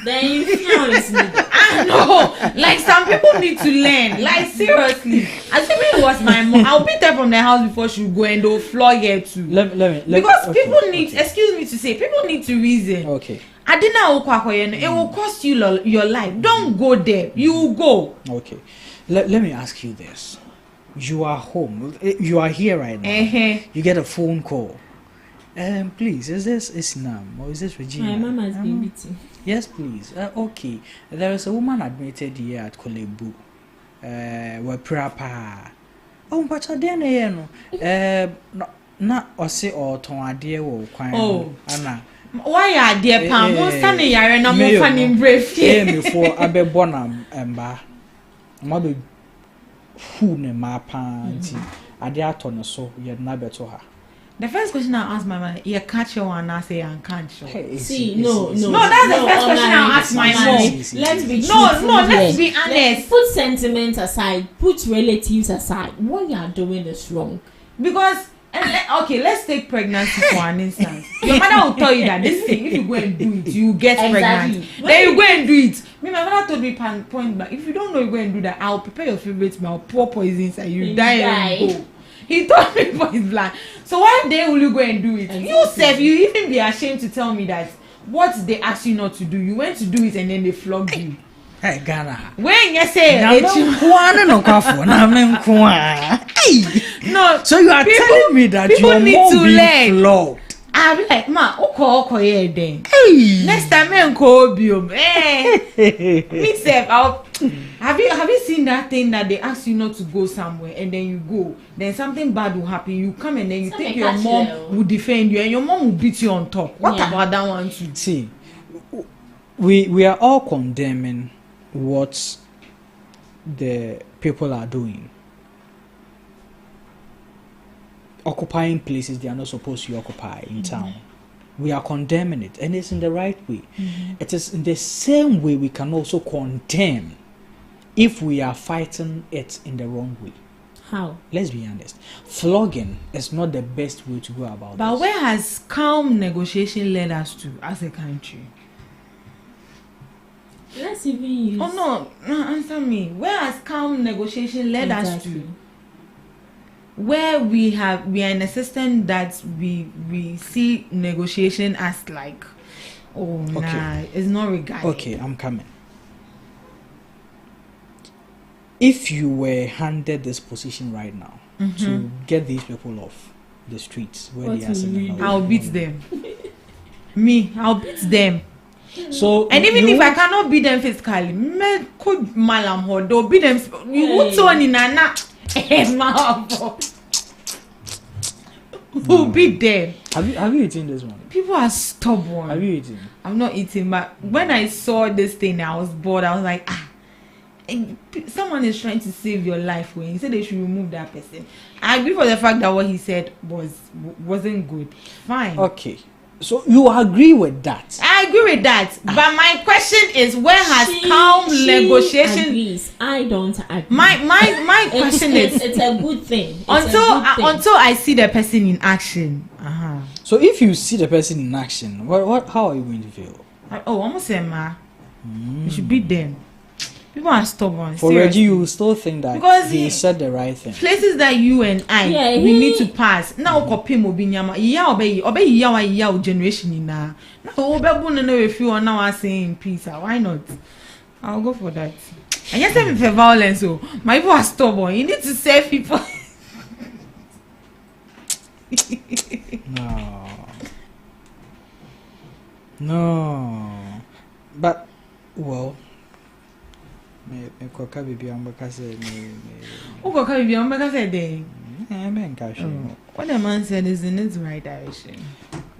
Then you feel it's needed. I know. Like some people need to learn. Like seriously. Assuming it was my mom, I'll beat her from the house before she go and they'll flog her too. Because people need, excuse me to say, people need to reason. Okay. It will cost you your life. Don't go there. You will go. Okay. Let me ask you this. You are home. You are here right now. You get a phone call. Please, is this Islam or is this Regina? My mama has been beaten. Yes, please. Okay. There is a woman admitted here at Kolebu. We're prapa. Oh, but I didn't know. Not or say or Tonadie or Quine. Oh, Anna. Why are dear Pam? Who's standing here and I'm opening brave? Before I be born and bar. Mother who ne ma panty. I dare turn so yet never to her. The first question I ask my mother, you catch your one, I say I can't show. See, no, that's the first question I ask my mom. Let's be let's be honest. Put sentiment aside, put relatives aside. What you are doing is wrong. Because okay, let's take pregnancy for an instance. Your mother will tell you that this thing, if you go and do it, you get pregnant. Then you go and do it. My mother told me point blank, if you don't know you go and do that, I'll prepare your favorite meal, pour poison inside, you die and go. He told me point blank. So why day will you go and do it? Exactly. You self, you even be ashamed to tell me that what they asked you not to do, you went to do it and then they flogged you. Hey, Ghana. When you say no, so you are telling me that you need to learn. Flogged. I'll be like, ma, okay, then. Hey. Next time, I'm call you. Me self, have you seen that thing that they ask you not to go somewhere and then you go, then something bad will happen. You come and then you think your mom will defend you and your mom will beat you on top. What about that one too? See, we are all condemning what the people are doing. Occupying places they are not supposed to occupy in town. We are condemning it, and it's in the right way. It is in the same way we can also condemn if we are fighting it in the wrong way. How? Let's be honest. Flogging is not the best way to go about it. But where has calm negotiation led us to as a country? Let's even use... Oh no, answer me. Where has calm negotiation led us to? Where we are in a system that we see negotiation as like, it's not regarded. Okay, I'm coming. If you were handed this position right now to get these people off the streets where they are sitting, I'll beat them. I'll beat them. So and even if I cannot beat them physically, me could malam ho do beat them. You would so ni nana. Who beat them? Have you eaten this one? People are stubborn. Have you eaten? I'm not eating, but when I saw this thing, I was bored. I was like, someone is trying to save your life. When he said they should remove that person, I agree for the fact that what he said wasn't good. Fine. Okay. So you agree with that? I agree with that. But my question is, where has calm negotiation? Agrees. I don't agree. My question is, it's a good thing. Until I see the person in action. So if you see the person in action, how are you going to feel? I'm gonna say, you should beat them. People are stubborn. For Reggie, you still think that because he said the right thing. Places that you and I we need to pass. Now kopim obinyama. Iya obey iya generation ina. Now obebun no if you are now saying peace. Why not? I'll go for that. And yes, I'm for violence. So my people are stubborn. You need to save people. No. But well. Me koka bibi ambaka say me. Koka bibi ambaka say dey. What the man said is in its right direction.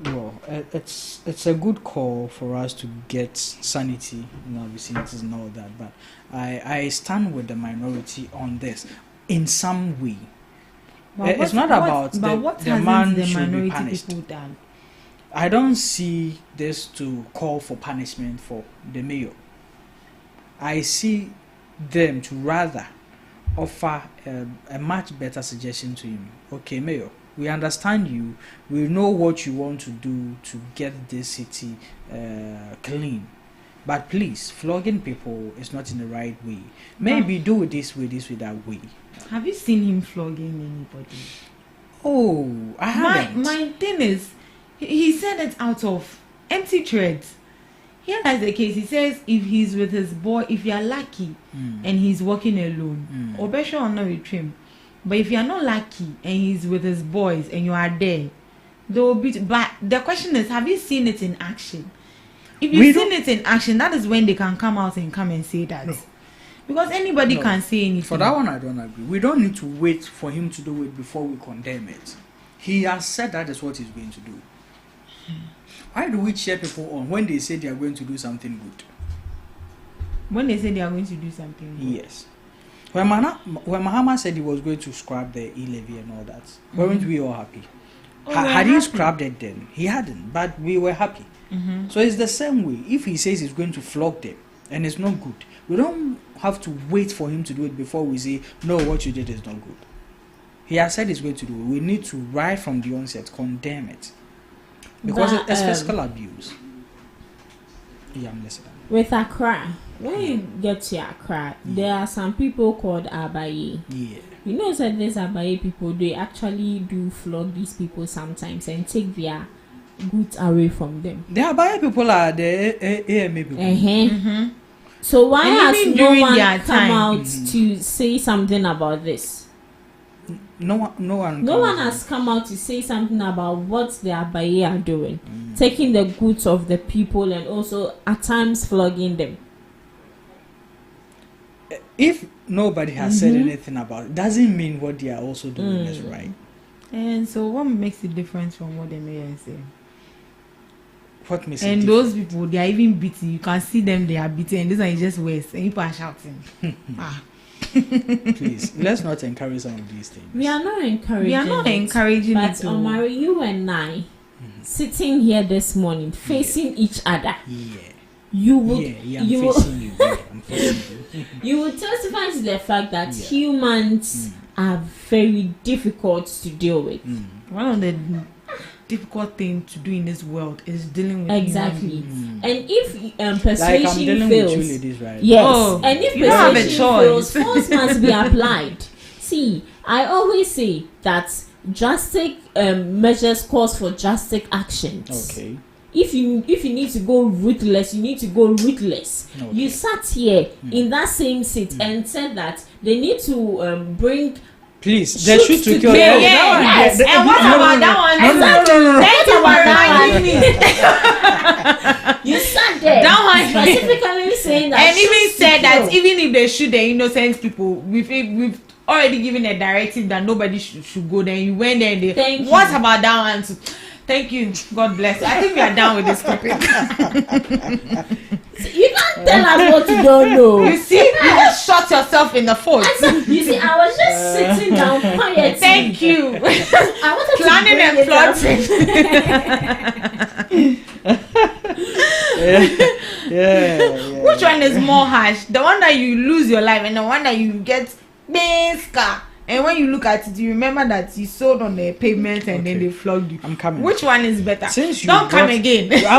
Well, it's a good call for us to get sanity in our vicinities and all that, but I stand with the minority on this in some way. It's not about the man the should minority be punished. People done? I don't see this to call for punishment for the mayor. I see them to rather offer a much better suggestion to him. Okay, Mayor, we understand you. We know what you want to do to get this city clean. But please, flogging people is not in the right way. Maybe do it this way, that way. Have you seen him flogging anybody? Oh, I haven't. My thing is, he said it out of empty threats. Here is the case. He says if he's with his boy, if you are lucky and he's working alone, or better or not with him. But if you are not lucky and he's with his boys and you are there, they will be. But the question is, have you seen it in action? If you've seen it in action, that is when they can come out and say that. No. Because anybody can say anything. For that one, I don't agree. We don't need to wait for him to do it before we condemn it. He has said that is what he's going to do. Why do we cheer people on when they say they are going to do something good? When they say they are going to do something good? Yes. When Mahama said he was going to scrap the e-levy and all that, weren't we all happy? Had he scrapped it then? He hadn't, but we were happy. So it's the same way. If he says he's going to flog them and it's not good, we don't have to wait for him to do it before we say, no, what you did is not good. He has said he's going to do it. We need to, right from the onset, condemn it. Because it's physical abuse. Yeah, I'm listening. With Accra, when you get to Accra, there are some people called Abaye. Yeah. You know that these Abaye people, they actually do flog these people sometimes and take their goods away from them. The Abaye people are the AMA people. So why has no one come out to say something about this? No one has come out to say something about what the Abaye are doing, taking the goods of the people and also at times flogging them. If nobody has said anything about it, doesn't mean what they are also doing is right. And so what makes the difference from what the mayor is saying? What makes it and different? Those people, they are even beating. You can see them, they are beating, and this one is just worse, and people are shouting. Please, let's not encourage some of these things. We are not encouraging but it. But Omari, you and I, sitting here this morning, facing each other, you will testify to the fact that humans are very difficult to deal with. One of the difficult things to do in this world is dealing with and if persuasion fails, with you ladies, right? And if persuasion fails, force must be applied. See, I always say that drastic measures calls for drastic actions. Okay. If you need to go ruthless, you need to go ruthless. Okay. You sat here in that same seat and said that they need to bring. Please, they should to kill. Yes. And what about that one? You sat there. That one specifically saying that. And even said that even if they shoot the innocent people, we've already given a directive that nobody should go there. You went there. And what about that one? Thank you. God bless. I think we are done with this topic. You can't tell us what you don't know. You see, you just shot yourself in the foot. You see, I was just sitting down quietly. Thank you. I wanted planning and plotting. Which one is more harsh? The one that you lose your life and the one that you get big scar. And when you look at it, you remember that you sold on the pavement and then they flogged you. I'm coming. Which one is better? Since you don't come again. I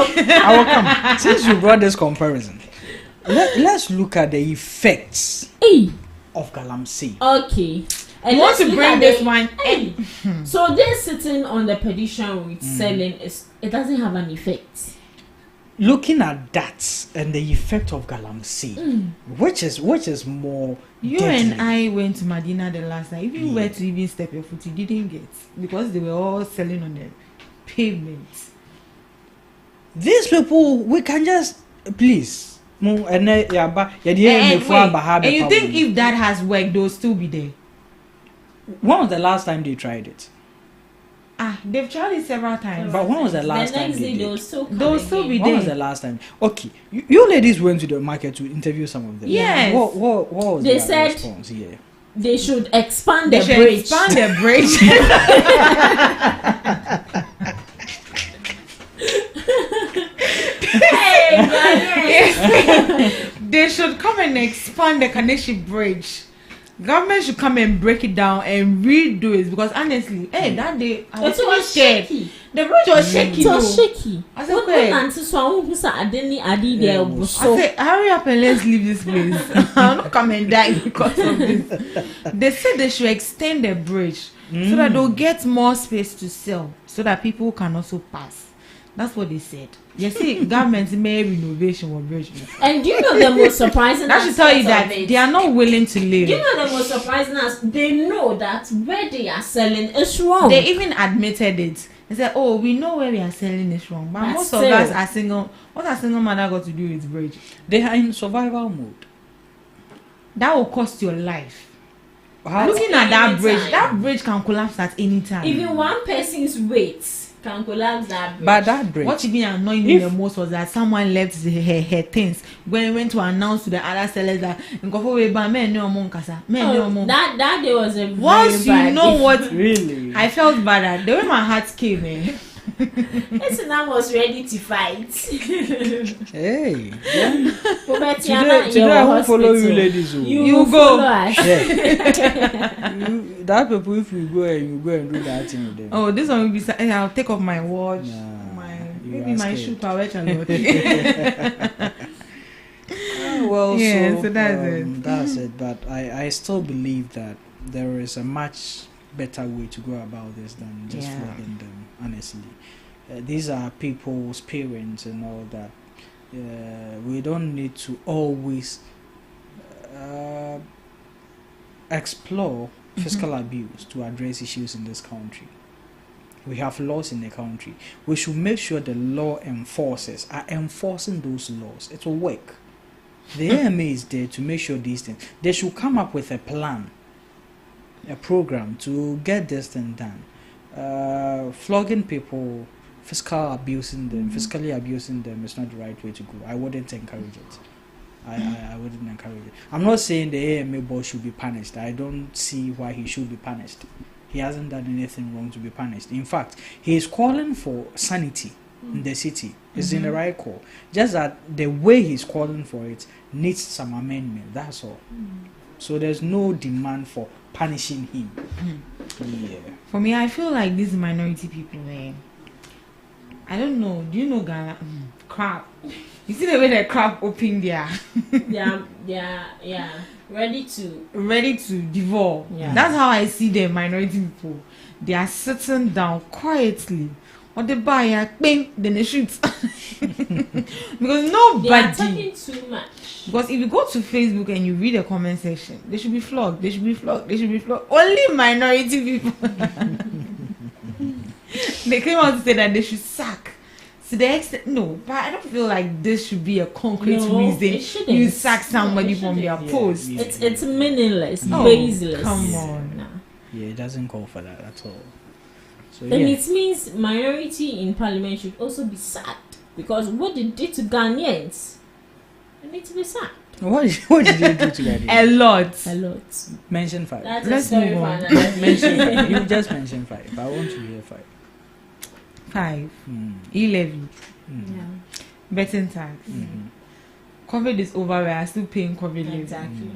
will come. Since you brought this comparison, let's look at the effects of Galamsey. Okay. And you want to bring this one? So this sitting on the petition with selling it doesn't have an effect. Looking at that and the effect of Galamsey, which is more. You deadly. and I went to Medina the last time. If you were to even step your foot, you didn't get, because they were all selling on the pavement. These people, we can just please. And you think if that has worked, they'll still be there? When was the last time they tried it? They've tried it several times. But when was the last time they did? They'll still be there. When was the last time? Okay, you ladies went to the market to interview some of them. Yes. What was they their said response? Yeah. They should expand the bridge. Expand the bridge. They should come and expand the Kaneshi Bridge. Government should come and break it down and redo it, because honestly, that day I was so scared. Shaky. The bridge was shaky. It was shaky. I said, okay. I said, hurry up and let's leave this place. I'll not come and die because of this. They said they should extend the bridge so that they'll get more space to sell, so that people can also pass. That's what they said. You see, government made renovation or bridge. And do you know the most surprising? That should tell you that they are not willing to live. Do you know the most surprising? They know that where they are selling is wrong. They even admitted it. They said, "Oh, we know where we are selling is wrong." But most of us are single. What has single mother got to do with bridge? They are in survival mode. That will cost your life. Looking at that bridge can collapse at any time. Even one person's weight can collapse that bridge. But that bridge. What even annoyed me the most was that someone left her things when we went to announce to the other sellers that that day was a once you know what really I felt bad. The way my heart came in. Esina was ready to fight. Hey, today I won't follow you ladies. You go. That people, if you go and do that thing with them. Oh, this one will be. I'll take off my watch, maybe my shoe power. Well, yeah, so that's it. That's it. But I still believe that there is a much better way to go about this than just flogging them. Honestly, these are people's parents and all that. We don't need to always explore fiscal abuse to address issues in this country. We have laws in the country. We should make sure the law enforcers are enforcing those laws. It will work. The AMA is there to make sure these things. They should come up with a plan, a program to get this thing done. Flogging people, fiscally abusing them is not the right way to go. I wouldn't encourage it. I wouldn't encourage it. I'm not saying the AMA boss should be punished. I don't see why he should be punished. He hasn't done anything wrong to be punished. In fact, he is calling for sanity in the city. It's in the right call. Just that the way he's calling for it needs some amendment. That's all. So there's no demand for punishing him. Yeah. For me, I feel like these minority people, man. I don't know. Do you know Ghana? Crap. You see the way the crap open there? Yeah. Ready to devour. Yeah. That's how I see the minority people. They are sitting down quietly. Or they buy a bang, then they shoot. Because nobody. They are talking too much. Because if you go to Facebook and you read the comment section, they should be flogged. They should be flogged. They should be flogged. Only minority people. They came out to say that they should sack. To the extent, no, but I don't feel like this should be a concrete reason you sack somebody from their post. It's meaningless, baseless. Come on. Yeah, it doesn't call for that at all. So, and it means minority in parliament should also be sacked, because what they did to Ghanaians, they need to be sacked. What did they do to Ghanaians? A lot. Mention 5. Let's move on. Mention 5. You just mention 5. I want to hear 5. 5. E-levy. Betting tax. COVID is over. We are still paying COVID levy. Exactly.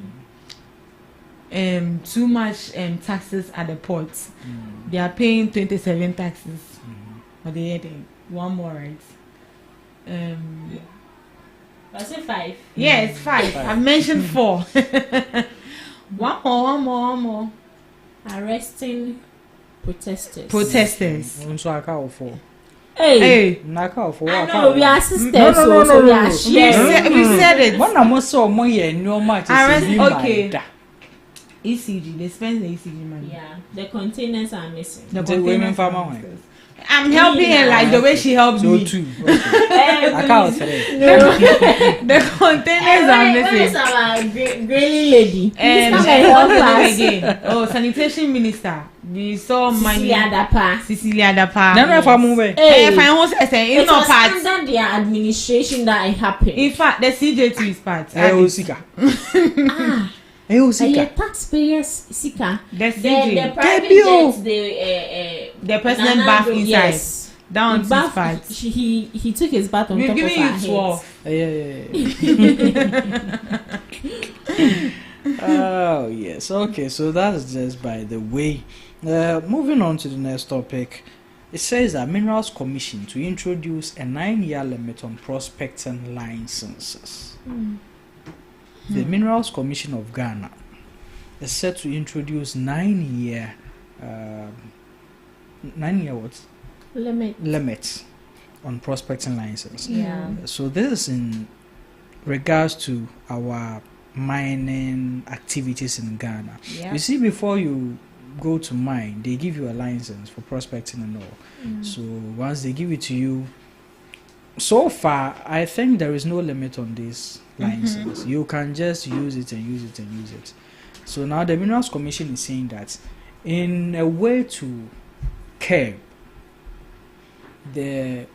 Too much taxes at the ports. They are paying 27 taxes. But they had one more, right? Was it 5? Yes, 5. I've mentioned 4. One more. Arresting protesters. So I call 4. Hey. No, we are sisters, so we are sharing. We said it. One of us saw more no much. Okay. ECG, they spend the ECG money. Yeah, the containers are missing. The women farmer. I'm helping her like the way she helped me. Too. Okay. I can't say. The containers are missing. Where is our granny lady? And help us again. Oh, sanitation minister. We saw money. Cecilia Dapa. No, if I move away. If I want to say, it's not part under their administration that it happened. In fact, the CJT is part. Taxpayers Sika. The CJ. The private jet, the president bath inside. Yes. Down his part. He took his bath on top of her head. Yeah. Oh yes. Okay. So that's just by the way. Moving on to the next topic. It says that Minerals Commission to introduce a 9-year limit on prospecting licenses. The Minerals Commission of Ghana is set to introduce 9-year what? Limit on prospecting license. Yeah. So this is in regards to our mining activities in Ghana. Yeah. You see, before you go to mine, they give you a license for prospecting and all. So once they give it to you, so far I think there is no limit on this license. You can just use it. So now the Minerals Commission is saying that in a way to curb the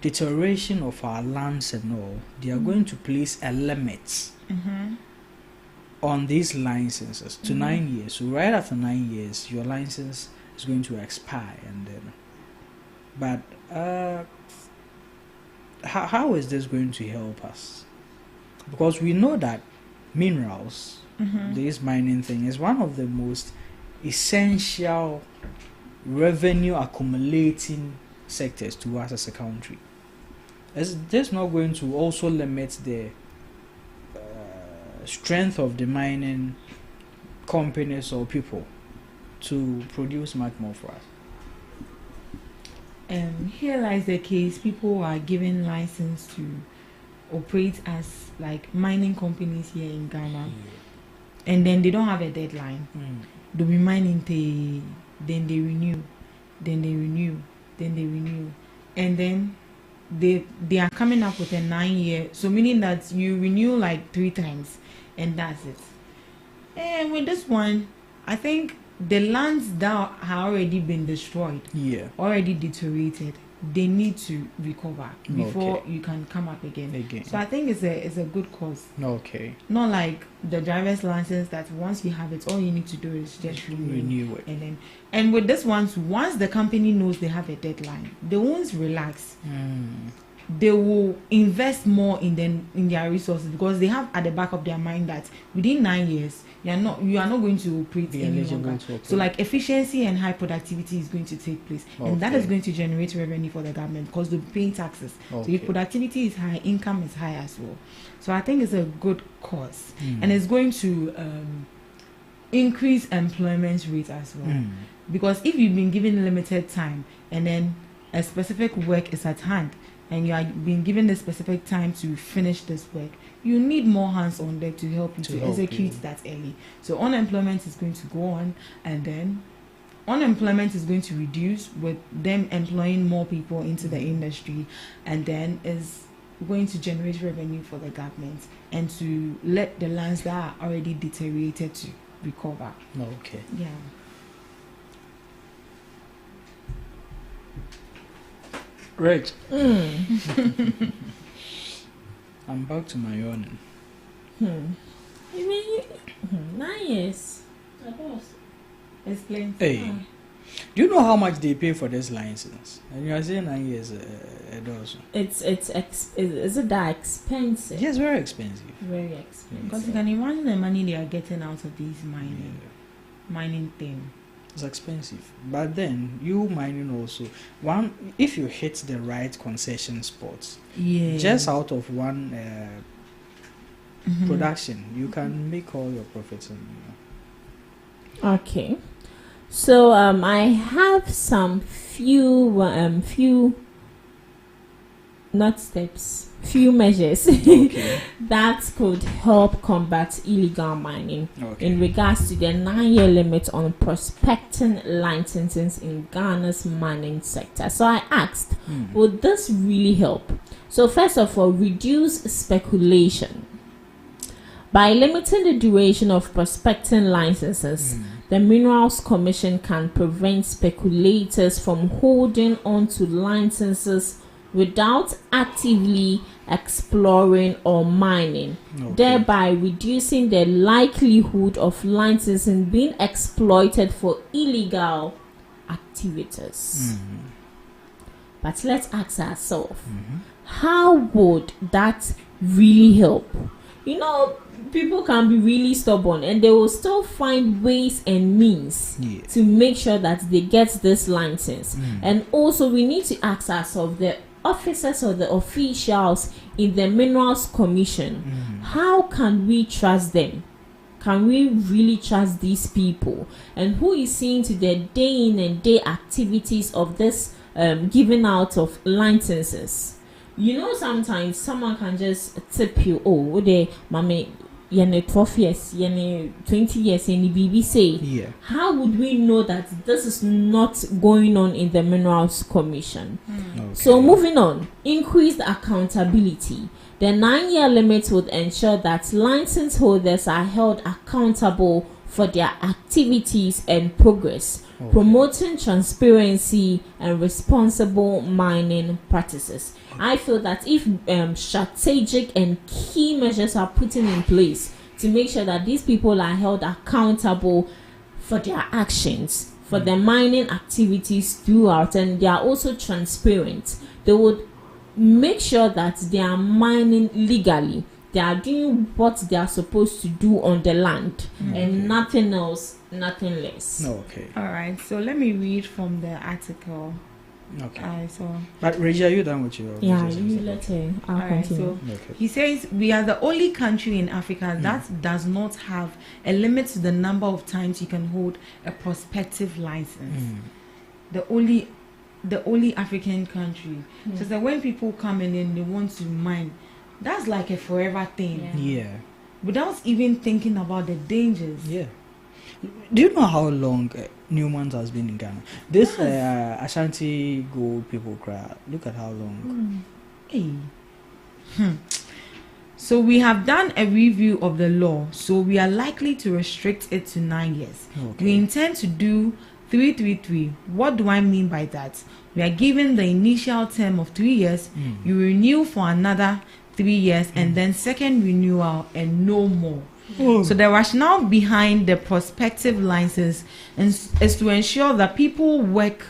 deterioration of our lands and all, they are going to place a limit on these licenses to 9 years. So right after 9 years, your license is going to expire, and then. But how is this going to help us? Because we know that minerals, this mining thing, is one of the most essential revenue accumulating sectors to us as a country. Is this not going to also limit the strength of the mining companies or people to produce much more for us? Here lies the case. People are given license to operate as like mining companies here in Ghana, and then they don't have a deadline. They'll be mining then they renew, and then they are coming up with a 9-year. So meaning that you renew like 3 times, and that's it. And with this one, I think the lands that have already been destroyed, already deteriorated, they need to recover before you can come up again. So I think it's a good cause. Okay. Not like the driver's license that once you have it, all you need to do is just renew it. And with this one, once the company knows they have a deadline, they won't relax. They will invest more in their resources, because they have at the back of their mind that within 9 years you are not going to operate any longer. So like efficiency and high productivity is going to take place, and that is going to generate revenue for the government because they're paying taxes. So if productivity is high, income is high as well. So I think it's a good cause, and it's going to increase employment rate as well. Because if you've been given limited time and then a specific work is at hand, and you are being given the specific time to finish this work, you need more hands on deck to help you to execute that early. So unemployment is going to go on, and then unemployment is going to reduce with them employing more people into the industry, and then is going to generate revenue for the government and to let the lands that are already deteriorated to recover. Okay. Yeah. Right. I'm back to my own. You mean 9 years? Explain. Hey, do you know how much they pay for this license? And you are saying 9 years also. Is it that expensive? Yes, very expensive. Very expensive. Because you can imagine the money they are getting out of these mining thing. It's expensive. But then you mining also if you hit the right concession spots, just out of one production, you can make all your profits. Okay. So I have some few measures that could help combat illegal mining in regards to the 9-year limit on prospecting licenses in Ghana's mining sector. So I asked, would this really help? So first of all, reduce speculation. By limiting the duration of prospecting licenses, the Minerals Commission can prevent speculators from holding on to licenses without actively exploring or mining, thereby reducing the likelihood of licensing being exploited for illegal activities. But let's ask ourselves, how would that really help? You know, people can be really stubborn and they will still find ways and means to make sure that they get this license. And also we need to ask ourselves, the officers or the officials in the Minerals Commission, how can we trust them? Can we really trust these people? And who is seeing to the day in and day activities of this giving out of licenses? You know, sometimes someone can just tip you, oh, they, mommy, 12 years, 20 years, any BBC. How would we know that this is not going on in the Minerals Commission? So moving on, increased accountability. The 9-year limit would ensure that license holders are held accountable for their activities and progress, promoting transparency and responsible mining practices. I feel that if strategic and key measures are put in place to make sure that these people are held accountable for their actions, for their mining activities throughout, and they are also transparent, they would make sure that they are mining legally. They are doing what they are supposed to do on the land and nothing else, nothing less. All right, so let me read from the article. But Reggie, are you done with your? Yeah, you let him. I'll continue. So he says we are the only country in Africa that does not have a limit to the number of times you can hold a prospective license. The only African country. So that when people come in and they want to mine, that's like a forever thing. Without even thinking about the dangers. Do you know how long Newmans has been in Ghana? This Ashanti gold people cry. Look at how long. So we have done a review of the law. So we are likely to restrict it to 9 years. We intend to do 333. What do I mean by that? We are given the initial term of 3 years. You renew for another 3 years, and then second renewal and no more. So the rationale behind the prospective license is to ensure that people work,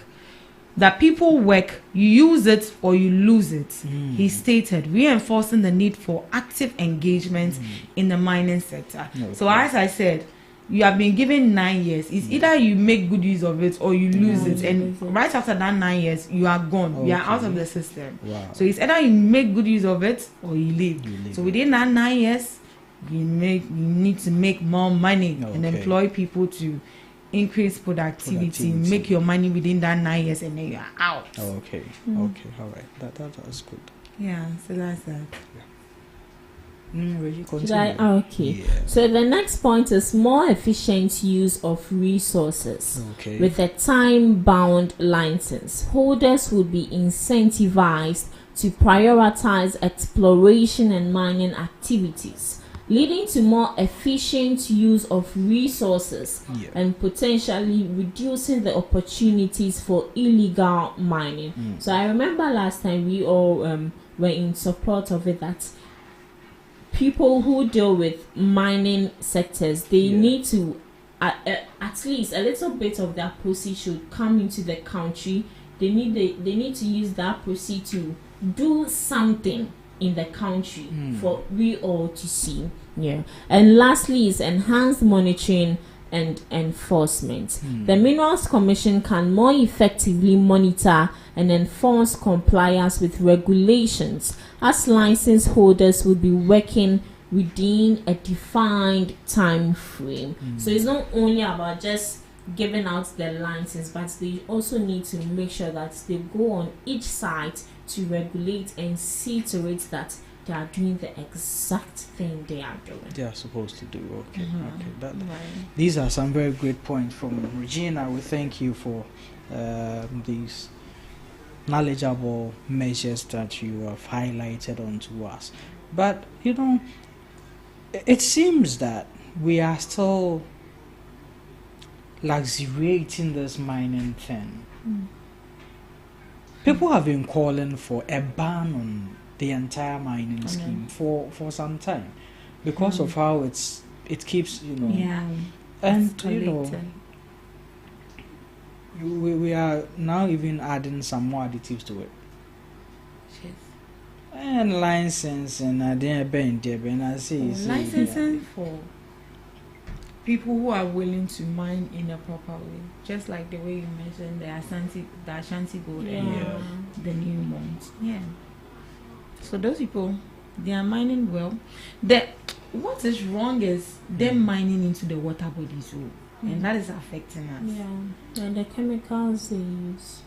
you use it or you lose it. He stated, reinforcing the need for active engagement in the mining sector. So as I said, you have been given 9 years. It's either you make good use of it or you lose it, and right after that 9 years you are gone. You are out of the system. So it's either you make good use of it or you leave. So within that 9 years you need to make more money and employ people to increase productivity, make your money within that 9 years, and then you are out. Okay, all right. That's good. So that's that. So the next point is more efficient use of resources. With a time-bound license, holders would be incentivized to prioritize exploration and mining activities, leading to more efficient use of resources and potentially reducing the opportunities for illegal mining. So I remember last time we all were in support of it, that people who deal with mining sectors, they need to at least a little bit of their proceeds should come into the country. They need to use that proceed to do something in the country for we all to see. And lastly is enhanced monitoring and enforcement. The Minerals Commission can more effectively monitor and enforce compliance with regulations, as license holders will be working within a defined time frame. So it's not only about just giving out the license, but they also need to make sure that they go on each site to regulate and see to it that they are doing the exact thing they are doing. They are supposed to do. Okay. These are some very great points from Regina. We thank you for these knowledgeable measures that you have highlighted onto us. But it seems that we are still luxuriating this mining thing. People have been calling for a ban on the entire mining scheme for some time because of how it keeps and we are now even adding some more additives to it. And licensing licensing for people who are willing to mine in a proper way, just like the way you mentioned the Ashanti Gold and the Newmont. So those people, they are mining well. What is wrong is them mining into the water bodies, and that is affecting us. And the chemicals they use,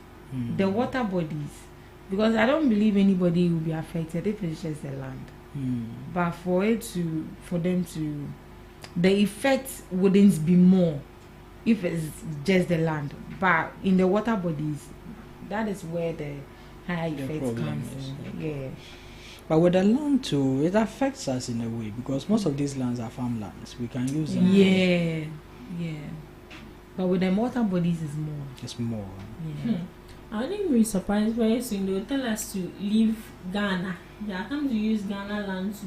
the water bodies, because I don't believe anybody will be affected if it's just the land. But for them to, the effect wouldn't be more if it's just the land. But in the water bodies, that is where the high effect comes in. But with the land too, it affects us in a way because most of these lands are farmlands. We can use them. But with the water bodies, it's more. I wouldn't be surprised very soon. They will tell us to leave Ghana. They are coming to use Ghana land to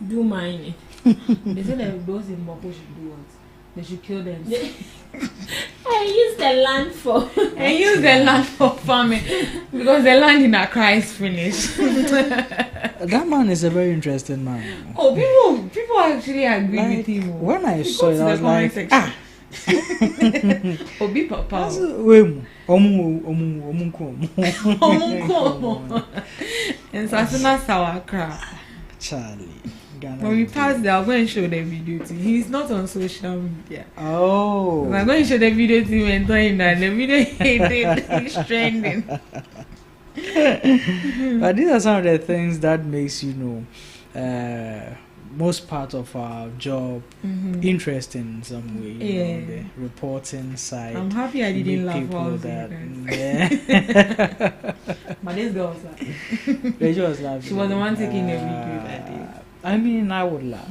do mining. They say that those in Boko should do what? They should kill them. And use the land for farming because the land in Accra is finished. That man is a very interesting man. People actually agree with him. When I saw it, I was like, Obi Papa. And Sasuna Sawakra. Charlie. When we pass there, I'm going to show the video to him. He's not on social media. I'm going to show the video to him and tell him that the video he did is trending. But these are some of the things that makes most part of our job interesting in some way. The reporting side. I'm happy I didn't laugh while that. But this girl was laughing. She was laughing. She was the one taking the video that day. I mean, I would laugh.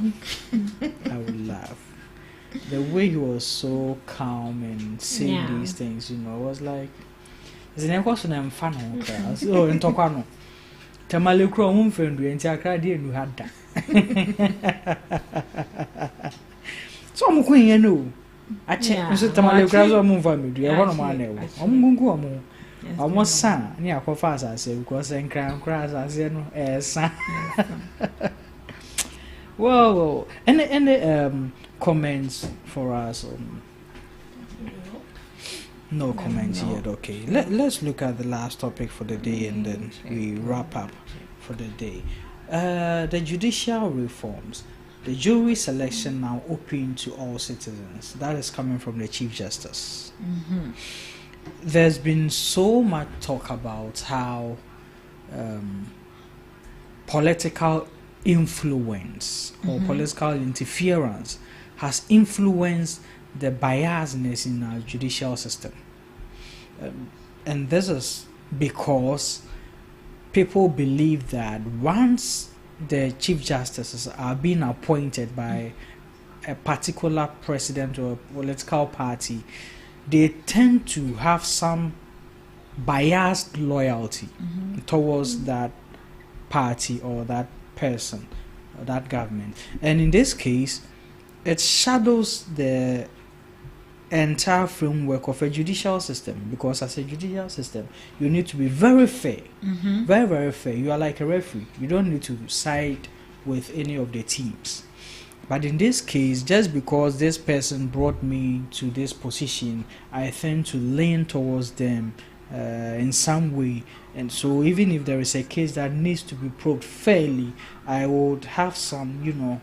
The way he was so calm and saying these things, it was like, it's an question I'm fan of. So, in Tokano, Tamale Crow, home friend, and Tiakradi, and you had that. So, I'm going to know. I check Mr. Tamale Crow, I'm family. I want to man. I'm going to go. I'm a son, near Cofas, I say, because I'm crying, I say, son. Well, any comments for us? No comments yet. Okay, let's look at the last topic for the day and then we wrap up for the day. The judicial reforms, the jury selection now open to all citizens. That is coming from the Chief Justice. There's been so much talk about how political influence or political interference has influenced the biasness in our judicial system, and this is because people believe that once the chief justices are being appointed by a particular president or a political party, they tend to have some biased loyalty towards that party or that person or that government. And in this case, it shadows the entire framework of a judicial system, because as a judicial system you need to be very fair, very fair. You are like a referee. You don't need to side with any of the teams. But in this case, just because this person brought me to this position, I tend to lean towards them in some way. And so even if there is a case that needs to be probed fairly, I would have some,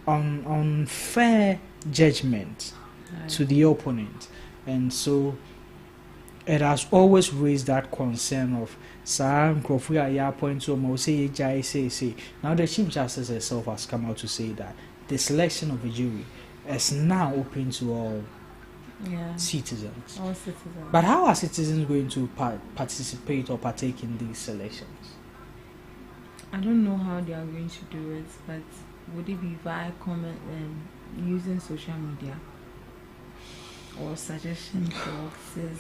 unfair judgment to the opponent. And so it has always raised that concern of say now the Chief Justice herself has come out to say that the selection of a jury is now open to all citizens. All citizens. But how are citizens going to participate or partake in these selections? I don't know how they are going to do it, but would it be via comment and using social media or suggestion boxes,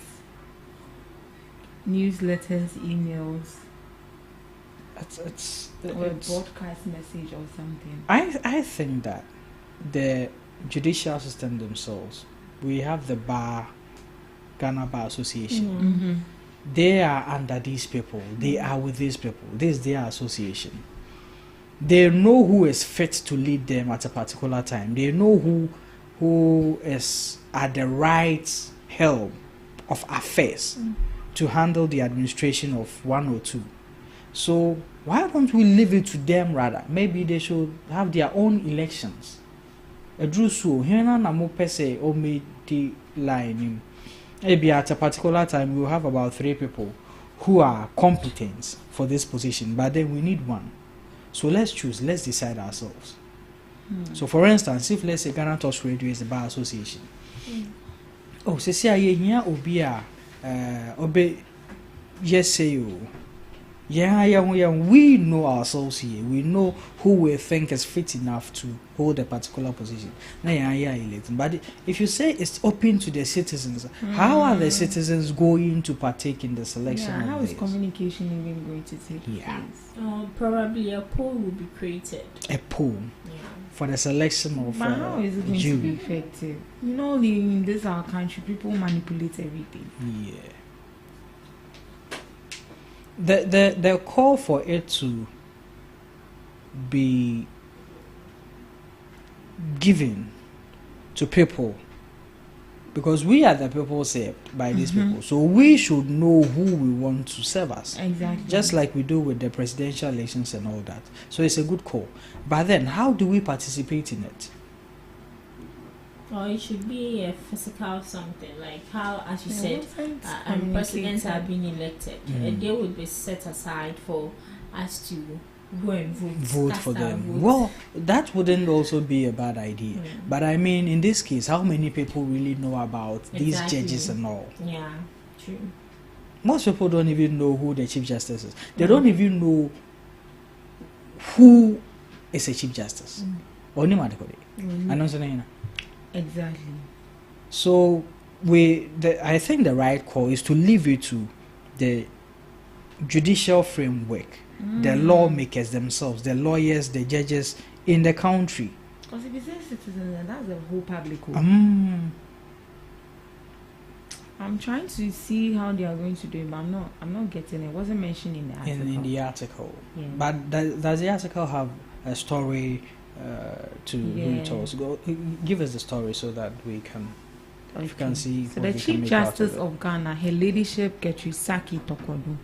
newsletters, emails, or a broadcast message or something? I think that the judicial system themselves, we have the Ghana Bar Association. They are under these people. They are with these people. This is their association. They know who is fit to lead them at a particular time. They know who is at the right helm of affairs to handle the administration of one or two. So why don't we leave it to them rather? Maybe they should have their own elections. Maybe at a particular time we will have about 3 people who are competent for this position, but then we need one. So let's choose, let's decide ourselves. So for instance, if let's say GhanaTalks Radio is the Bar Association. Oh, say here obia yes say you. Yeah, we know ourselves here. We know who we think is fit enough to hold a particular position. But if you say it's open to the citizens, how are the citizens going to partake in the selection? Yeah, how is communication even going to take place? Probably a poll will be created. A poll for the selection of but how is it going to be effective? In this our country, people manipulate everything. Yeah. The call for it to be given to people, because we are the people saved by these people, so we should know who we want to serve us. Exactly. Just like we do with the presidential elections and all that. So it's a good call. But then, how do we participate in it? Or it should be a physical something, like how, as you said, presidents are being elected. A day would be set aside for us to go and vote for them. Well, that wouldn't also be a bad idea. But I mean, in this case, how many people really know about these judges and all? Yeah, true. Most people don't even know who the Chief Justice is. They don't even know who is a Chief Justice. Exactly. So I think the right call is to leave it to the judicial framework, the lawmakers themselves, the lawyers, the judges in the country. Because if you say citizens, that's the whole public. I'm trying to see how they are going to do it, but I'm not getting it. It wasn't mentioned in the article. In the article. Yeah. But does the article have a story to read us? Give us the story so that we can see. So the Chief Justice of Ghana, Her Ladyship Gertrude Saki Tokodu,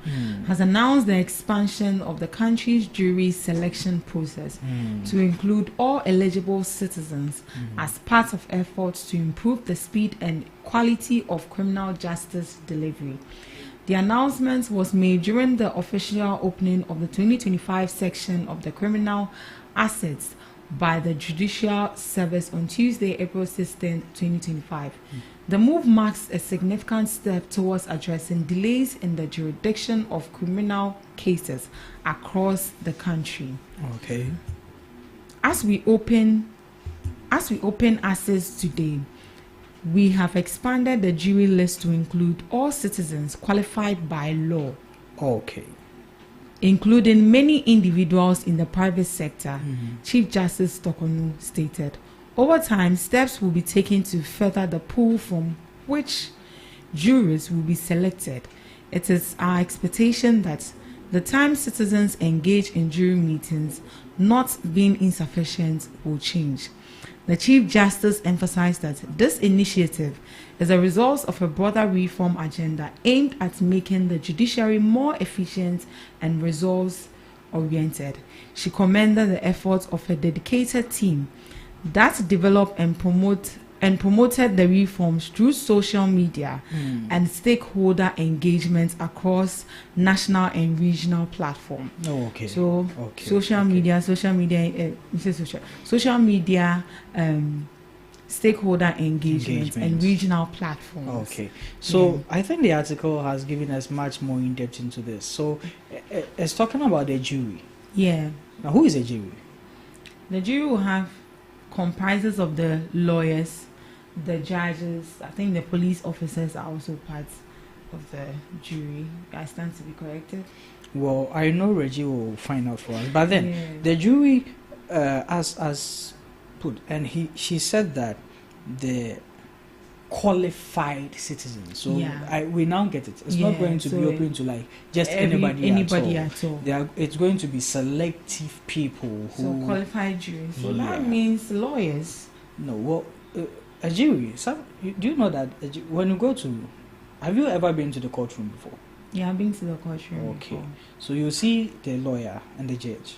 has announced the expansion of the country's jury selection process to include all eligible citizens as part of efforts to improve the speed and quality of criminal justice delivery. The announcement was made during the official opening of the 2025 section of the Criminal Assets by the Judicial Service on Tuesday, April 16, 2025. The move marks a significant step towards addressing delays in the jurisdiction of criminal cases across the country. Okay. As we open assets today, we have expanded the jury list to include all citizens qualified by law. Okay. Including many individuals in the private sector, Chief Justice Tokonu stated. Over time, steps will be taken to further the pool from which juries will be selected. It is our expectation that The time citizens engage in jury meetings not being insufficient will change. The Chief Justice emphasized that this initiative is a result of a broader reform agenda aimed at making the judiciary more efficient and results-oriented. She commended the efforts of a dedicated team that developed and promoted the reforms through social media and stakeholder engagement across national and regional platforms. Social media, stakeholder engagement and regional platforms. Okay, so I think the article has given us much more in depth into this. So it's talking about the jury. Yeah. Now, who is a jury? The jury will have comprises of the lawyers, the judges. I think the police officers are also part of the jury. I stand to be corrected. Well, I know Reggie will find out for us. But then the jury, as put, and she said that the qualified citizens. So we now get it. It's not going to be open to like just anybody at all. It's going to be selective people who qualified jury. So that means lawyers. No, well, a jury. Do you know that when you go to, have you ever been to the courtroom before? Yeah, I've been to the courtroom. Okay, before. So you see the lawyer and the judge.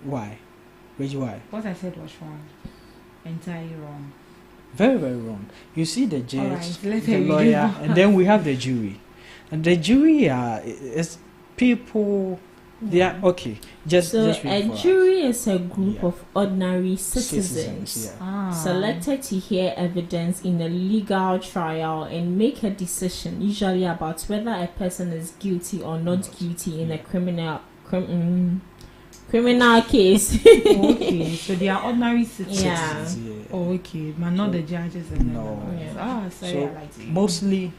Why, Reggie? Why? What I said was wrong. Entirely wrong. Very, very wrong. You see the judge, the lawyer, and then we have the jury. And the jury is people. They are okay. Just a jury is a group of ordinary citizens selected to hear evidence in a legal trial and make a decision, usually about whether a person is guilty or not guilty in a criminal case. Okay, so they are ordinary citizens. Okay, but not the judges and the lawyers. So mostly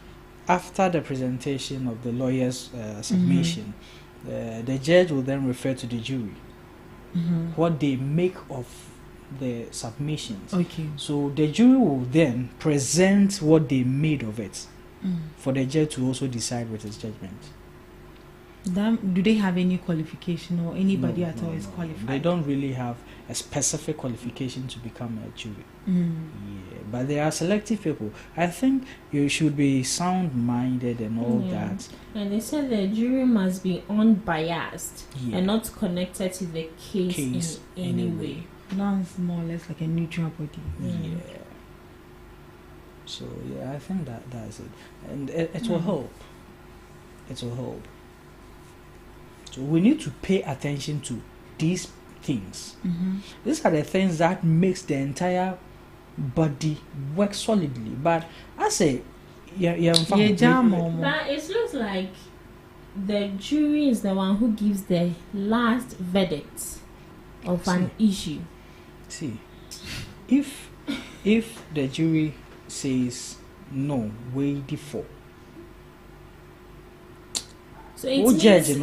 after the presentation of the lawyer's submission, the judge will then refer to the jury what they make of the submissions. Okay. So the jury will then present what they made of it for the judge to also decide with his judgment. Do they have any qualification or anybody at all is qualified? They don't really have a specific qualification to become a jury. But they are selective people. I think you should be sound-minded and all that. And they said the jury must be unbiased and not connected to the case in any way. That's more or less like a neutral body. So I think that's it, and it will help. It will help. So we need to pay attention to these things. These are the things that makes the entire body work solidly. But I say, but it looks like the jury is the one who gives the last verdict of an issue. See, if the jury says no, way default. So it means judge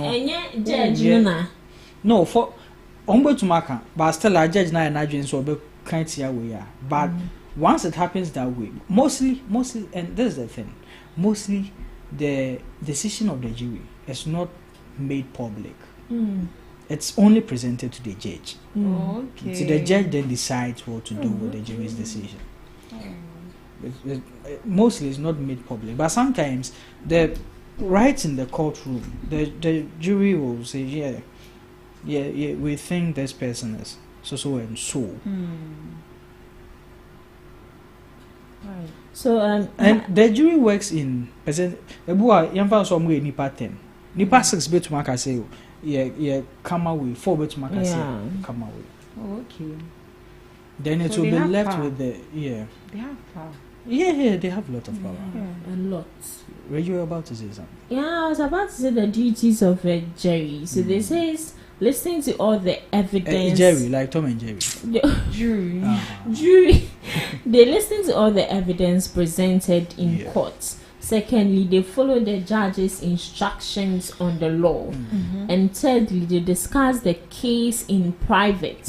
no for to maka, but still a judge na and so be can't see we are. But once it happens that way, mostly, and this is the thing, mostly the decision of the jury is not made public. It's only presented to the judge. Okay. So the judge then decides what to do with the jury's decision. Mostly it's not made public, but sometimes right in the courtroom, the jury will say, we think this person is so and so. Right. So and the jury works in percent. Yamfa so mwe nipa 10, nipa 6 betuma ka say come away 4 betuma ka say come away. Okay. Then it will be left with the They have power. Yeah, they have a lot of power. A lot. Were you about to say something? Yeah, I was about to say the duties of a jury. So they says listening to all the evidence. Jerry, like Tom and Jerry. Jury. Jury. They listen to all the evidence presented in court. Secondly, they follow the judge's instructions on the law. And thirdly, they discuss the case in private.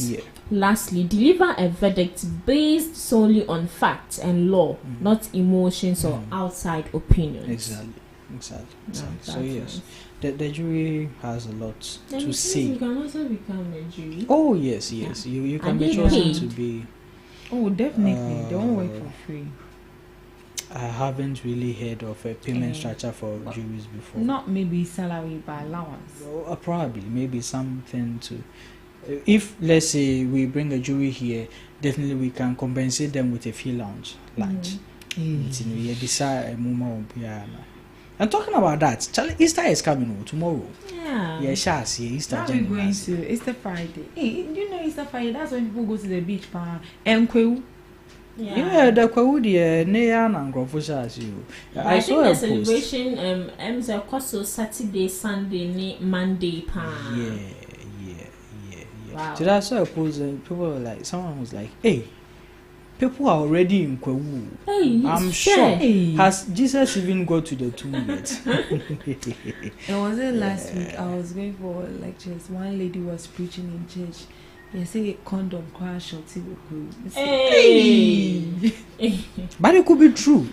Lastly, deliver a verdict based solely on facts and law, not emotions or outside opinions. Exactly. So yes, the jury has a lot Then to it say. means you can also become a jury. Oh yes, yes. You can be chosen to be. Oh, definitely. They won't work for free. I haven't really heard of a payment structure for juries before. Not maybe salary by allowance. Probably, maybe something to. If let's say we bring a jury here, definitely we can compensate them with a free lunch. And talking about that, Charlie, Easter is coming tomorrow. Yeah. Yeah, Easter. Now we're going to Easter Friday. Hey, you know Easter Friday? That's when people go to the beach, and yeah, the Kwawudi Neyan and Grofusha you. I think the celebration ends also Saturday, Sunday, Monday. Yeah. Wow. So that's why I post people were like, someone was like, hey, people are already in Kwewu. Hey, I'm sure. Hey. Has Jesus even got to the tomb yet? It wasn't last week. I was going for lectures. One lady was preaching in church. You say condom crash or hey. But it could be true.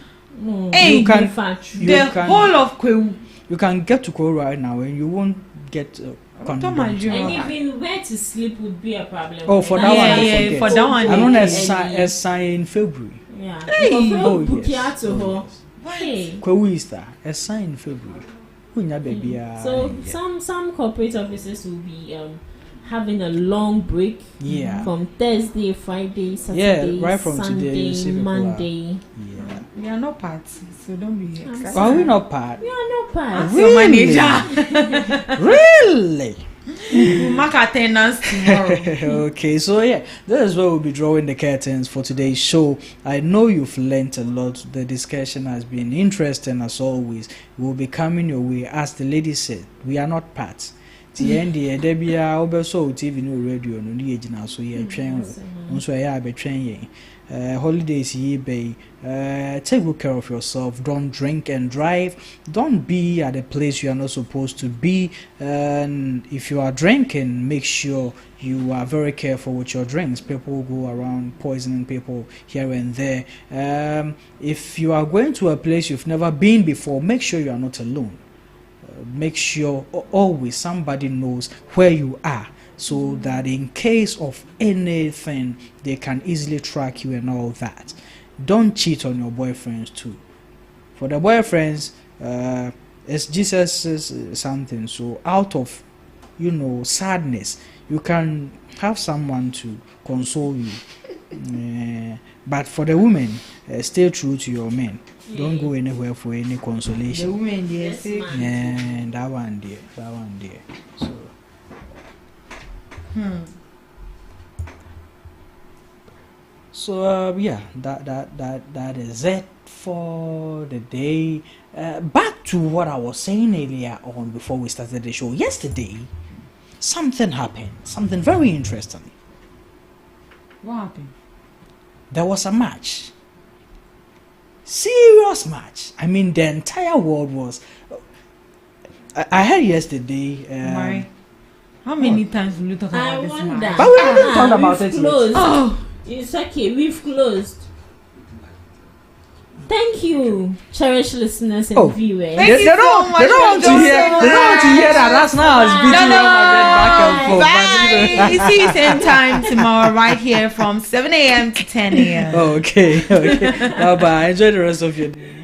Hey, you can whole of Kwewu. You can get to Kwewu right now and you won't get condom. And even where to sleep would be a problem. Oh, for that one, yeah, for that one. I don't know sign in February. Yeah. Hey. Oh, yes. Hey. Kwewu Easter, a sign in February. So some corporate offices will be having a long break. Yeah. From Thursday, Friday, Saturday, right from Sunday, today, Monday. Yeah. We are not parts, so don't be excited. Are we not part? We are not part. Really? Your manager. Really? We'll mark attendance tomorrow. Okay, so yeah, this is where we'll be drawing the curtains for today's show. I know you've learnt a lot. The discussion has been interesting as always. We'll be coming your way. As the lady said, we are not parts. Debia Oberso TV no radio no the so yeah train so yeah be train holidays ye bay take good care of yourself. Don't drink and drive. Don't be at a place you are not supposed to be. And if you are drinking, make sure you are very careful with your drinks. People go around poisoning people here and there. If you are going to a place you've never been before, make sure you are not alone. Make sure always somebody knows where you are, so that in case of anything they can easily track you and all that. Don't cheat on your boyfriends too. For the boyfriends, it's Jesus something. So out of sadness, you can have someone to console you. But for the women, stay true to your men. Don't go anywhere for any consolation. The women, yes. Yeah, that one there. So. So yeah, that is it for the day. Back to what I was saying earlier on before we started the show. Yesterday, something happened. Something very interesting. What happened? There was a match. Serious match. I mean, the entire world was. I heard yesterday. How many times will you talk about this match? But we haven't talked about it closed. yet. Oh, it's okay. We've closed. Thank you, cherished listeners and viewers. They don't want to hear that. That's not as beating Bye. You see you same time tomorrow right here from 7 a.m. to 10 a.m. Okay. Bye bye. Enjoy the rest of your day.